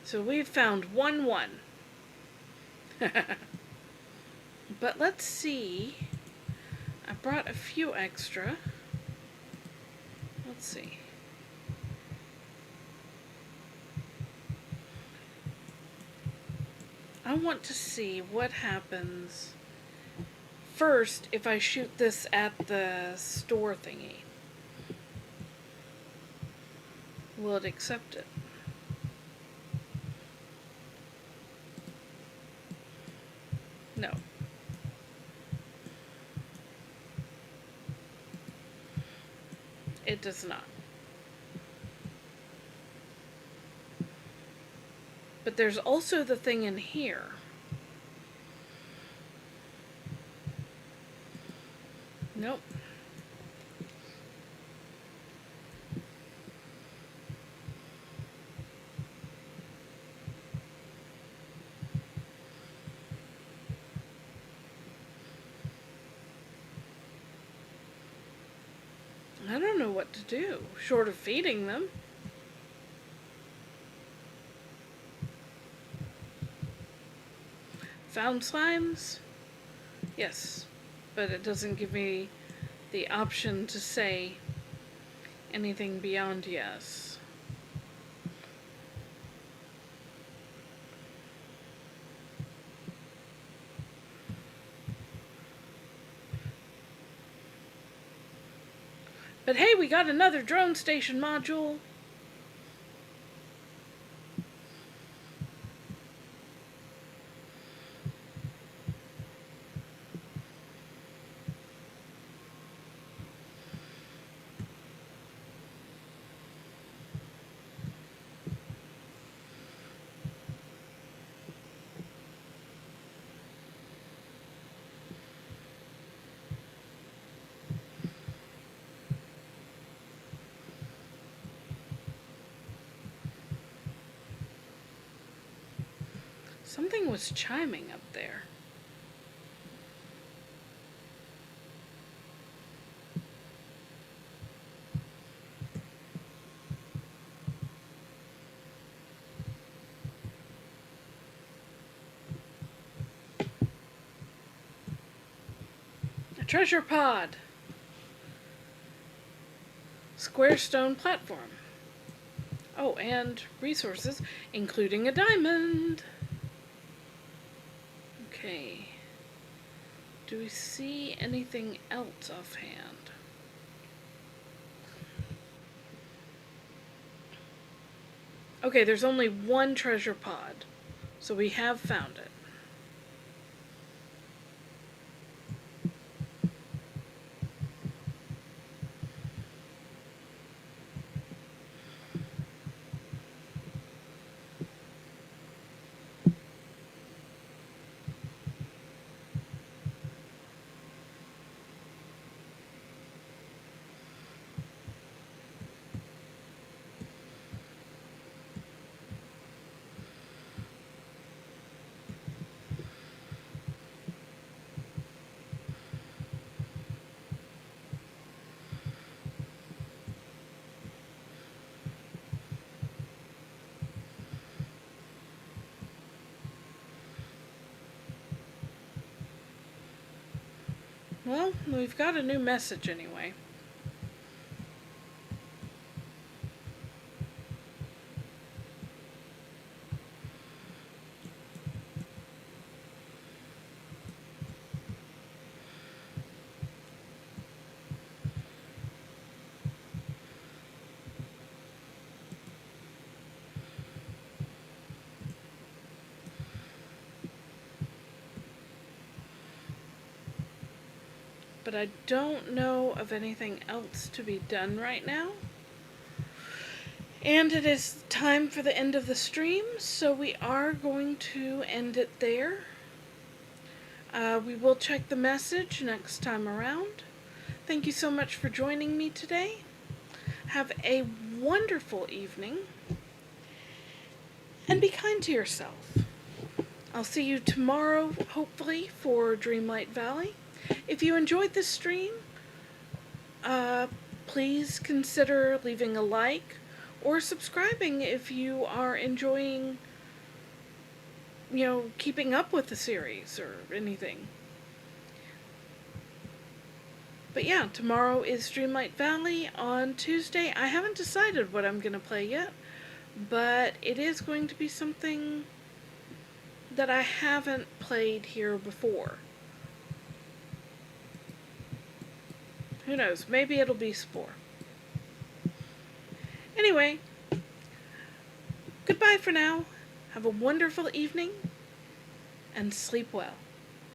So we've found 1-1. But let's see. I brought a few extra. Let's see. I want to see what happens first if I shoot this at the store thingy. Will it accept it? No. It does not. But there's also the thing in here. Nope. I don't know what to do, short of feeding them. Found slimes? Yes, but it doesn't give me the option to say anything beyond yes. But hey, we got another drone station module. Something was chiming up there. A treasure pod. Square stone platform. Oh, and resources, including a diamond. Okay. Do we see anything else offhand? Okay, there's only one treasure pod, so we have found it. Well, we've got a new message anyway. But I don't know of anything else to be done right now. And it is time for the end of the stream, so we are going to end it there. We will check the message next time around. Thank you so much for joining me today. Have a wonderful evening, and be kind to yourself. I'll see you tomorrow, hopefully, for Dreamlight Valley. If you enjoyed this stream, please consider leaving a like or subscribing if you are enjoying, keeping up with the series or anything. But yeah, tomorrow is Dreamlight Valley. On Tuesday, I haven't decided what I'm going to play yet, but it is going to be something that I haven't played here before. Who knows? Maybe it'll be Spore. Anyway, goodbye for now. Have a wonderful evening, and sleep well.